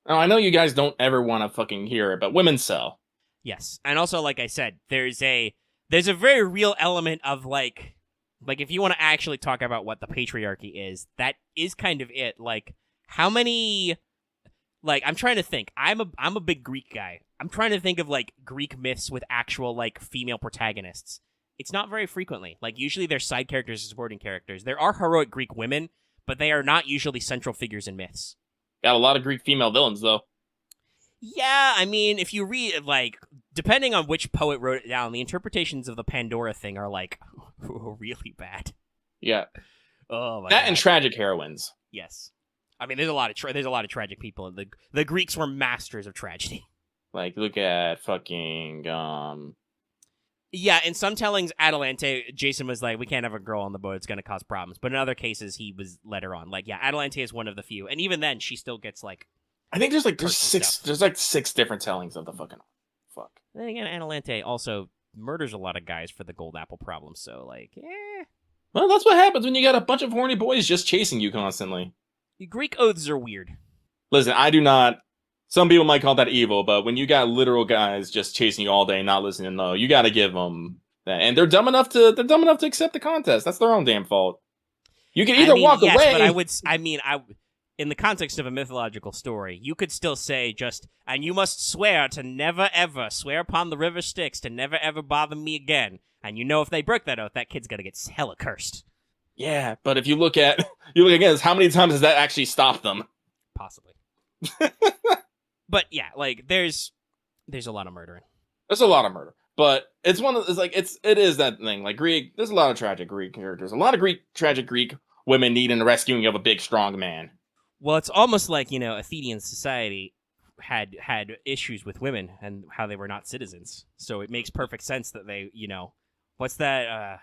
Oh, I know you guys don't ever want to fucking hear it, but women sell. Yes, and also, like I said, there's a very real element of like if you want to actually talk about what the patriarchy is, that is kind of it. Like, how many, like, I'm trying to think. I'm a big Greek guy. I'm trying to think of, like, Greek myths with actual, like, female protagonists. It's not very frequently. Like, usually they're side characters and supporting characters. There are heroic Greek women, but they are not usually central figures in myths. Got a lot of Greek female villains, though. Yeah, I mean, if you read, like, depending on which poet wrote it down, the interpretations of the Pandora thing are, like, really bad. Yeah. Oh, my That God. and tragic heroines. Yes. I mean, there's a lot of tragic people. The Greeks were masters of tragedy. Like, look at fucking, Yeah, in some tellings, Atalante, Jason was like, we can't have a girl on the boat, it's going to cause problems. But in other cases, he was let her on. Like, yeah, Atalante is one of the few. And even then, she still gets, like... I think there's stuff. six different tellings of the fucking fuck. Then again, Atalante also murders a lot of guys for the gold apple problem, so, like, Well, that's what happens when you got a bunch of horny boys just chasing you constantly. Greek oaths are weird. Listen, I do not... Some people might call that evil, but when you got literal guys just chasing you all day, not listening, no, you got to give them that. And they're dumb enough to accept the contest. That's their own damn fault. You can either walk yes, away. But in the context of a mythological story, you could still say and you must swear to never ever swear upon the river Styx to never ever bother me again. And if they broke that oath, that kid's gonna get hella cursed. Yeah, but if you look again, how many times has that actually stopped them? Possibly. But yeah, like there's a lot of murdering. There's a lot of murder, but it is that thing. Like Greek, there's a lot of tragic Greek characters. A lot of tragic Greek women needing the rescuing of a big, strong man. Well, it's almost like Athenian society had issues with women and how they were not citizens. So it makes perfect sense that they, what's that?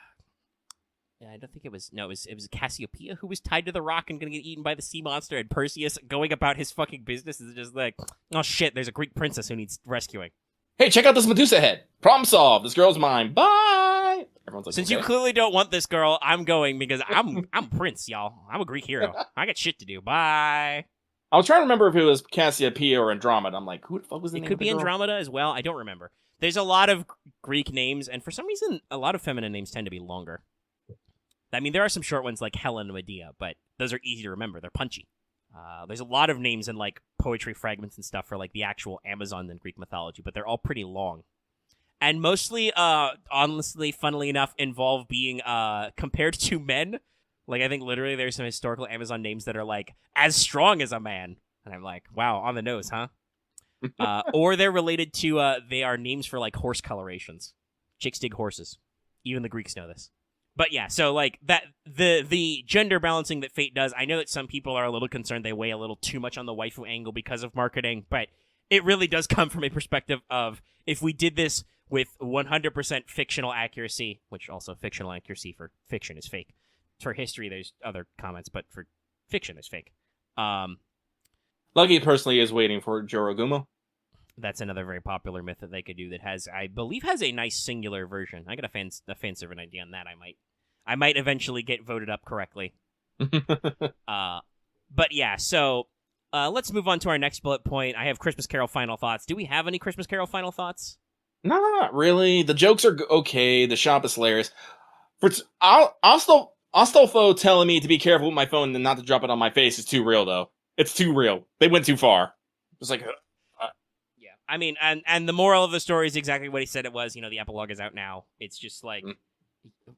I don't think it was Cassiopeia who was tied to the rock and gonna get eaten by the sea monster, and Perseus going about his fucking business is just like, oh shit, there's a Greek princess who needs rescuing. Hey, check out this Medusa head. Problem solved. This girl's mine. Bye. Everyone's like, Since okay. you clearly don't want this girl, I'm going because I'm Prince, y'all. I'm a Greek hero. I got shit to do. Bye. I was trying to remember if it was Cassiopeia or Andromeda. I'm like, who the fuck was the name It could of the be girl? Andromeda as well. I don't remember. There's a lot of Greek names, and for some reason, a lot of feminine names tend to be longer. I mean, there are some short ones like Helen and Medea, but those are easy to remember. They're punchy. There's a lot of names in like poetry fragments and stuff for like the actual Amazon and Greek mythology, but they're all pretty long. And mostly, honestly, funnily enough, involve being compared to men. Like, I think literally there's some historical Amazon names that are like as strong as a man. And I'm like, wow, on the nose, huh? Or they're related to, they are names for like horse colorations. Chicks dig horses. Even the Greeks know this. But yeah, so like that the gender balancing that Fate does, I know that some people are a little concerned they weigh a little too much on the waifu angle because of marketing, but it really does come from a perspective of if we did this with 100% fictional accuracy, which also fictional accuracy for fiction is fake. For history, there's other comments, but for fiction, it's fake. Lucky personally is waiting for Jorogumo. That's another very popular myth that they could do that I believe has a nice singular version. I got a fanservant idea on that. I might eventually get voted up correctly. But yeah, so let's move on to our next bullet point. I have Christmas Carol final thoughts. Do we have any Christmas Carol final thoughts? Not really. The jokes are okay. The shop is hilarious. Astolfo telling me to be careful with my phone and not to drop it on my face is too real, though. It's too real. They went too far. It's like... I mean, and the moral of the story is exactly what he said it was. The epilogue is out now. It's just like,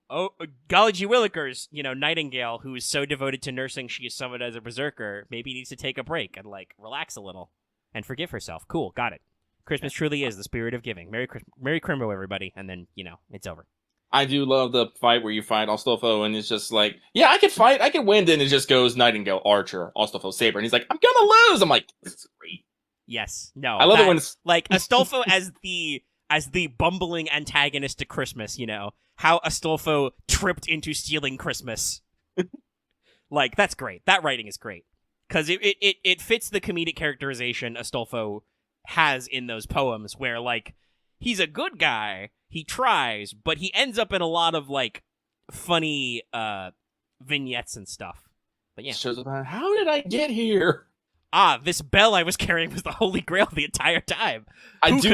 oh, golly gee willikers, Nightingale, who is so devoted to nursing she is summoned as a berserker, maybe needs to take a break and, relax a little and forgive herself. Cool, got it. Christmas truly is the spirit of giving. Merry Chrimbo, everybody, and then, it's over. I do love the fight where you fight Astolfo, and it's just like, yeah, I can fight, I can win, then it just goes Nightingale, Archer, Astolfo, Saber, and he's like, I'm gonna lose! I'm like, this is great. Yes, no. I love it when it's... Astolfo as the bumbling antagonist to Christmas, how Astolfo tripped into stealing Christmas. That's great. That writing is great. Because it fits the comedic characterization Astolfo has in those poems where, he's a good guy, he tries, but he ends up in a lot of, funny vignettes and stuff. But yeah. Shows about, how did I get here? This bell I was carrying was the Holy Grail the entire time. I do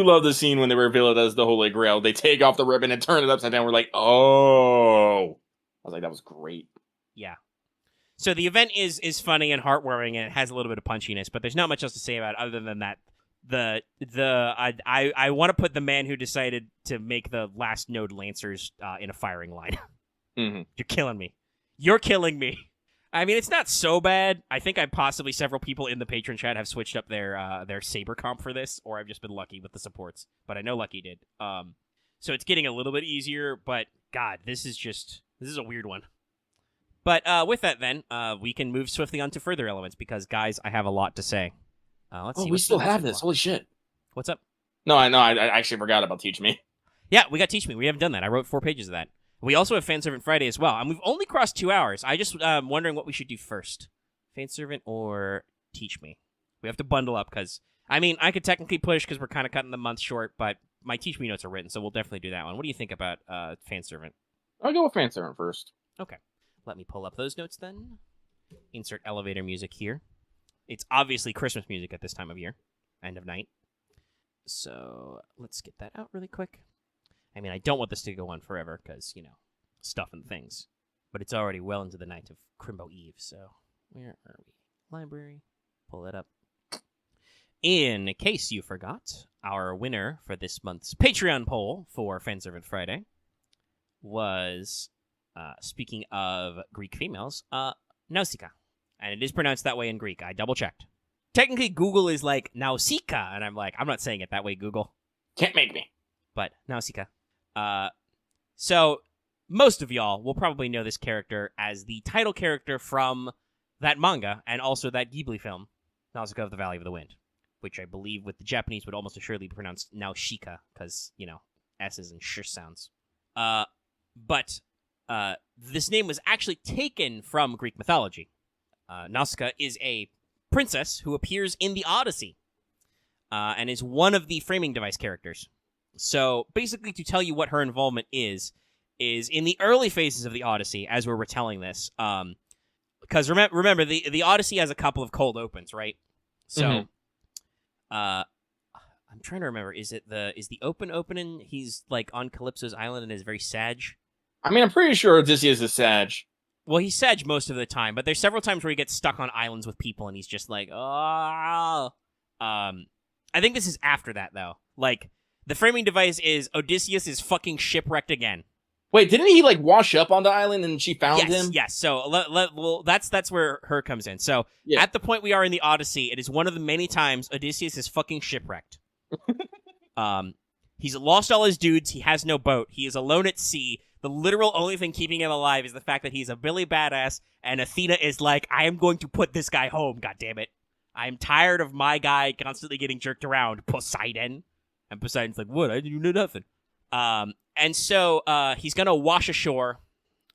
love the scene when they reveal it as the Holy Grail. They take off the ribbon and turn it upside down. We're like, oh. I was like, that was great. Yeah. So the event is funny and heartwarming, and it has a little bit of punchiness, but there's not much else to say about it other than that. I want to put the man who decided to make the last node Lancers in a firing line. Mm-hmm. You're killing me. You're killing me. I mean, it's not so bad. I think possibly several people in the patron chat have switched up their Saber comp for this, or I've just been lucky with the supports. But I know Lucky did. So it's getting a little bit easier, but God, this is a weird one. But with that, then, we can move swiftly on to further elements, because, guys, I have a lot to say. Let's see. We still have this. Holy shit. What's up? No, I know. I actually forgot about Teach Me. Yeah, we got Teach Me. We haven't done that. I wrote 4 pages of that. We also have Fanservant Friday as well, and we've only crossed 2 hours. I just wondering what we should do first. Fanservant or Teach Me? We have to bundle up, because, I mean, I could technically push because we're kind of cutting the month short, but my Teach Me notes are written, so we'll definitely do that one. What do you think about Fanservant? I'll go with Fanservant first. Okay. Let me pull up those notes then. Insert elevator music here. It's obviously Christmas music at this time of year. End of night. So let's get that out really quick. I mean, I don't want this to go on forever because, stuff and things. But it's already well into the night of Chrimbo Eve, so where are we? Library. Pull it up. In case you forgot, our winner for this month's Patreon poll for Fanservant Friday was, speaking of Greek females, Nausicaa. And it is pronounced that way in Greek. I double-checked. Technically, Google is like Nausicaa, and I'm like, I'm not saying it that way, Google. Can't make me. But Nausicaa. So, most of y'all will probably know this character as the title character from that manga, and also that Ghibli film, Nausicaa of the Valley of the Wind, which I believe with the Japanese would almost assuredly be pronounced Nausicaa, because, S's and sh sounds. But this name was actually taken from Greek mythology. Nausicaa is a princess who appears in the Odyssey, and is one of the framing device characters. So, basically, to tell you what her involvement is in the early phases of the Odyssey, as we're retelling this, because remember, the Odyssey has a couple of cold opens, right? So, I'm trying to remember, is the opening, he's, on Calypso's island and is very sad? I mean, I'm pretty sure Odysseus is sad. Well, he's sad most of the time, but there's several times where he gets stuck on islands with people, and he's just like, oh. I think this is after that, though. The framing device is Odysseus is fucking shipwrecked again. Wait, didn't he, wash up on the island and she found him? Yes, so well, that's where her comes in. So, At the point we are in the Odyssey, it is one of the many times Odysseus is fucking shipwrecked. He's lost all his dudes, he has no boat, he is alone at sea. The literal only thing keeping him alive is the fact that he's a Billy badass, and Athena is like, I am going to put this guy home, goddammit. I'm tired of my guy constantly getting jerked around, Poseidon. And Poseidon's like, what? I didn't do nothing. And so he's going to wash ashore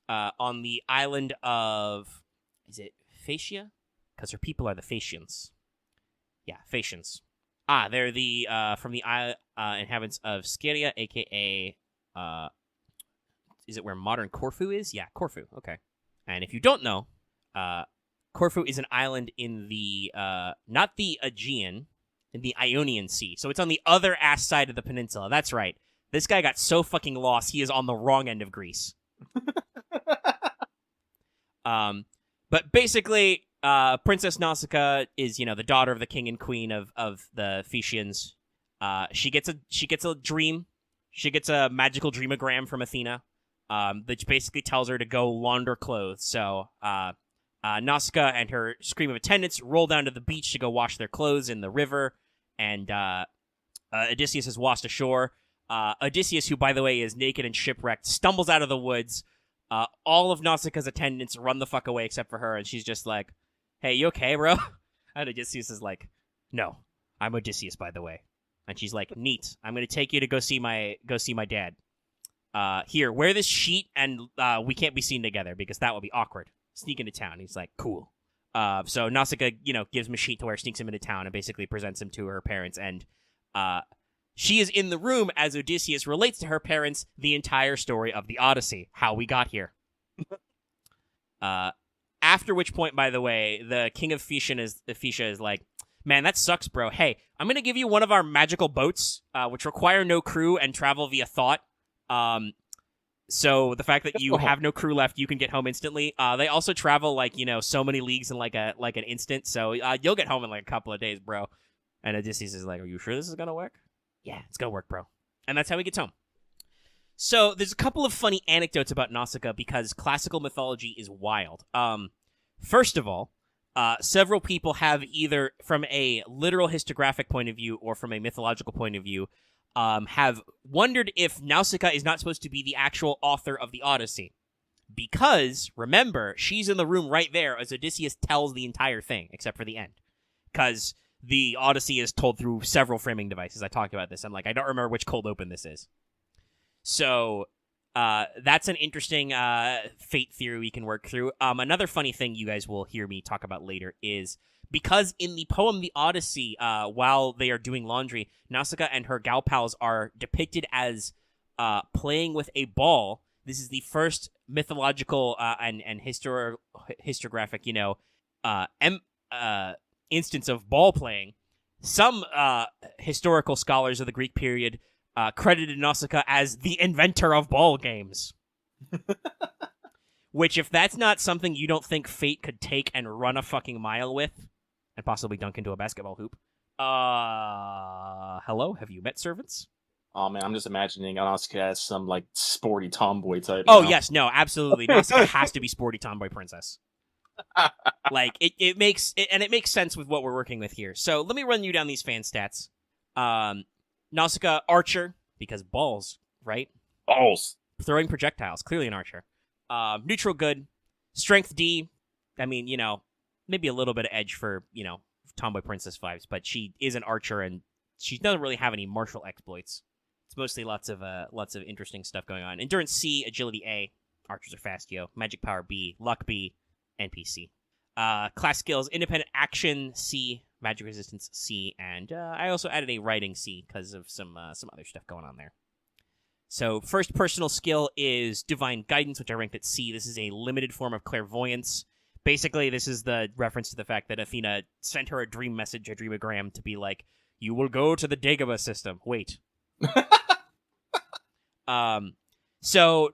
on the island of, is it Phaeacia? Because her people are the Phaeacians. Yeah, Phaeacians. They're the from the inhabitants of Scheria, a.k.a. Is it where modern Corfu is? Yeah, Corfu. Okay. And if you don't know, Corfu is an island in the, not the Aegean, in the Ionian Sea. So it's on the other ass side of the peninsula. That's right. This guy got so fucking lost, he is on the wrong end of Greece. But basically, Princess Nausicaa is, the daughter of the king and queen of the Phaeacians. She gets a dream. She gets a magical dreamogram from Athena, that basically tells her to go launder clothes. So, Nausicaa and her scream of attendants roll down to the beach to go wash their clothes in the river, and Odysseus is washed ashore. Odysseus, who, by the way, is naked and shipwrecked, stumbles out of the woods. All of Nausicaa's attendants run the fuck away except for her, and she's just like, hey, you okay, bro? And Odysseus is like, no, I'm Odysseus, by the way. And she's like, neat. I'm going to take you to go see my dad. Here, wear this sheet, and we can't be seen together because that would be awkward. Sneak into town. He's like, cool. So Nausicaa, gives him a sheet to wear, sneaks him into town, and basically presents him to her parents. And she is in the room as Odysseus relates to her parents the entire story of the Odyssey, how we got here. After which point, by the way, the king of Phaeacia is like, man, that sucks, bro. Hey, I'm going to give you one of our magical boats, which require no crew and travel via thought. So the fact that you have no crew left, you can get home instantly. They also travel so many leagues in like an instant. So you'll get home in like a couple of days, bro. And Odysseus is like, are you sure this is going to work? Yeah, it's going to work, bro. And that's how he gets home. So there's a couple of funny anecdotes about Nausicaa because classical mythology is wild. First of all, several people have either from a literal historiographic point of view or from a mythological point of view have wondered if Nausicaa is not supposed to be the actual author of the Odyssey. Because, remember, she's in the room right there as Odysseus tells the entire thing, except for the end. Because the Odyssey is told through several framing devices. I talked about this. I'm like, I don't remember which cold open this is. So, that's an interesting fate theory we can work through. Another funny thing you guys will hear me talk about later is because in the poem The Odyssey, while they are doing laundry, Nausicaa and her gal pals are depicted as playing with a ball. This is the first mythological and historiographic, instance of ball playing. Some historical scholars of the Greek period credited Nausicaa as the inventor of ball games. Which, if that's not something you don't think fate could take and run a fucking mile with, and possibly dunk into a basketball hoop, hello? Have you met servants? Oh man, I'm just imagining Nausicaa as some sporty tomboy type. Oh yes, no, absolutely. Nausicaa has to be sporty tomboy princess. It makes sense with what we're working with here. So let me run you down these fan stats. Nausicaa, archer, because balls, right? Balls. Throwing projectiles, clearly an archer. Neutral good. Strength D, maybe a little bit of edge for, tomboy princess vibes, but she is an archer and she doesn't really have any martial exploits. It's mostly lots of interesting stuff going on. Endurance C, agility A, archers are fast, yo. Magic power B, luck B, NPC. Class skills, independent action C, magic resistance C, and I also added a writing C because of some other stuff going on there. So first personal skill is divine guidance, which I ranked at C. This is a limited form of clairvoyance. Basically, this is the reference to the fact that Athena sent her a dream message, a dreamogram, to be like, you will go to the Dagobah system. Wait. So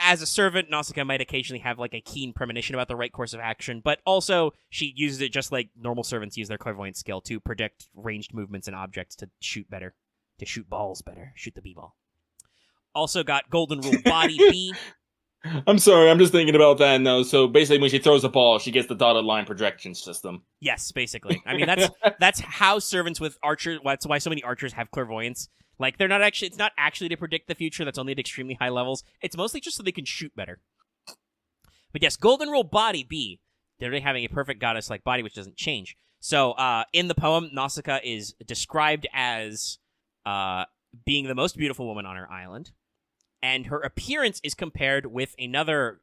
as a servant, Nausicaa might occasionally have a keen premonition about the right course of action, but also she uses it just like normal servants use their clairvoyant skill to predict ranged movements and objects to shoot better, to shoot balls better, shoot the b-ball. Also got golden rule body B. I'm sorry, I'm just thinking about that now. So basically, when she throws a ball, she gets the dotted line projection system. Yes, basically. I mean, that's how servants with archers. That's why so many archers have clairvoyance. They're not actually. It's not actually to predict the future. That's only at extremely high levels. It's mostly just so they can shoot better. But yes, golden rule body B. They're really having a perfect goddess-like body, which doesn't change. So in the poem, Nausicaa is described as being the most beautiful woman on her island. And her appearance is compared with another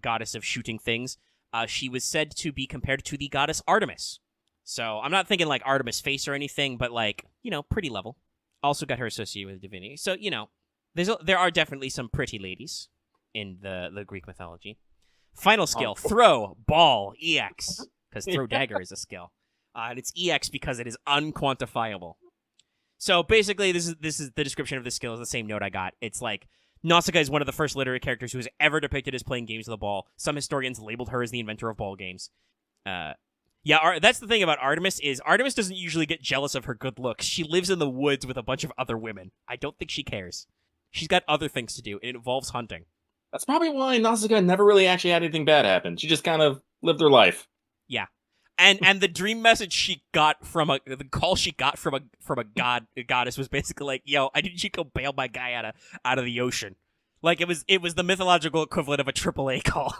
goddess of shooting things. She was said to be compared to the goddess Artemis. So I'm not thinking Artemis face or anything, but pretty level. Also got her associated with divinity. So, there are definitely some pretty ladies in the Greek mythology. Final skill, throw, ball, EX. Because throw dagger is a skill. And it's EX because it is unquantifiable. So basically, this is the description of this skill is the same note I got. It's Nausicaa is one of the first literary characters who is ever depicted as playing games with a ball. Some historians labeled her as the inventor of ball games. Yeah, that's the thing about Artemis is Artemis doesn't usually get jealous of her good looks. She lives in the woods with a bunch of other women. I don't think she cares. She's got other things to do. It involves hunting. That's probably why Nausicaa never really actually had anything bad happen. She just kind of lived her life. Yeah. And the dream message she got from the call she got from a goddess was basically like, "Yo, I need you to go bail my guy out of the ocean." Like it was the mythological equivalent of a AAA call.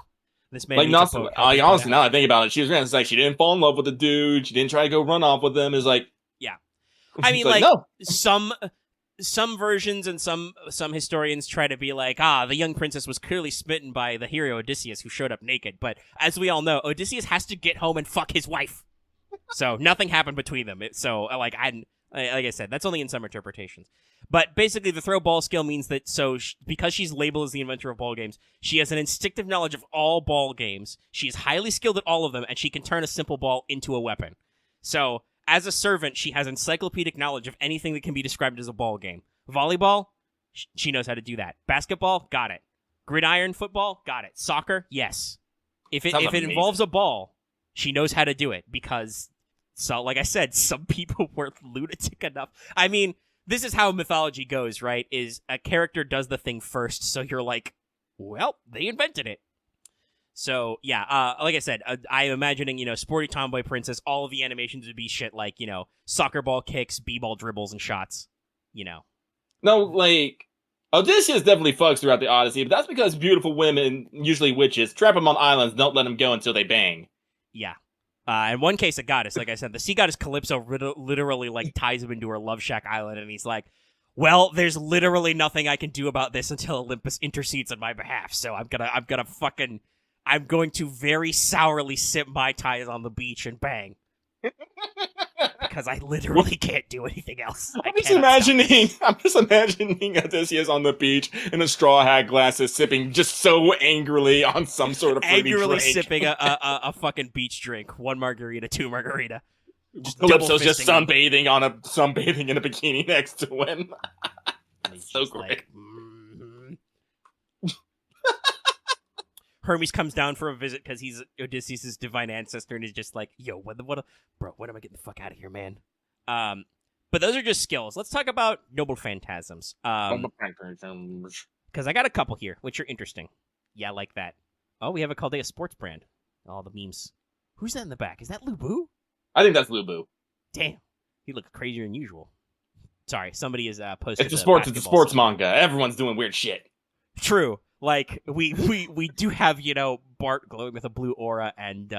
This man Like needs a boat. honestly, now that I think about it, she was it's like she didn't fall in love with the dude. She didn't try to go run off with him. It's like, yeah. I mean, like no. some versions and some historians try to be like, the young princess was clearly smitten by the hero Odysseus who showed up naked. But as we all know, Odysseus has to get home and fuck his wife. So nothing happened between them. Like I said, that's only in some interpretations. But basically, the throw ball skill means that because she's labeled as the inventor of ball games, she has an instinctive knowledge of all ball games. She is highly skilled at all of them, and she can turn a simple ball into a weapon. So as a servant, she has encyclopedic knowledge of anything that can be described as a ball game. Volleyball, she knows how to do that. Basketball, got it. Gridiron football, got it. Soccer, yes. If it involves a ball, she knows how to do it because, like I said, some people were lunatic enough. I mean, this is how mythology goes, right? Is a character does the thing first, so you're like, well, they invented it. So, yeah, like I said, I'm imagining, sporty tomboy princess, all of the animations would be shit like, soccer ball kicks, b-ball dribbles, and shots, No, like, Odysseus definitely fucks throughout the Odyssey, but that's because beautiful women, usually witches, trap him on islands, don't let him go until they bang. Yeah. In one case, a goddess, like I said, the sea goddess Calypso literally, like, ties him into her Love Shack island, and he's like, well, there's literally nothing I can do about this until Olympus intercedes on my behalf, so I'm going to very sourly sip Mai Tais on the beach and bang. Because I literally can't do anything else. I'm just imagining Odysseus on the beach in a straw hat, glasses, sipping just so angrily on some sort of fruity angrily drink. sipping a fucking beach drink. 1 margarita, 2 margarita. Calypso's just sunbathing in a bikini next to him. So great. Like, Hermes comes down for a visit because he's Odysseus' divine ancestor, and he's just like, "Yo, when am I getting the fuck out of here, man?" But those are just skills. Let's talk about noble phantasms. Because I got a couple here, which are interesting. Yeah, like that. Oh, we have a Chaldea sports brand. Oh, the memes. Who's that in the back? Is that Lubu? I think that's Lubu. Damn, he looks crazier than usual. Sorry, somebody is posted. It's a sports manga. Everyone's doing weird shit. True. Like, we do have, Bart glowing with a blue aura and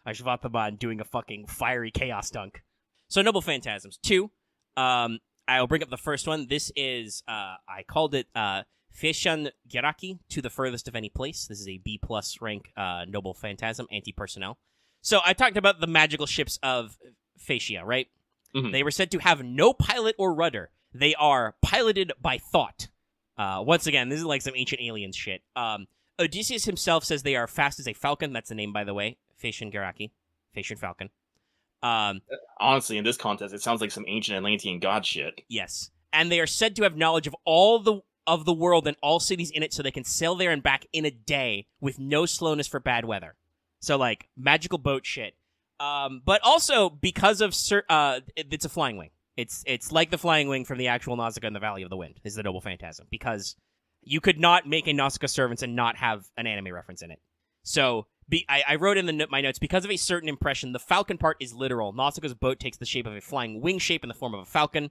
Ashvathaman doing a fucking fiery chaos dunk. So, Noble Phantasms. 2. I'll bring up the first one. This is, I called it Feishan Geraki, to the furthest of any place. This is a B+ rank Noble Phantasm, anti-personnel. So, I talked about the magical ships of Phaecia, right? Mm-hmm. They were said to have no pilot or rudder. They are piloted by thought. Once again, this is like some ancient aliens shit. Odysseus himself says they are fast as a falcon. That's the name, by the way. Feishan Geraki. Feishan Falcon. Honestly, in this context, it sounds like some ancient Atlantean god shit. Yes. And they are said to have knowledge of all of the world and all cities in it, so they can sail there and back in a day with no slowness for bad weather. So, like, magical boat shit. But also, because of... it's a flying wing. It's like the flying wing from the actual Nausicaa in the Valley of the Wind, is the Noble Phantasm, because you could not make a Nausicaa Servants and not have an anime reference in it. So, I wrote in my notes, because of a certain impression, the falcon part is literal. Nausicaa's boat takes the shape of a flying wing shape in the form of a falcon.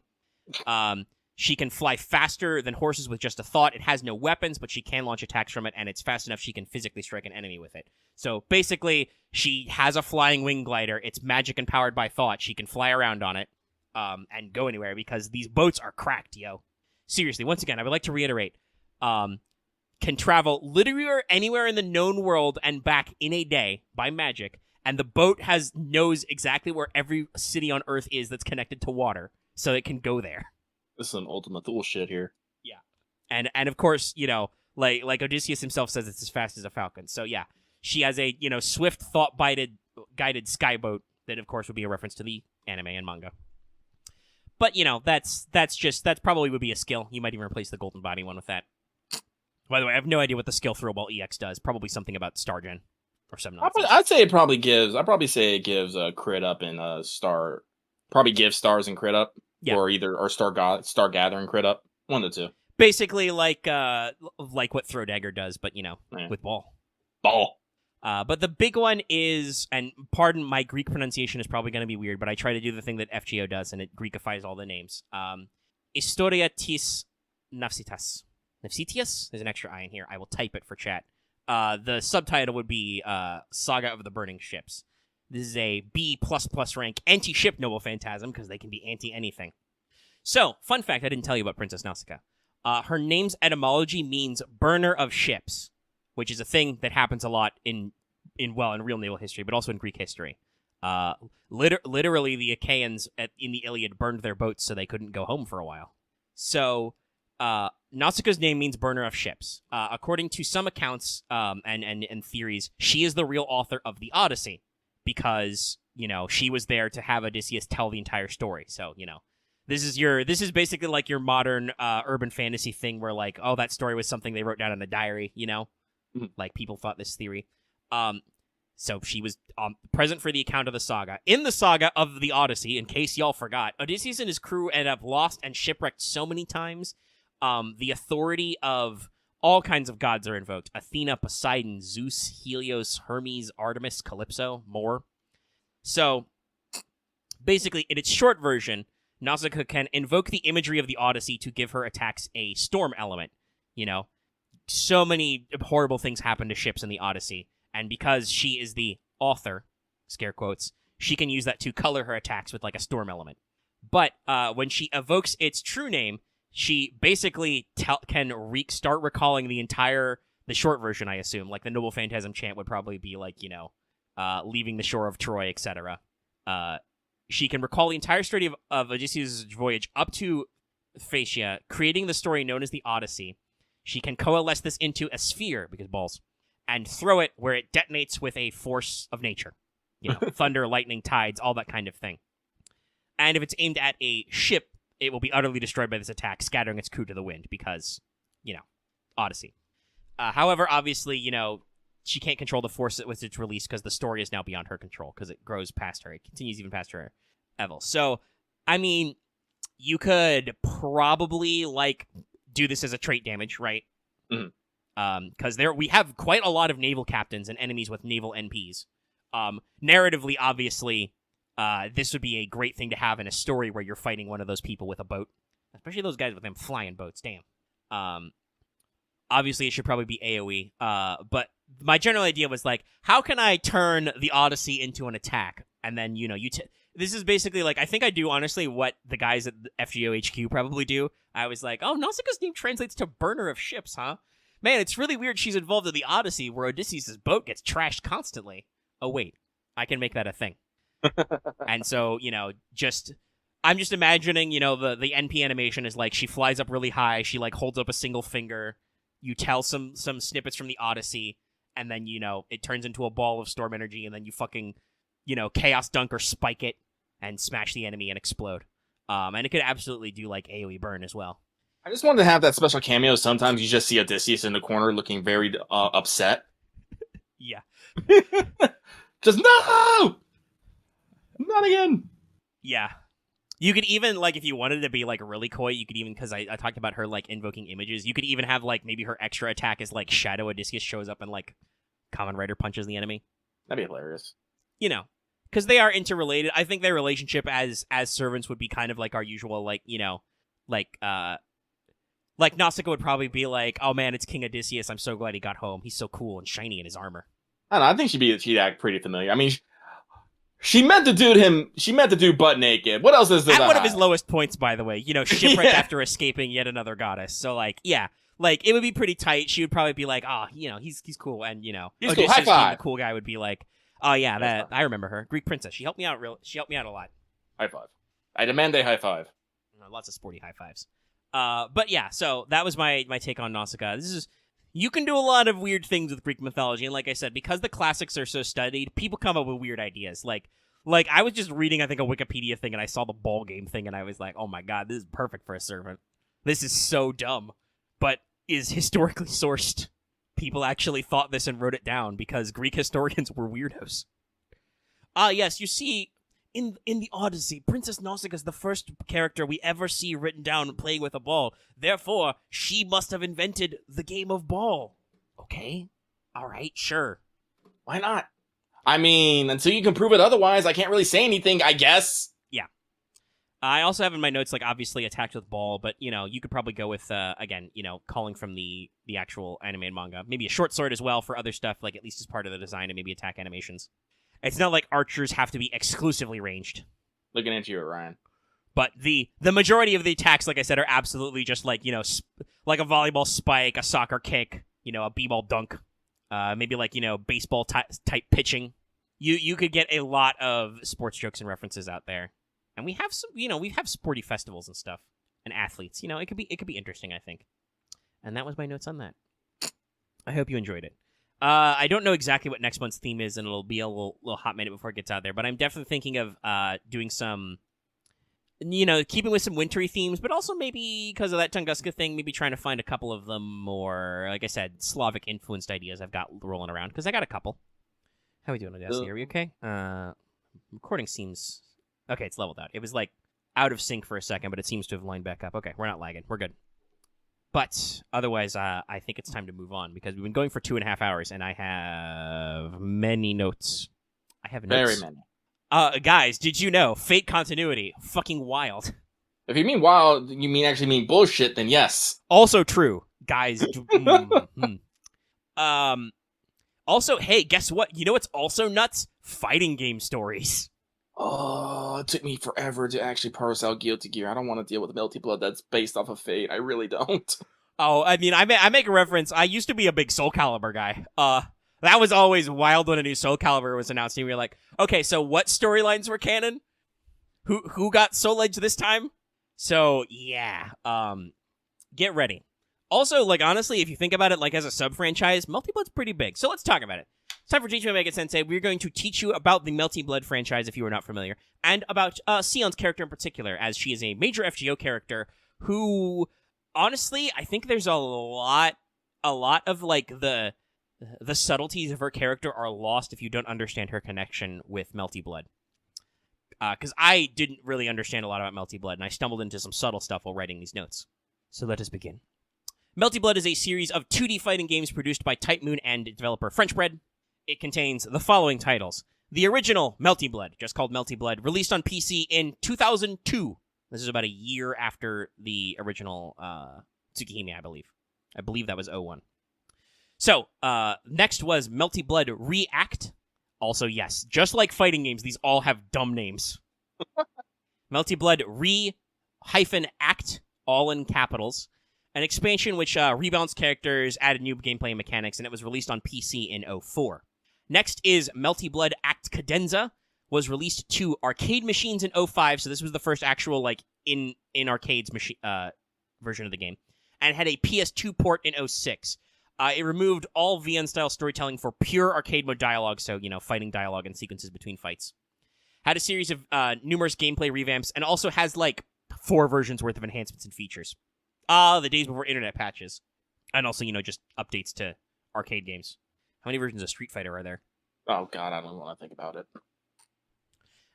She can fly faster than horses with just a thought. It has no weapons, but she can launch attacks from it, and it's fast enough she can physically strike an enemy with it. So, basically, she has a flying wing glider. It's magic and powered by thought. She can fly around on it. And go anywhere, because these boats are cracked, yo. Seriously, once again, I would like to reiterate, can travel literally anywhere in the known world and back in a day by magic, and the boat knows exactly where every city on Earth is that's connected to water, so it can go there. This is some Ultima Thule shit here. Yeah. And of course, like Odysseus himself says, it's as fast as a falcon. So yeah, she has a, swift, guided skyboat that, of course, would be a reference to the anime and manga. But, that's probably would be a skill. You might even replace the Golden Body one with that. By the way, I have no idea what the skill Throwball EX does. Probably something about Stargen. or some nonsense. I'd say it probably gives. I'd probably say it gives a crit up and a star. Probably gives stars and crit up, or star gathering crit up. One of the two. Basically, like what Throw Dagger does, but with ball. But the big one is, and pardon my Greek pronunciation is probably going to be weird, but I try to do the thing that FGO does, and it Greekifies all the names. Historia tis Nausicaa. Nausicaa? There's an extra I in here. I will type it for chat. The subtitle would be Saga of the Burning Ships. This is a B++ rank anti-ship noble phantasm, because they can be anti-anything. So, fun fact I didn't tell you about Princess Nausicaa. Her name's etymology means burner of ships, which is a thing that happens a lot in real naval history, but also in Greek history. Literally, the Achaeans in the Iliad burned their boats so they couldn't go home for a while. So, Nausicaa's name means burner of ships. According to some accounts and theories, she is the real author of the Odyssey, because, she was there to have Odysseus tell the entire story. So, this is basically like your modern urban fantasy thing where, like, oh, that story was something they wrote down in a diary, Like, people thought this theory. So she was present for the account of the saga. In the saga of the Odyssey, in case y'all forgot, Odysseus and his crew end up lost and shipwrecked so many times. The authority of all kinds of gods are invoked. Athena, Poseidon, Zeus, Helios, Hermes, Artemis, Calypso, more. So, basically, in its short version, Nausicaa can invoke the imagery of the Odyssey to give her attacks a storm element. So many horrible things happen to ships in the Odyssey, and because she is the author, scare quotes, she can use that to color her attacks with, like, a storm element. But when she evokes its true name, she basically can start recalling the short version, I assume. Like, the Noble Phantasm chant would probably be, like, leaving the shore of Troy, etc. She can recall the entire story of Odysseus' voyage up to Phaeacia, creating the story known as the Odyssey. She can coalesce this into a sphere, because balls, and throw it where it detonates with a force of nature. Thunder, lightning, tides, all that kind of thing. And if it's aimed at a ship, it will be utterly destroyed by this attack, scattering its crew to the wind, because, Odyssey. However, obviously, she can't control the force with its release, because the story is now beyond her control, because it grows past her. It continues even past her level. So, I mean, you could probably, like, do this as a trait damage, right? Because we have quite a lot of naval captains and enemies with naval NPs. Narratively, obviously, this would be a great thing to have in a story where you're fighting one of those people with a boat, especially those guys with them flying boats. Damn. Obviously, it should probably be AoE. But my general idea was, like, how can I turn the Odyssey into an attack? And then, this is basically, like, I think I do, honestly, what the guys at the FGO HQ probably do. I was like, oh, Nausicaa's name translates to burner of ships, huh? Man, it's really weird she's involved in the Odyssey where Odysseus' boat gets trashed constantly. Oh, wait. I can make that a thing. And so, I'm just imagining, the NP animation is, like, she flies up really high, she, like, holds up a single finger, you tell some snippets from the Odyssey, and then, it turns into a ball of storm energy, and then you fucking, chaos dunk or spike it, and smash the enemy and explode. And it could absolutely do, like, AoE burn as well. I just wanted to have that special cameo. Sometimes you just see Odysseus in the corner looking very upset. Yeah. Just, no! Not again! Yeah. You could even, like, if you wanted to be, like, really coy, you could even, because I talked about her, like, invoking images, you could even have, like, maybe her extra attack is, like, Shadow Odysseus shows up and, like, Kamen Rider punches the enemy. That'd be hilarious. Because they are interrelated. I think their relationship as servants would be kind of like our usual, like, like Nausicaa would probably be like, oh man, it's King Odysseus, I'm so glad he got home. He's so cool and shiny in his armor. I don't know, I think she'd act pretty familiar. I mean, she meant to do butt naked. What else is there? At one of his lowest points, by the way. Shipwrecked after escaping yet another goddess. So, like, yeah. Like, it would be pretty tight. She would probably be like, oh, he's cool. And, he's Odysseus, cool. High five. The cool guy would be like, oh yeah, I remember her. Greek princess. She helped me out a lot. High five. I demand a high five. Lots of sporty high fives. But yeah, so that was my take on Nausicaa. You can do a lot of weird things with Greek mythology, and like I said, because the classics are so studied, people come up with weird ideas. Like I was just reading, I think, a Wikipedia thing, and I saw the ball game thing, and I was like, oh my god, this is perfect for a servant. This is so dumb, but is historically sourced people actually thought this and wrote it down because Greek historians were weirdos. Yes, you see, in the Odyssey, Princess Nausicaa is the first character we ever see written down playing with a ball. Therefore, she must have invented the game of ball. Okay, all right, sure. Why not? I mean, until you can prove it otherwise, I can't really say anything, I guess. Yeah. I also have in my notes, like, obviously attacked with ball, but, you know, you could probably go with, again, you know, calling from the actual animated manga. Maybe a short sword as well for other stuff, like, at least as part of the design and maybe attack animations. It's not like archers have to be exclusively ranged. Looking at you, Ryan. But the majority of the attacks, like I said, are absolutely just like, you know, like a volleyball spike, a soccer kick, you know, a b-ball dunk, maybe like, you know, baseball type pitching. You could get a lot of sports jokes and references out there. And we have some, you know, we have sporty festivals and stuff and athletes. You know, it could be interesting, I think. And that was my notes on that. I hope you enjoyed it. I don't know exactly what next month's theme is, and it'll be a little hot minute before it gets out there, but I'm definitely thinking of doing some, you know, keeping with some wintry themes, but also maybe because of that Tunguska thing, maybe trying to find a couple of them more, like I said, Slavic-influenced ideas I've got rolling around, because I got a couple. How are we doing, Odessa? Are we okay? Recording seems... Okay, it's leveled out. It was, like, out of sync for a second, but it seems to have lined back up. Okay, we're not lagging. We're good. But otherwise, I think it's time to move on because we've been going for 2.5 hours, and I have many notes. I have notes. Very many. Guys, did you know Fate continuity fucking wild? If you mean wild, you actually mean bullshit, then yes. Also true, guys. Also, hey, guess what? You know what's also nuts? Fighting game stories. Oh, it took me forever to actually parse out Guilty Gear. I don't want to deal with Melty Blood that's based off of Fate. I really don't. Oh, I mean, I make a reference. I used to be a big Soul Calibur guy. That was always wild when a new Soul Calibur was announced. And we were like, okay, so what storylines were canon? Who got Soul Edge this time? So yeah, get ready. Also, like honestly, if you think about it, like as a sub franchise, Melty Blood's pretty big. So let's talk about it. It's time for Teach Me Omega-Sensei. We're going to teach you about the Melty Blood franchise, if you are not familiar, and about Sion's character in particular, as she is a major FGO character who, honestly, I think there's a lot of, like, the subtleties of her character are lost if you don't understand her connection with Melty Blood. Because I didn't really understand a lot about Melty Blood, and I stumbled into some subtle stuff while writing these notes. So let us begin. Melty Blood is a series of 2D fighting games produced by Type Moon and developer French Bread. It contains the following titles. The original Melty Blood, just called Melty Blood, released on PC in 2002. This is about a year after the original Tsukihime, I believe. I believe that was 01. So, next was Melty Blood React. Also, yes, just like fighting games, these all have dumb names. Melty Blood Re-Act, all in capitals. An expansion which rebalanced characters, added new gameplay and mechanics, and it was released on PC in 04. Next is Melty Blood Act Cadenza, was released to arcade machines in 05, so this was the first actual, like, in arcades version of the game, and had a PS2 port in 06. It removed all VN-style storytelling for pure arcade mode dialogue, so, you know, fighting dialogue and sequences between fights. Had a series of numerous gameplay revamps, and also has, like, 4 versions worth of enhancements and features. The days before internet patches. And also, you know, just updates to arcade games. How many versions of Street Fighter are there? Oh, God, I don't want to think about it.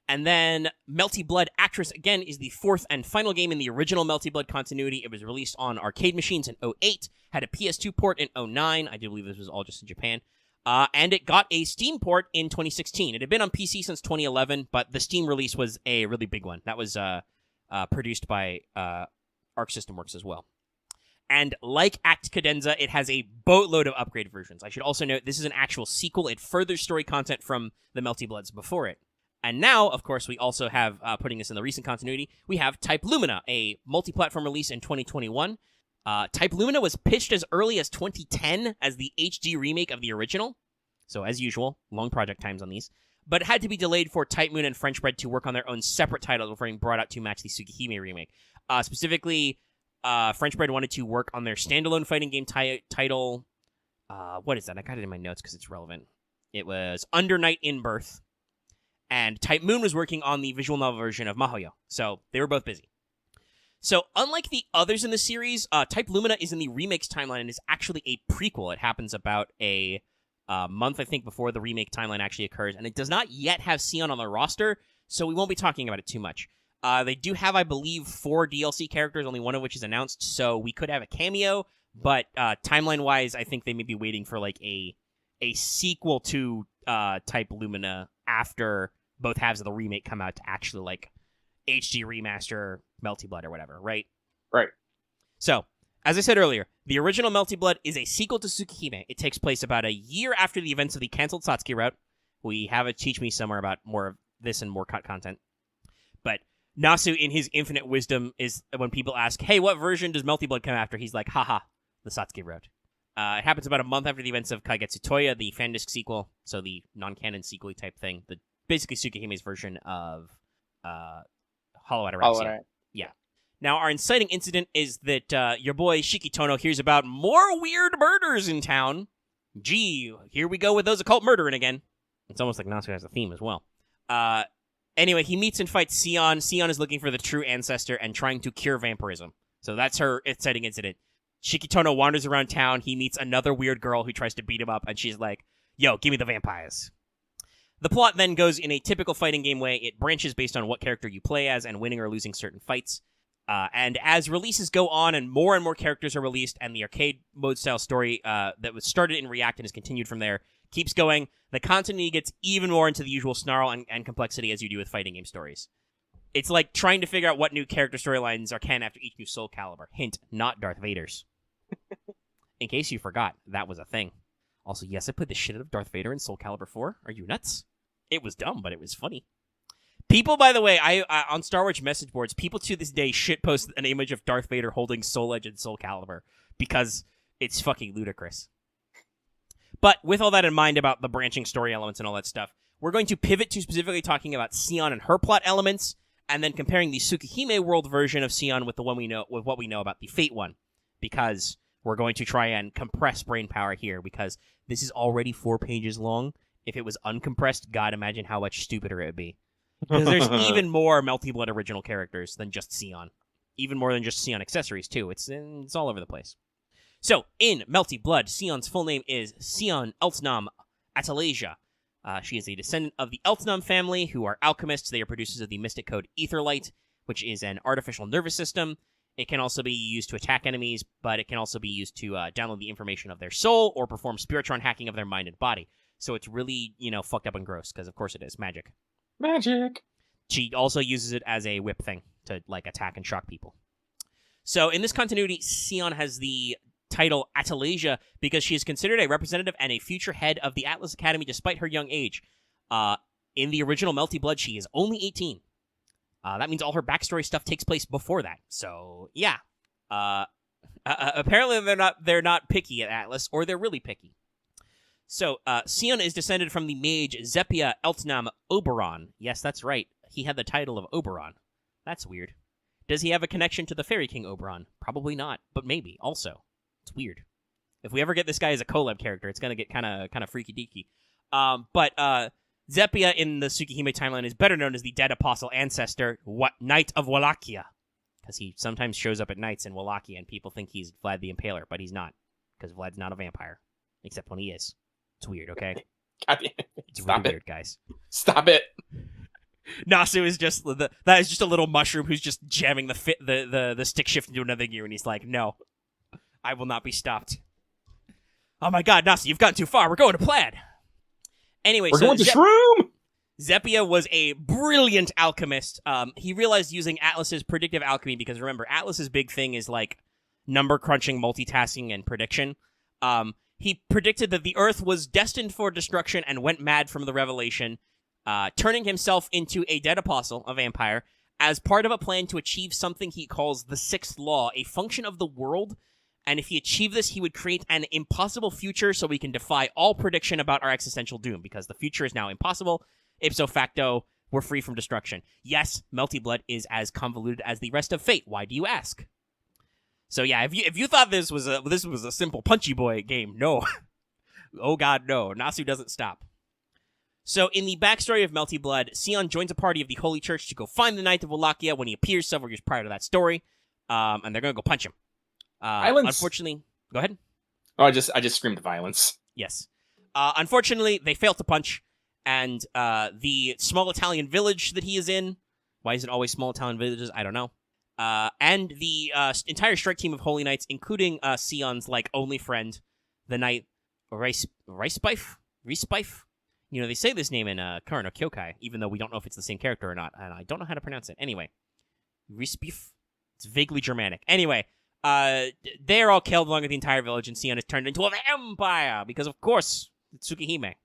And then Melty Blood Actress, again, is the 4th and final game in the original Melty Blood continuity. It was released on arcade machines in 08, had a PS2 port in 09. I do believe this was all just in Japan. And it got a Steam port in 2016. It had been on PC since 2011, but the Steam release was a really big one. That was produced by Arc System Works as well. And like Act Cadenza, it has a boatload of upgraded versions. I should also note this is an actual sequel. It furthers story content from the Melty Bloods before it. And now, of course, we also have, putting this in the recent continuity, we have Type Lumina, a multi-platform release in 2021. Type Lumina was pitched as early as 2010 as the HD remake of the original. So, as usual, long project times on these. But it had to be delayed for Type Moon and French Bread to work on their own separate titles before being brought out to match the Tsukihime remake. Specifically, French Bread wanted to work on their standalone fighting game title. What is that? I got it in my notes because it's relevant. It was Under Night in Birth. And Type Moon was working on the visual novel version of Mahoyo. So they were both busy. So, unlike the others in the series, Type Lumina is in the remakes timeline and is actually a prequel. It happens about a month, I think, before the remake timeline actually occurs, and it does not yet have Sion on their roster, so we won't be talking about it too much. They do have, I believe, 4 DLC characters, only one of which is announced, so we could have a cameo, but timeline-wise, I think they may be waiting for like a sequel to Type Lumina after both halves of the remake come out to actually like HD remaster Melty Blood or whatever, right? Right. So, as I said earlier, the original Melty Blood is a sequel to Tsukihime. It takes place about a year after the events of the canceled Satsuki route. We have a Teach Me somewhere about more of this and more cut content. But Nasu, in his infinite wisdom, is when people ask, hey, what version does Melty Blood come after? He's like, haha, the Satsuki route. It happens about a month after the events of Kaigetsu Toya, the fan disc sequel, so the non-canon sequel type thing. Basically Tsukihime's version of Hollow Ataraxia. Yeah. Now, our inciting incident is that your boy Shikitono hears about more weird murders in town. Gee, here we go with those occult murdering again. It's almost like Nasu has a theme as well. Anyway, he meets and fights Sion. Sion is looking for the true ancestor and trying to cure vampirism. So that's her inciting incident. Shikitono wanders around town. He meets another weird girl who tries to beat him up, and she's like, yo, give me the vampires. The plot then goes in a typical fighting game way. It branches based on what character you play as and winning or losing certain fights. And as releases go on and more characters are released, and the arcade mode style story that was started in React and is continued from there keeps going, the continuity gets even more into the usual snarl and complexity as you do with fighting game stories. It's like trying to figure out what new character storylines are canon after each new Soul Calibur. Hint, not Darth Vader's. In case you forgot, that was a thing. Also, yes, I played the shit out of Darth Vader in Soul Calibur 4. Are you nuts? It was dumb, but it was funny. People, by the way, I on Star Wars message boards, people to this day shitpost an image of Darth Vader holding Soul Edge and Soul Calibur because it's fucking ludicrous. But with all that in mind about the branching story elements and all that stuff, we're going to pivot to specifically talking about Sion and her plot elements, and then comparing the Tsukihime world version of Sion with what we know about the Fate one, because we're going to try and compress brain power here, because this is already 4 pages long. If it was uncompressed, God, imagine how much stupider it would be. Because there's even more Melty Blood original characters than just Sion. Even more than just Sion accessories, too. It's all over the place. So, in Melty Blood, Sion's full name is Sion Eltnam Atalasia. She is a descendant of the Eltnam family, who are alchemists. They are producers of the mystic code Aetherlight, which is an artificial nervous system. It can also be used to attack enemies, but it can also be used to download the information of their soul or perform spiritron hacking of their mind and body. So it's really, fucked up and gross, because of course it is. Magic. She also uses it as a whip thing to, attack and shock people. So in this continuity, Sion has the title Atalasia because she is considered a representative and a future head of the Atlas Academy despite her young age. In the original Melty Blood, she is only 18. That means all her backstory stuff takes place before that. So, yeah. Apparently they're not picky at Atlas, or they're really picky. So, Sion is descended from the mage Zepia Eltnam Oberon. Yes, that's right. He had the title of Oberon. That's weird. Does he have a connection to the Fairy King Oberon? Probably not, but maybe, also. It's weird. If we ever get this guy as a collab character, it's gonna get kind of freaky-deaky. But Zepia in the Tsukihime timeline is better known as the dead apostle ancestor, Knight of Wallachia. Because he sometimes shows up at nights in Wallachia, and people think he's Vlad the Impaler, but he's not. Because Vlad's not a vampire. Except when he is. It's weird, okay? It's really weird, guys. Stop it. Nasu is just that is just a little mushroom who's just jamming the stick shift into another gear, and he's like, no, I will not be stopped. Oh my god, Nasu, you've gone too far. We're going to Plaid. Anyway, we're going to Shroom! Zepia was a brilliant alchemist. He realized using Atlas's predictive alchemy, because remember, Atlas's big thing is number crunching, multitasking, and prediction. He predicted that the Earth was destined for destruction and went mad from the revelation, turning himself into a dead apostle, a vampire, as part of a plan to achieve something he calls the Sixth Law, a function of the world. And if he achieved this, he would create an impossible future so we can defy all prediction about our existential doom, because the future is now impossible. Ipso facto, we're free from destruction. Yes, Melty Blood is as convoluted as the rest of Fate. Why do you ask? So yeah, if you thought this was a simple punchy boy game, no. Oh god, no. Nasu doesn't stop. So in the backstory of Melty Blood, Sion joins a party of the Holy Church to go find the Knight of Wallachia when he appears several years prior to that story. and they're gonna go punch him. Violence. Unfortunately, go ahead. Oh, I just screamed violence. Yes. Unfortunately, they fail to punch, and the small Italian village that he is in. Why is it always small Italian villages? I don't know. And the entire strike team of Holy Knights, including Sion's only friend, the knight Ricebife. You know, they say this name in Karen no Kyokai, even though we don't know if it's the same character or not, and I don't know how to pronounce it. Anyway, Ricebife. It's vaguely Germanic. Anyway, they're all killed along with the entire village, and Sion is turned into a vampire because, of course, it's Tsukihime.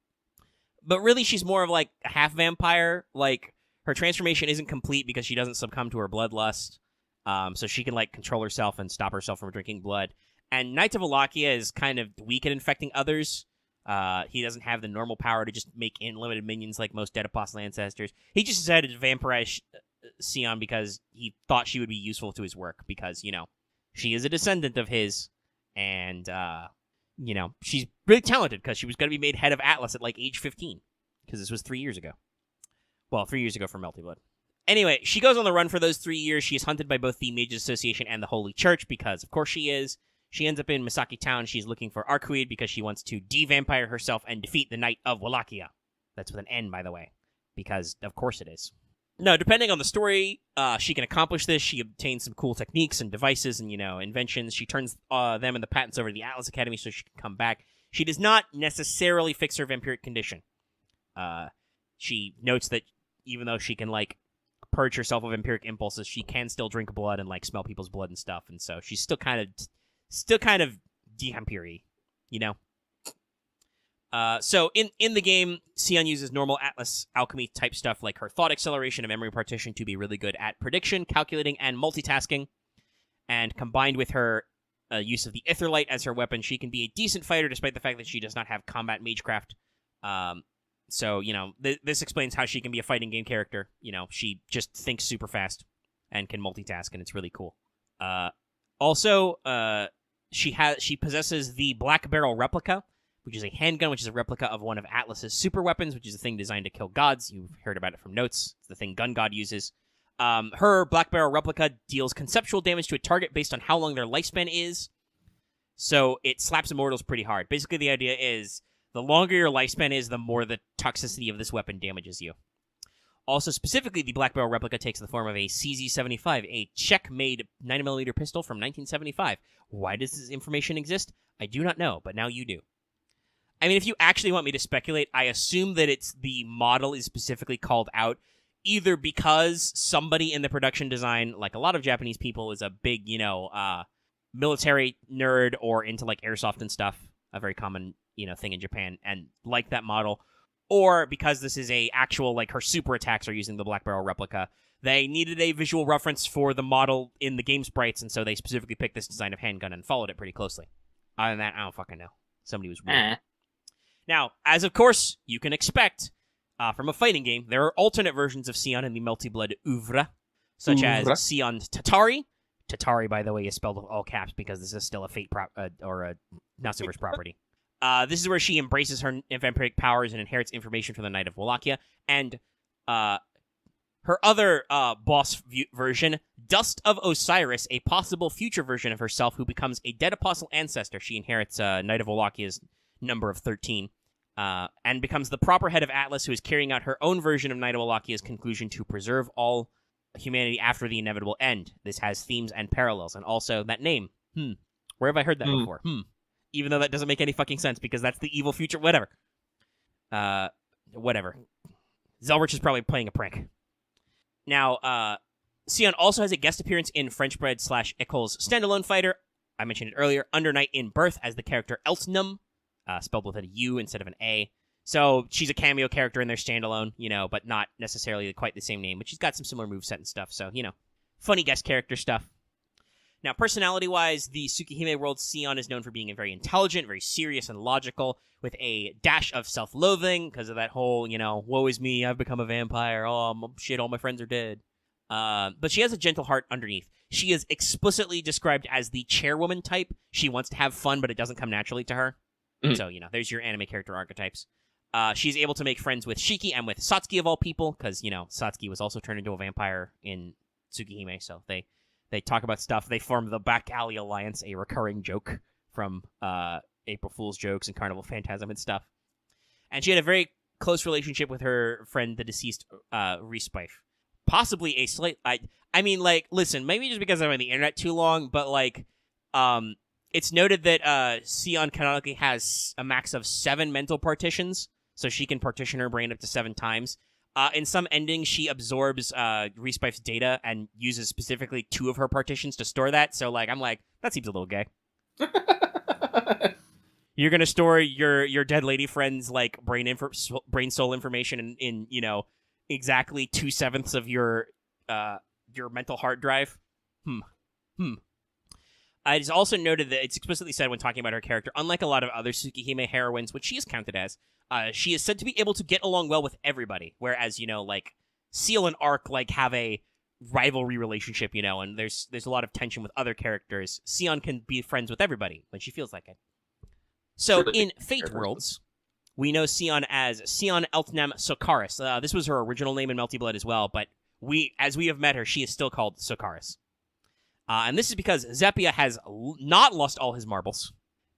But really, she's more of a half vampire. Her transformation isn't complete because she doesn't succumb to her bloodlust. So she can control herself and stop herself from drinking blood. And Knight of Wallachia is kind of weak at infecting others. He doesn't have the normal power to just make unlimited minions like most Dead Apostle ancestors. He just decided to vampirize Sion because he thought she would be useful to his work because, she is a descendant of his, and, she's really talented because she was going to be made head of Atlas at age 15 because this was 3 years ago. Well, 3 years ago for Melty Blood. Anyway, she goes on the run for those 3 years. She is hunted by both the Mages Association and the Holy Church because, of course, she is. She ends up in Misaki Town. She's looking for Arcuid because she wants to de-vampire herself and defeat the Knight of Wallachia. That's with an N, by the way, because, of course, it is. Now, depending on the story, she can accomplish this. She obtains some cool techniques and devices and, inventions. She turns them and the patents over to the Atlas Academy so she can come back. She does not necessarily fix her vampiric condition. She notes that even though she can, purge herself of vampiric impulses, she can still drink blood and, smell people's blood and stuff. And so she's still kind of de-vampire-y, So in the game, Sion uses normal Atlas alchemy type stuff like her thought acceleration and memory partition to be really good at prediction, calculating, and multitasking. And combined with her use of the Aetherlight as her weapon, she can be a decent fighter despite the fact that she does not have combat magecraft. So, this explains how she can be a fighting game character. She just thinks super fast and can multitask, and it's really cool. Also, she possesses the Black Barrel Replica, which is a handgun, which is a replica of one of Atlas's super weapons, which is a thing designed to kill gods. You've heard about it from notes. It's the thing Gun God uses. Her Black Barrel Replica deals conceptual damage to a target based on how long their lifespan is. So it slaps immortals pretty hard. Basically, the idea is the longer your lifespan is, the more the toxicity of this weapon damages you. Also, specifically, the Black Barrel Replica takes the form of a CZ-75, a Czech-made 9mm pistol from 1975. Why does this information exist? I do not know, but now you do. I mean, if you actually want me to speculate, I assume that the model is specifically called out either because somebody in the production design, like a lot of Japanese people, is a big, military nerd or into airsoft and stuff, a very common, thing in Japan, and like that model, or because this is a actual, her super attacks are using the Black Barrel Replica. They needed a visual reference for the model in the game sprites, and so they specifically picked this design of handgun and followed it pretty closely. Other than that, I don't fucking know. Somebody was weird. Now, as of course you can expect from a fighting game, there are alternate versions of Sion in the Melty Blood oeuvre, such as Sion Tatari. Tatari, by the way, is spelled with all caps because this is still a Fate or a Natsuverse property. This is where she embraces her vampiric powers and inherits information from the Knight of Wallachia. And her other boss version, Dust of Osiris, a possible future version of herself who becomes a Dead Apostle ancestor. She inherits Knight of Wallachia's number of 13. And becomes the proper head of Atlas, who is carrying out her own version of Knight of Wallachia conclusion to preserve all humanity after the inevitable end. This has themes and parallels, and also that name. Where have I heard that before? Even though that doesn't make any fucking sense, because that's the evil future. Whatever. Whatever. Zelrich is probably playing a prank. Now, Sion also has a guest appearance in Frenchbread / Eccles standalone fighter. I mentioned it earlier, Under Night in Birth as the character Eltnum. Spelled with a U instead of an A. So she's a cameo character in their standalone, but not necessarily quite the same name, but she's got some similar moveset and stuff, so, funny guest character stuff. Now, personality-wise, the Tsukihime world Sion is known for being very intelligent, very serious and logical, with a dash of self-loathing, because of that whole, woe is me, I've become a vampire, oh, shit, all my friends are dead. But she has a gentle heart underneath. She is explicitly described as the chairwoman type. She wants to have fun, but it doesn't come naturally to her. So, there's your anime character archetypes. She's able to make friends with Shiki and with Satsuki of all people, because, Satsuki was also turned into a vampire in Tsukihime, so they They talk about stuff. They form the Back Alley Alliance, a recurring joke from April Fool's jokes and Carnival Phantasm and stuff. And she had a very close relationship with her friend, the deceased Respife. Possibly a slight... I mean, like, listen, maybe just because I'm on the internet too long, but, like, it's noted that Sion canonically has a max of 7 mental partitions, so she can partition her brain up to 7 times. In some endings, she absorbs Respife's data and uses specifically 2 of her partitions to store that. So, like, I'm like, that seems a little gay. You're gonna store your dead lady friend's like brain soul information in exactly 2/7 of your mental hard drive. It is also noted that it's explicitly said when talking about her character, unlike a lot of other Tsukihime heroines, which she is counted as, she is said to be able to get along well with everybody. Whereas, like, Seal and Arc, like, have a rivalry relationship, and there's a lot of tension with other characters. Sion can be friends with everybody when she feels like it. So, in Fate Worlds, we know Sion as Sion Eltnam Sokaris. This was her original name in Melty Blood as well, but as we have met her, she is still called Sokaris. And this is because Zeppia has not lost all his marbles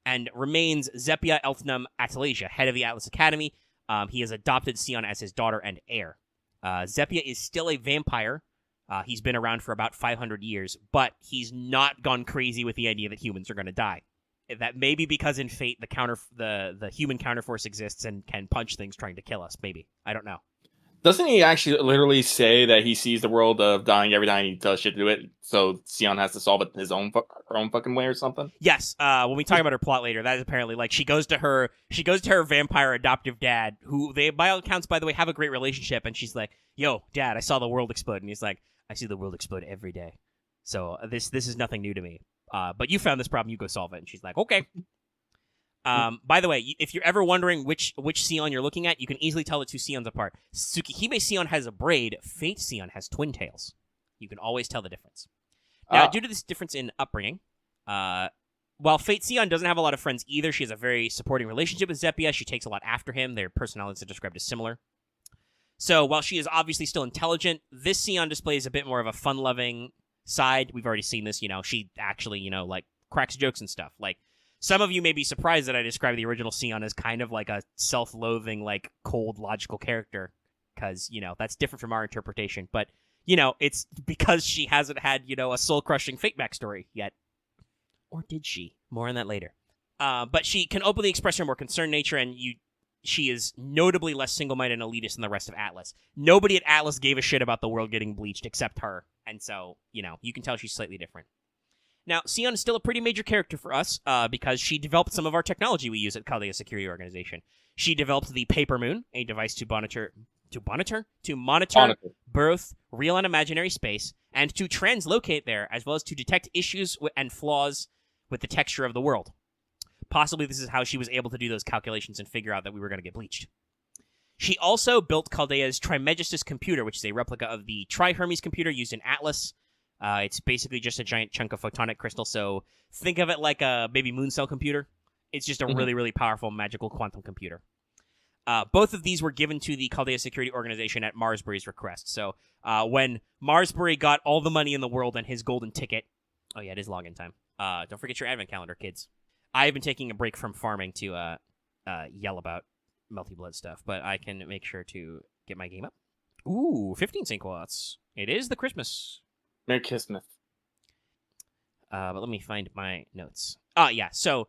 and remains Zeppia Eltnam Atalasia, head of the Atlas Academy. He has adopted Sion as his daughter and heir. Zeppia is still a vampire. He's been around for about 500 years, but he's not gone crazy with the idea that humans are going to die. That may be because in Fate, the human counterforce exists and can punch things trying to kill us, maybe. I don't know. Doesn't he actually literally say that he sees the world of dying every time he does shit to it, so Sion has to solve it his own fucking way or something? Yes, when we talk about her plot later, that is apparently, like, she goes to her vampire adoptive dad, who they, by all accounts, by the way, have a great relationship, and she's like, yo, Dad, I saw the world explode, and he's like, I see the world explode every day, so this is nothing new to me. But you found this problem, you go solve it. And she's like, okay. By the way, if you're ever wondering which Sion you're looking at, you can easily tell the 2 Sions apart. Tsukihime Sion has a braid. Fate Sion has twin tails. You can always tell the difference. Now, due to this difference in upbringing, while Fate Sion doesn't have a lot of friends either, she has a very supporting relationship with Zeppia. She takes a lot after him. Their personalities are described as similar. So while she is obviously still intelligent, this Sion displays a bit more of a fun-loving side. We've already seen this, she actually, like, cracks jokes and stuff. Like, some of you may be surprised that I describe the original Sion as kind of like a self-loathing, like, cold, logical character, because, that's different from our interpretation. But, it's because she hasn't had, a soul-crushing Fate backstory yet. Or did she? More on that later. But she can openly express her more concerned nature, and she is notably less single-minded and elitist than the rest of Atlas. Nobody at Atlas gave a shit about the world getting bleached except her. And so, you can tell she's slightly different. Now, Sion is still a pretty major character for us because she developed some of our technology we use at Chaldea Security Organization. She developed the Paper Moon, a device to monitor both real and imaginary space, and to translocate there, as well as to detect issues and flaws with the texture of the world. Possibly this is how she was able to do those calculations and figure out that we were going to get bleached. She also built Chaldea's Trimegistus computer, which is a replica of the Tri-Hermes computer used in Atlas. It's basically just a giant chunk of photonic crystal, so think of it like a baby moon cell computer. It's just a really, really powerful magical quantum computer. Both of these were given to the Chaldea Security Organization at Marsbury's request. So when Marsbury got all the money in the world and his golden ticket... Oh yeah, it is login time. Don't forget your advent calendar, kids. I've been taking a break from farming to yell about Melty Blood stuff, but I can make sure to get my game up. Ooh, 15 Cinquots. It is the Christmas. Merry Christmas. But let me find my notes. Yeah, so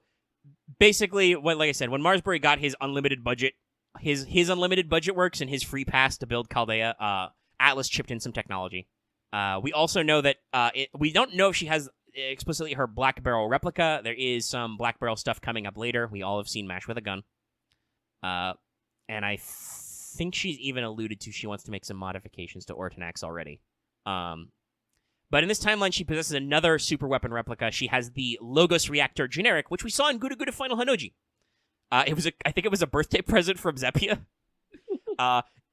basically, like I said, when Marsbury got his unlimited budget, his unlimited budget works and his free pass to build Chaldea, Atlas chipped in some technology. We also know that we don't know if she has explicitly her Black Barrel replica. There is some Black Barrel stuff coming up later. We all have seen Mash with a Gun. And I think she's even alluded to she wants to make some modifications to Ortonax already. But in this timeline, she possesses another super weapon replica. She has the Logos Reactor generic, which we saw in Guda Guda Final Hanoji. I think it was a birthday present from Zeppia.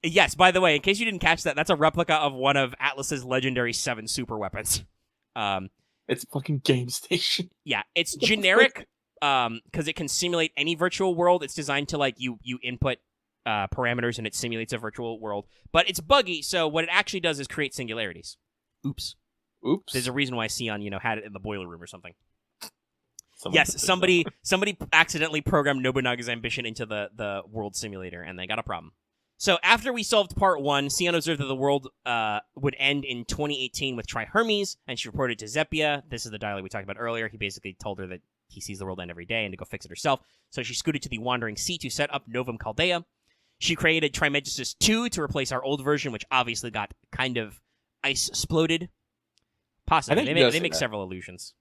Yes, by the way, in case you didn't catch that, that's a replica of one of Atlas's legendary 7 super weapons. It's a fucking game station. Yeah, it's generic because it can simulate any virtual world. It's designed to, like, you input parameters and it simulates a virtual world. But it's buggy, so what it actually does is create singularities. Oops. Oops. There's a reason why Sion, had it in the boiler room or something. Someone Yes, put it somebody accidentally programmed Nobunaga's ambition into the world simulator, and they got a problem. So after we solved part 1, Sion observed that the world would end in 2018 with Tri-Hermes, and she reported to Zeppia. This is the dialogue we talked about earlier. He basically told her that he sees the world end every day and to go fix it herself. So she scooted to the Wandering Sea to set up Novum Chaldea. She created Trimegistus 2 to replace our old version, which obviously got kind of ice-sploded. Possibly. They make several allusions.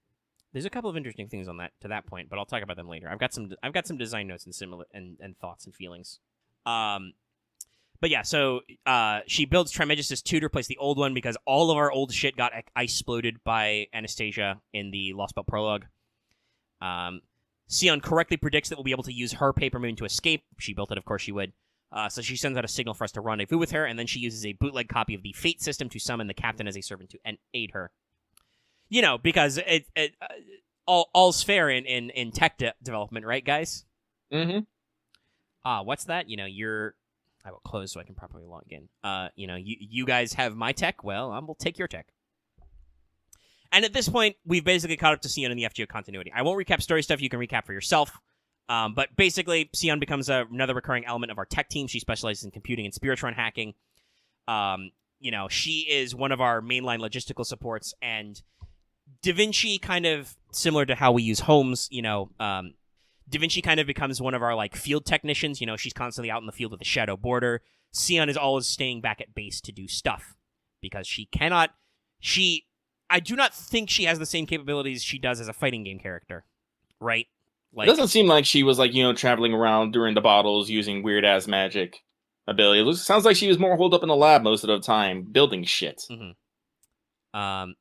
There's a couple of interesting things on to that point, but I'll talk about them later. I've got some design notes and similar and thoughts and feelings. But yeah, so she builds Trimegistus 2 to replace the old one because all of our old shit got ice-sploded by Anastasia in the Lost Belt prologue. Sion correctly predicts that we'll be able to use her paper moon to escape. She built it, of course she would. So she sends out a signal for us to rendezvous with her, and then she uses a bootleg copy of the Fate system to summon the captain as a servant to aid her. Because all's fair in tech development, right, guys? Mm-hmm. What's that? I will close so I can properly log in. You guys have my tech. Well, I will take your tech. And at this point, we've basically caught up to Sion in the FGO continuity. I won't recap story stuff. You can recap for yourself. But basically, Sion becomes another recurring element of our tech team. She specializes in computing and Spiritron hacking. She is one of our mainline logistical supports. And Da Vinci, kind of similar to how we use Holmes, Da Vinci kind of becomes one of our, field technicians. She's constantly out in the field with a shadow border. Sion is always staying back at base to do stuff. Because I do not think she has the same capabilities she does as a fighting game character. Right? It doesn't seem like she was, traveling around during the battles using weird-ass magic ability. It sounds like she was more holed up in the lab most of the time, building shit. Mm-hmm.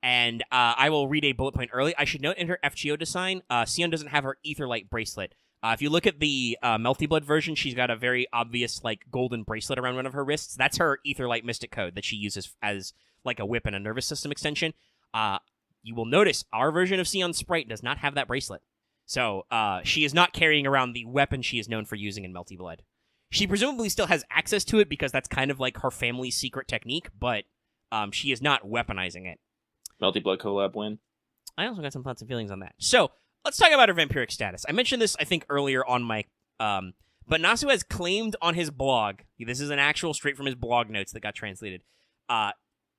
And I will read a bullet point early. I should note in her FGO design, Sion doesn't have her Aetherlight bracelet. If you look at the Melty Blood version, she's got a very obvious golden bracelet around one of her wrists. That's her Aetherlight mystic code that she uses as a whip and a nervous system extension. You will notice our version of Sion's sprite does not have that bracelet. So she is not carrying around the weapon she is known for using in Melty Blood. She presumably still has access to it because that's kind of her family's secret technique, but she is not weaponizing it. Melty Blood collab win. I also got some thoughts and feelings on that. So, let's talk about her vampiric status. I mentioned this, I think, earlier on my... but Nasu has claimed on his blog, this is an actual straight from his blog notes that got translated,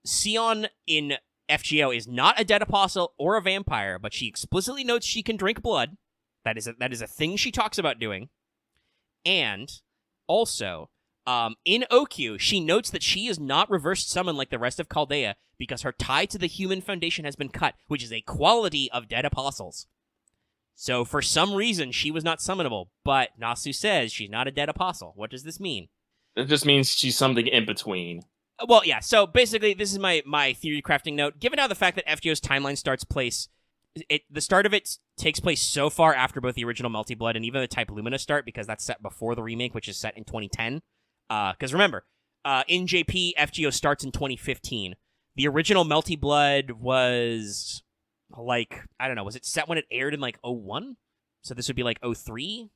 Sion in FGO is not a dead apostle or a vampire, but she explicitly notes she can drink blood. That is a thing she talks about doing. And, also... in OQ, she notes that she is not reversed summoned like the rest of Chaldea because her tie to the human foundation has been cut, which is a quality of dead apostles. So for some reason, she was not summonable, but Nasu says she's not a dead apostle. What does this mean? It just means she's something in between. Well, yeah, so basically, this is my theory crafting note. Given how the fact that FGO's timeline the start of it takes place so far after both the original Melty Blood and even the Type Lumina start, because that's set before the remake, which is set in 2010. Because remember, in JP, FGO starts in 2015. The original Melty Blood was, I don't know, was it set when it aired in, 01? So this would be, 03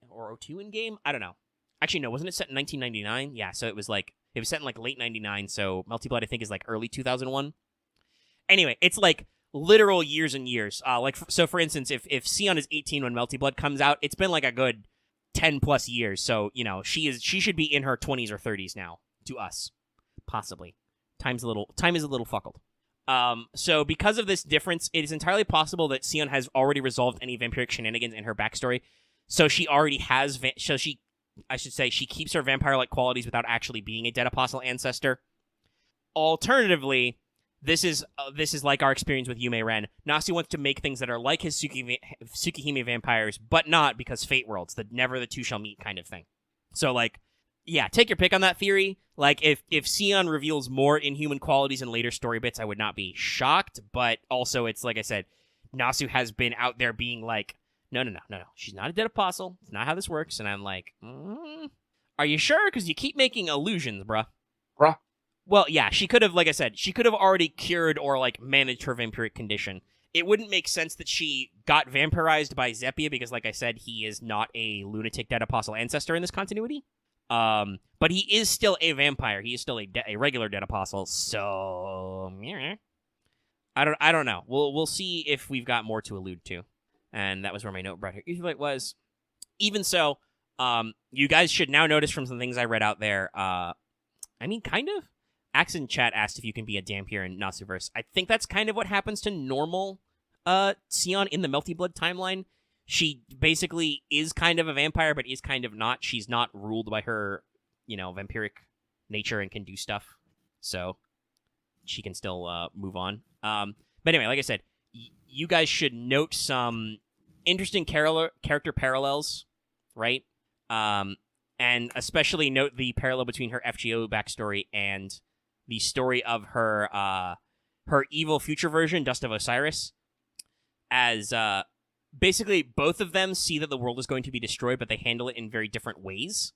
or 02 in game? I don't know. Actually, no, wasn't it set in 1999? Yeah, so it was, set in, late 99, so Melty Blood, I think, is, early 2001. Anyway, it's, literal years and years. So, for instance, if Sion is 18 when Melty Blood comes out, it's been, a good 10 plus years, so she should be in her 20s or 30s now to us, possibly. Time is a little fuckled. So because of this difference, it is entirely possible that Sion has already resolved any vampiric shenanigans in her backstory. So she already has. She keeps her vampire-like qualities without actually being a dead apostle ancestor. Alternatively, this is like our experience with Yume Ren. Nasu wants to make things that are like his Tsukihime vampires, but not because fate worlds, that never the two shall meet kind of thing. So, yeah, take your pick on that theory. If Sion reveals more inhuman qualities in later story bits, I would not be shocked, but also it's, like I said, Nasu has been out there being no, she's not a dead apostle. It's not how this works. And I'm are you sure? Because you keep making illusions, bruh. Well, yeah, she could have, like I said, she could have already cured or, managed her vampiric condition. It wouldn't make sense that she got vampirized by Zeppia because, like I said, he is not a lunatic dead apostle ancestor in this continuity. But he is still a vampire. He is still a regular dead apostle, so... I don't know. We'll see if we've got more to allude to. And that was where my note brought here. Etherlight was. Even so, you guys should now notice from some things I read out there. Kind of. Axe in chat asked if you can be a Dampier in Nasuverse. I think that's kind of what happens to normal Sion in the Melty Blood timeline. She basically is kind of a vampire, but is kind of not. She's not ruled by her, vampiric nature and can do stuff. So she can still move on. But anyway, like I said, you guys should note some interesting character parallels, right? And especially note the parallel between her FGO backstory and the story of her evil future version, Dust of Osiris, as basically both of them see that the world is going to be destroyed, but they handle it in very different ways.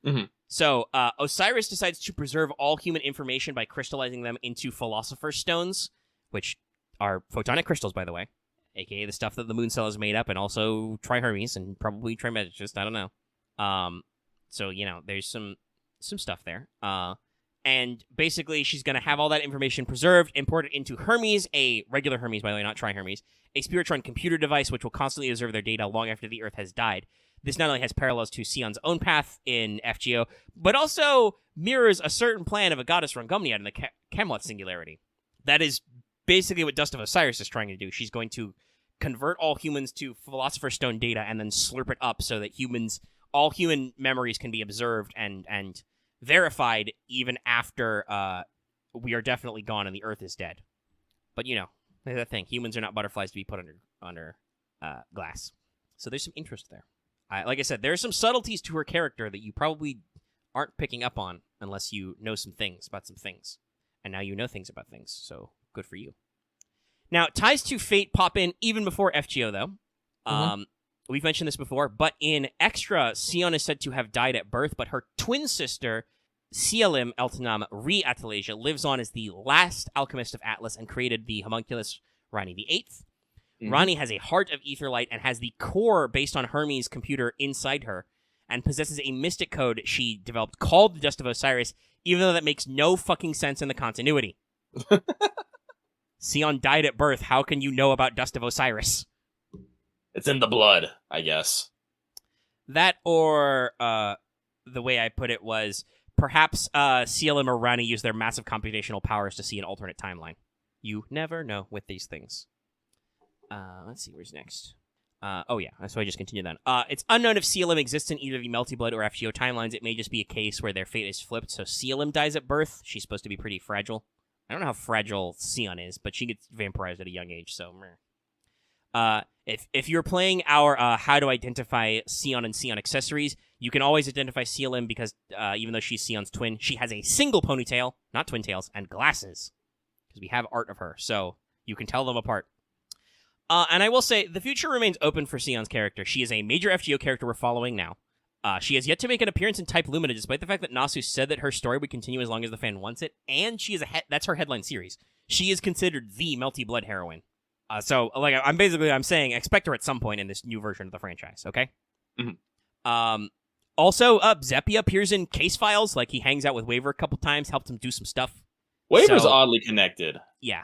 Mm-hmm. So Osiris decides to preserve all human information by crystallizing them into Philosopher's Stones, which are photonic crystals, by the way, aka the stuff that the moon cell is made up, and also Trihermes and probably Trismegistus. I don't know. So there's some stuff there. And basically, she's going to have all that information preserved, imported into Hermes, a regular Hermes, by the way, not Trihermes, a Spiritron computer device which will constantly observe their data long after the Earth has died. This not only has parallels to Sion's own path in FGO, but also mirrors a certain plan of a goddess Rangomniad in the Camelot Singularity. That is basically what Dust of Osiris is trying to do. She's going to convert all humans to Philosopher's Stone data and then slurp it up so that all human memories can be observed and verified even after we are definitely gone and the Earth is dead. But that's the thing. Humans are not butterflies to be put under glass. So there's some interest there. Like I said, there are some subtleties to her character that you probably aren't picking up on unless you know some things about some things. And now you know things about things, so good for you. Now, ties to fate pop in even before FGO, though. Mm-hmm. We've mentioned this before, but in Extra, Sion is said to have died at birth, but her twin sister, Sielim Eltanam Re Atalasia, lives on as the last alchemist of Atlas and created the homunculus Rani VIII. Mm-hmm. Rani has a heart of Etherlight and has the core based on Hermes' computer inside her, and possesses a mystic code she developed called the Dust of Osiris, even though that makes no fucking sense in the continuity. Sion died at birth. How can you know about Dust of Osiris? It's in the blood, I guess. That, or the way I put it was, perhaps CLM or Rani use their massive computational powers to see an alternate timeline. You never know with these things. Let's see, where's next? So I just continued then. It's unknown if CLM exists in either the Melty Blood or FGO timelines. It may just be a case where their fate is flipped, so CLM dies at birth. She's supposed to be pretty fragile. I don't know how fragile Sion is, but she gets vampirized at a young age, so... If you're playing our how to identify Sion and Sion accessories, you can always identify CLM because even though she's Sion's twin, she has a single ponytail, not twin tails, and glasses. Because we have art of her, so you can tell them apart. And I will say, the future remains open for Sion's character. She is a major FGO character we're following now. She has yet to make an appearance in Type Lumina, despite the fact that Nasu said that her story would continue as long as the fan wants it, and she is that's her headline series. She is considered the Melty Blood heroine. So, I'm saying, expect her at some point in this new version of the franchise, okay? Mm-hmm. Also, Zeppia appears in case files, he hangs out with Waver a couple times, helped him do some stuff. Waver's oddly connected. Yeah.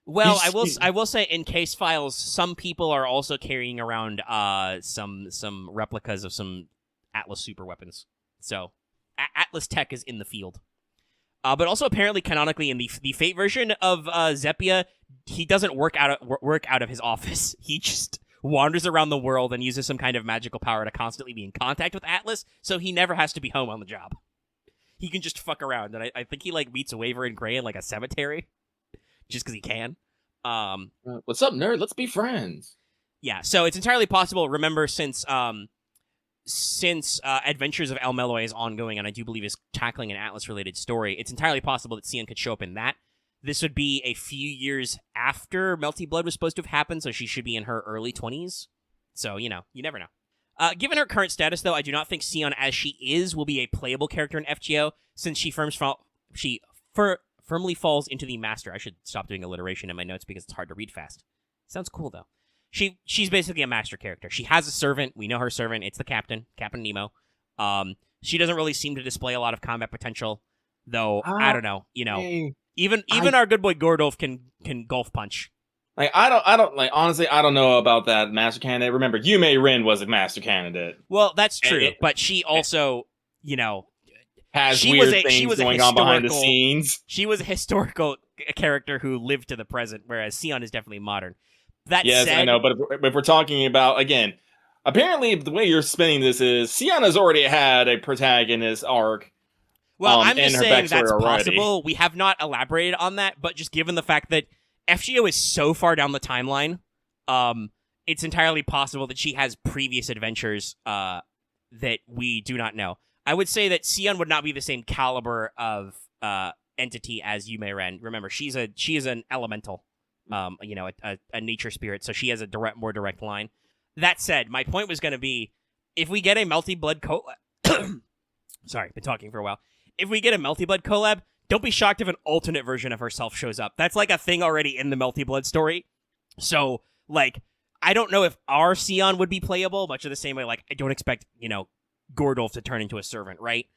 Well, I will say in case files, some people are also carrying around some replicas of some Atlas super weapons. So, Atlas tech is in the field. But also apparently canonically in the Fate version of Zeppia, he doesn't work out of his office. He just wanders around the world and uses some kind of magical power to constantly be in contact with Atlas, so he never has to be home on the job. He can just fuck around, and I think he meets a Waver in Gray in a cemetery, just because he can. What's up, nerd? Let's be friends. Yeah, so it's entirely possible. Remember, since Adventures of El Meloy is ongoing, and I do believe is tackling an Atlas-related story, it's entirely possible that Sion could show up in that. This would be a few years after Melty Blood was supposed to have happened, so she should be in her early 20s. So, you never know. Given her current status, though, I do not think Sion, as she is, will be a playable character in FGO, since she firmly falls into the master. I should stop doing alliteration in my notes because it's hard to read fast. Sounds cool, though. She's basically a master character. She has a servant. We know her servant. It's the captain, Captain Nemo. She doesn't really seem to display a lot of combat potential, though. I don't know. Even our good boy Gordolf can golf punch. Like I don't like honestly I don't know about that master candidate. Remember, Yume Rin was a master candidate. Well, that's true, but she also, you know, has weird things going on behind the scenes. She was a historical character who lived to the present, whereas Sion is definitely modern. That yes, said, I know, but if we're talking about, again, apparently the way you're spinning this is Sion has already had a protagonist arc. Well, I'm just saying that's already possible. We have not elaborated on that, but just given the fact that FGO is so far down the timeline, it's entirely possible that she has previous adventures that we do not know. I would say that Sion would not be the same caliber of entity as Yume Ren. Remember, she is an elemental, you know, a nature spirit, so she has a more direct line. That said, my point was going to be, if we get a Melty Blood sorry, been talking for a while. If we get a Melty Blood collab, don't be shocked if an alternate version of herself shows up. That's like a thing already in the Melty Blood story. So, like, I don't know if our Sion would be playable, much of the same way, like, I don't expect, you know, Gordolf to turn into a servant, right?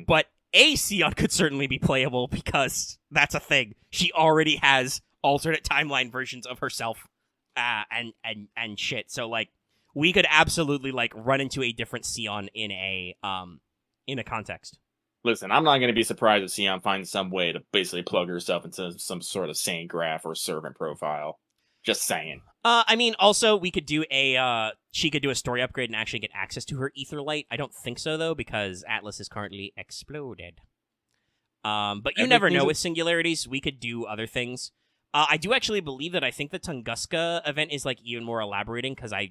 But a Sion could certainly be playable because that's a thing. She already has alternate timeline versions of herself and shit. So, like, we could absolutely, like, run into a different Sion in a context. Listen, I'm not going to be surprised if Sion finds some way to basically plug herself into some sort of saint graph or servant profile. Just saying. I mean, also, we could do she could do a story upgrade and actually get access to her ether light. I don't think so, though, because Atlas is currently exploded. But you never know with singularities. We could do other things. I do actually believe that I think the Tunguska event is, like, even more elaborating, because I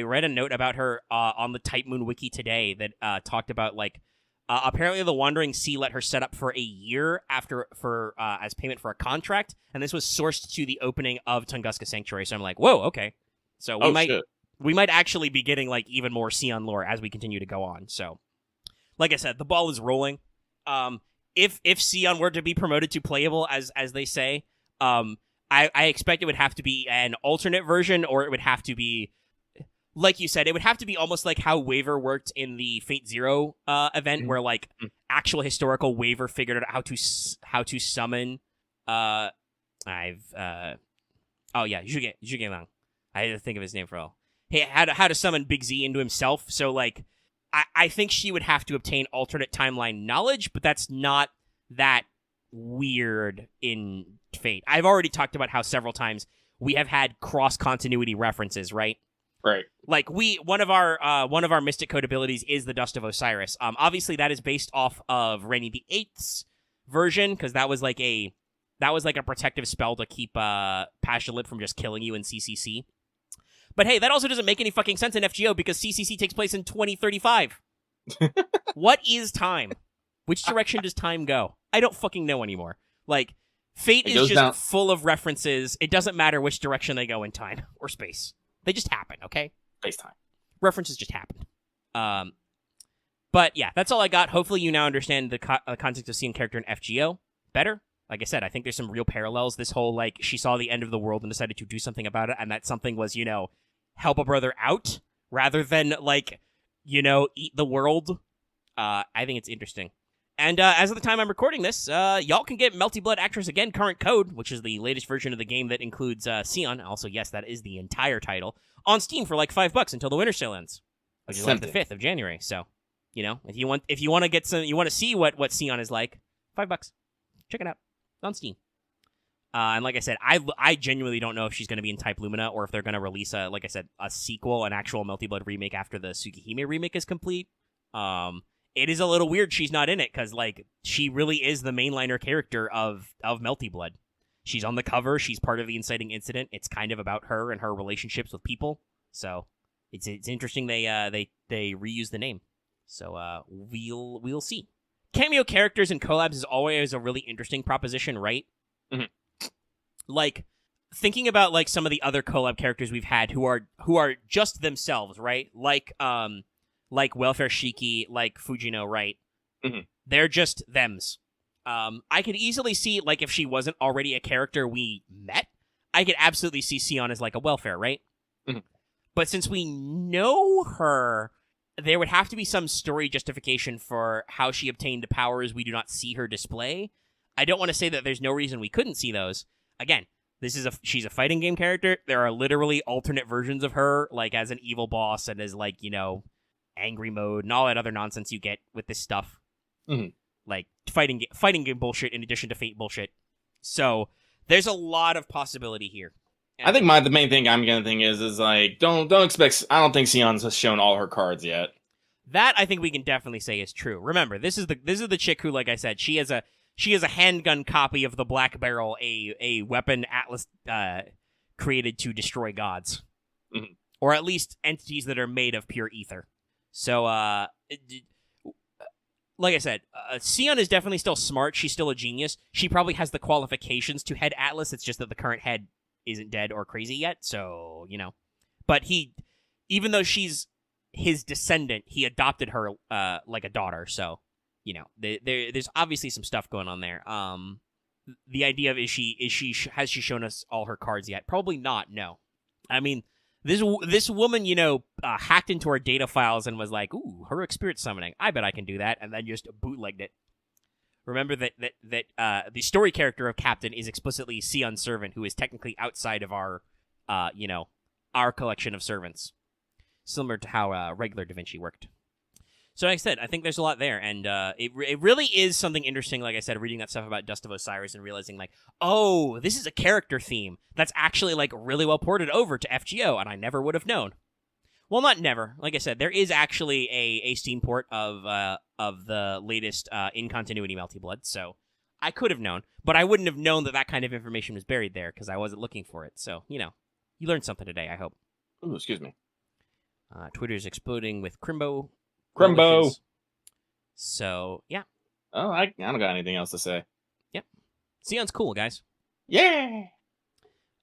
read a note about her on the Type Moon wiki today that talked about, like, apparently the Wandering Sea let her set up for a year as payment for a contract, and this was sourced to the opening of Tunguska Sanctuary. So I'm like, whoa, okay. So we might actually be getting, like, even more Sion lore as we continue to go on. So, like I said, the ball is rolling. If Sion were to be promoted to playable, as they say, I expect it would have to be an alternate version, or it would have to be, like you said, it would have to be almost like how Waver worked in the Fate Zero event, where, like, actual historical Waver figured out how to summon. Zhuge Lang. I had to think of his name for all. Hey, how to summon Big Z into himself. So, like, I think she would have to obtain alternate timeline knowledge, but that's not that weird in Fate. I've already talked about how several times we have had cross continuity references, right? Right. Like, one of our Mystic Code abilities is the Dust of Osiris. Obviously that is based off of Reni the Eighth's version, because that was like a protective spell to keep Pashalit from just killing you in CCC. But hey, that also doesn't make any fucking sense in FGO, because CCC takes place in 2035. What is time? Which direction does time go? I don't fucking know anymore. Like, Fate is just full of references. It doesn't matter which direction they go in time or space. They just happen, okay? Space time. References just happen. But yeah, that's all I got. Hopefully you now understand the context of Sion character in FGO better. Like I said, I think there's some real parallels. This whole, like, she saw the end of the world and decided to do something about it, and that something was, you know, help a brother out rather than, like, you know, eat the world. I think it's interesting. And as of the time I'm recording this, y'all can get Melty Blood Actress Again Current Code, which is the latest version of the game that includes Sion. Also, yes, that is the entire title, on Steam for like $5 until the winter sale ends, which is like the 5th of January. So, you know, if you want to get some, you want to see what Sion is like, $5. Check it out. It's on Steam. And like I said, I genuinely don't know if she's going to be in Type Lumina, or if they're going to release a sequel, an actual Melty Blood remake after the Tsukihime remake is complete. It is a little weird she's not in it, because, like, she really is the mainliner character of Melty Blood. She's on the cover. She's part of the inciting incident. It's kind of about her and her relationships with people. So it's interesting they reuse the name. So we'll see. Cameo characters and collabs is always a really interesting proposition, right? Mm-hmm. Like, thinking about, like, some of the other collab characters we've had who are just themselves, right? Like Welfare Shiki, like Fujino, right? Mm-hmm. They're just thems. I could easily see, like, if she wasn't already a character we met, I could absolutely see Sion as, like, a Welfare, right? Mm-hmm. But since we know her, there would have to be some story justification for how she obtained the powers we do not see her display. I don't want to say that there's no reason we couldn't see those. Again, she's a fighting game character. There are literally alternate versions of her, like as an evil boss and as like, angry mode and all that other nonsense you get with this stuff. Mm-hmm. Like fighting game bullshit in addition to Fate bullshit. So there's a lot of possibility here. I think the main thing I'm gonna think is like don't expect. I don't think Sion's has shown all her cards yet. That I think we can definitely say is true. Remember, this is the chick who, like I said, she has a handgun copy of the Black Barrel, a weapon Atlas created to destroy gods, or at least entities that are made of pure ether. So, like I said, Sion is definitely still smart. She's still a genius. She probably has the qualifications to head Atlas. It's just that the current head isn't dead or crazy yet. So, but even though she's his descendant, he adopted her like a daughter. So, there's obviously some stuff going on there. The idea of has she shown us all her cards yet? Probably not. No. I mean, this woman, hacked into our data files and was like, "Ooh, heroic spirit summoning. I bet I can do that," and then just bootlegged it. Remember that the story character of Captain is explicitly Sion's servant, who is technically outside of our, our collection of servants, similar to how regular Da Vinci worked. So, like I said, I think there's a lot there, and it really is something interesting, like I said, reading that stuff about Dust of Osiris and realizing, like, oh, this is a character theme that's actually, like, really well ported over to FGO, and I never would have known. Well, not never. Like I said, there is actually a Steam port of the latest in-continuity Melty Blood, so I could have known, but I wouldn't have known that kind of information was buried there, because I wasn't looking for it. So, you learned something today, I hope. Ooh, excuse me. Twitter's exploding with Chrimbo. So, yeah. Oh, I don't got anything else to say. Yep. Sion's cool, guys. Yeah!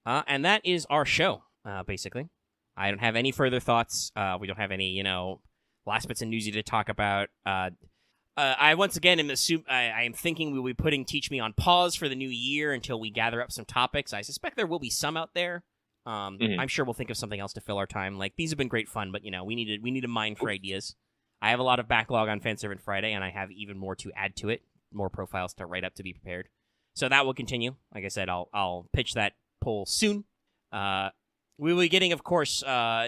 And that is our show, basically. I don't have any further thoughts. We don't have any, last bits of newsy to talk about. I once again I am thinking we will be putting Teach Me on pause for the new year until we gather up some topics. I suspect there will be some out there. I'm sure we'll think of something else to fill our time. Like, these have been great fun, but, we need to mine for ideas. I have a lot of backlog on Fanservant Friday, and I have even more to add to it, more profiles to write up to be prepared. So that will continue. Like I said, I'll pitch that poll soon. We will be getting, of course,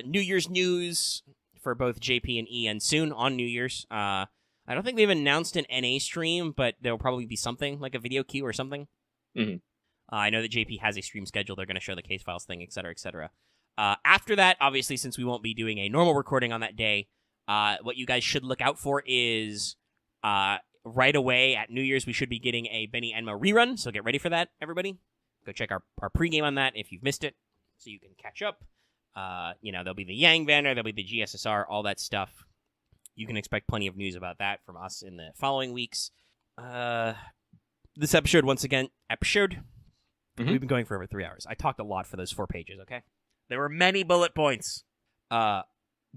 New Year's news for both JP and Ian soon on New Year's. I don't think they've announced an NA stream, but there will probably be something, like a video queue or something. I know that JP has a stream schedule. They're going to show the case files thing, etc., etc. After that, obviously, since we won't be doing a normal recording on that day, what you guys should look out for is right away at New Year's, we should be getting a Benny Enma rerun, so get ready for that, everybody. Go check our pregame on that if you've missed it, so you can catch up. There'll be the Yang banner, there'll be the GSSR, all that stuff. You can expect plenty of news about that from us in the following weeks. This episode, once again, we've been going for over 3 hours. I talked a lot for those 4 pages, okay? There were many bullet points.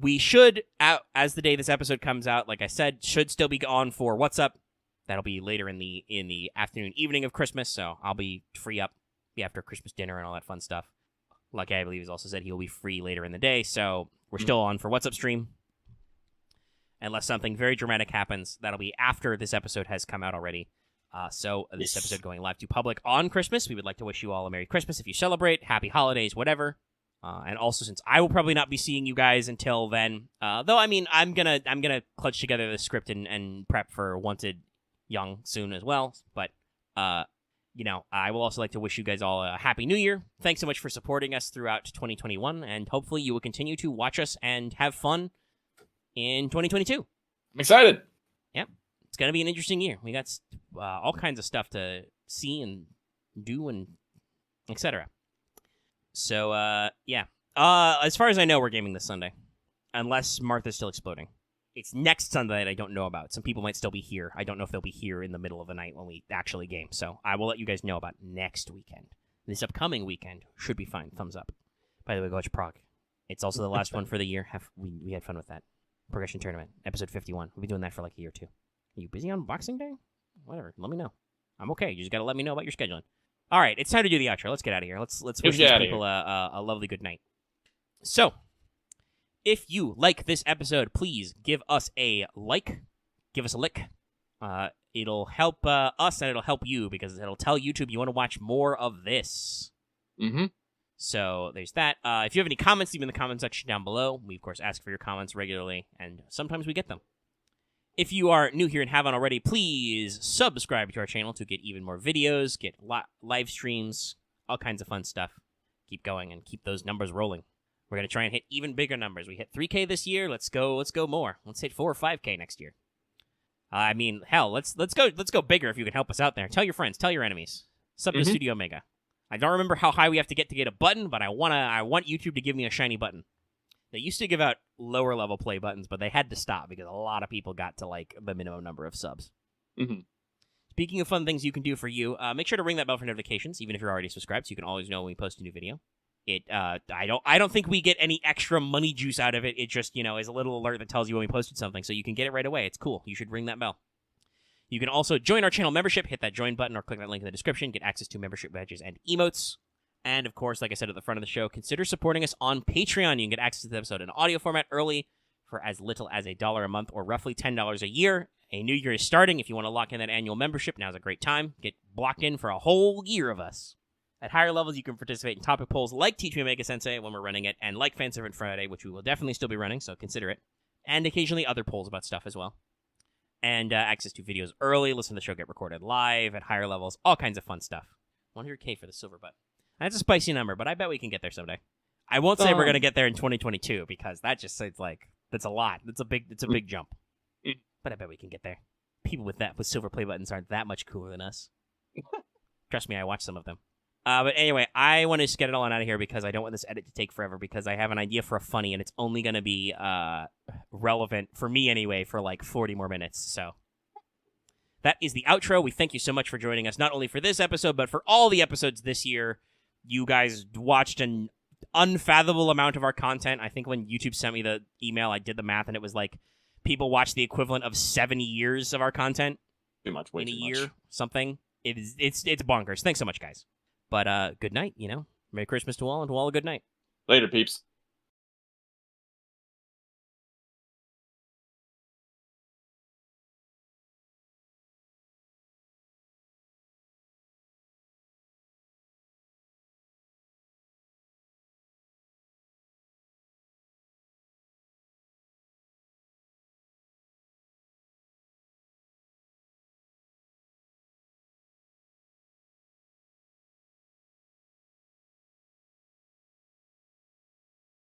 We should, as the day this episode comes out, like I said, should still be on for What's Up. That'll be later in the afternoon, evening of Christmas, so I'll be free up after Christmas dinner and all that fun stuff. Lucky, I believe, has also said he'll be free later in the day, so we're still on for What's Up stream. Unless something very dramatic happens, that'll be after this episode has come out already. So this episode going live to public on Christmas. We would like to wish you all a Merry Christmas if you celebrate, Happy Holidays, whatever. And also, since I will probably not be seeing you guys until then, though, I mean, I'm gonna clutch together the script and prep for Wanted Young soon as well. But I will also like to wish you guys all a Happy New Year. Thanks so much for supporting us throughout 2021, and hopefully you will continue to watch us and have fun in 2022. I'm excited. Yep, it's gonna be an interesting year. We got all kinds of stuff to see and do and etc. So, as far as I know, we're gaming this Sunday. Unless Martha's still exploding. It's next Sunday that I don't know about. Some people might still be here. I don't know if they'll be here in the middle of the night when we actually game. So, I will let you guys know about next weekend. This upcoming weekend should be fine. Thumbs up. By the way, go watch Prague. It's also the last one for the year. We had fun with that. Progression Tournament, episode 51. We'll be doing that for like a year or two. Are you busy on Boxing Day? Whatever. Let me know. I'm okay. You just got to let me know about your scheduling. All right, it's time to do the outro. Let's get out of here. Let's wish these people a lovely good night. So, if you like this episode, please give us a like, give us a lick. It'll help us, and it'll help you, because it'll tell YouTube you want to watch more of this. Mm-hmm. So there's that. If you have any comments, leave them in the comment section down below. We, of course, ask for your comments regularly, and sometimes we get them. If you are new here and haven't already, please subscribe to our channel to get even more videos, get live streams, all kinds of fun stuff. Keep going and keep those numbers rolling. We're going to try and hit even bigger numbers. We hit 3K this year. Let's go more. Let's hit 4 or 5K next year. I mean, hell, let's go bigger if you can help us out there. Tell your friends, tell your enemies. Sub to Studio Omega. I don't remember how high we have to get a button, but I want YouTube to give me a shiny button. They used to give out lower level play buttons, but they had to stop because a lot of people got to like the minimum number of subs. Mm-hmm. Speaking of fun things you can do for you, make sure to ring that bell for notifications, even if you're already subscribed, so you can always know when we post a new video. I don't think we get any extra money juice out of it. It just, is a little alert that tells you when we posted something, so you can get it right away. It's cool. You should ring that bell. You can also join our channel membership. Hit that join button or click that link in the description. Get access to membership badges and emotes. And, of course, like I said at the front of the show, consider supporting us on Patreon. You can get access to the episode in audio format early for as little as $1 a month or roughly $10 a year. A new year is starting. If you want to lock in that annual membership, now's a great time. Get blocked in for a whole year of us. At higher levels, you can participate in topic polls like Teach Me Omega-Sensei when we're running it, and like Fanservant Friday, which we will definitely still be running, so consider it. And occasionally other polls about stuff as well. And access to videos early, listen to the show get recorded live at higher levels, all kinds of fun stuff. 100K for the silver button. That's a spicy number, but I bet we can get there someday. I won't say we're going to get there in 2022, because that just sounds like, that's a lot. It's a big jump. But I bet we can get there. People with silver play buttons aren't that much cooler than us. Trust me, I watched some of them. But anyway, I want to get it all out of here because I don't want this edit to take forever, because I have an idea for a funny, and it's only going to be relevant, for me anyway, for like 40 more minutes. So that is the outro. We thank you so much for joining us, not only for this episode, but for all the episodes this year. You guys watched an unfathomable amount of our content. I think when YouTube sent me the email, I did the math, and it was like people watched the equivalent of 7 years of our content Too much, way in a too year, much. something. It's bonkers. Thanks so much, guys. But good night, Merry Christmas to all, and to all a good night. Later, peeps.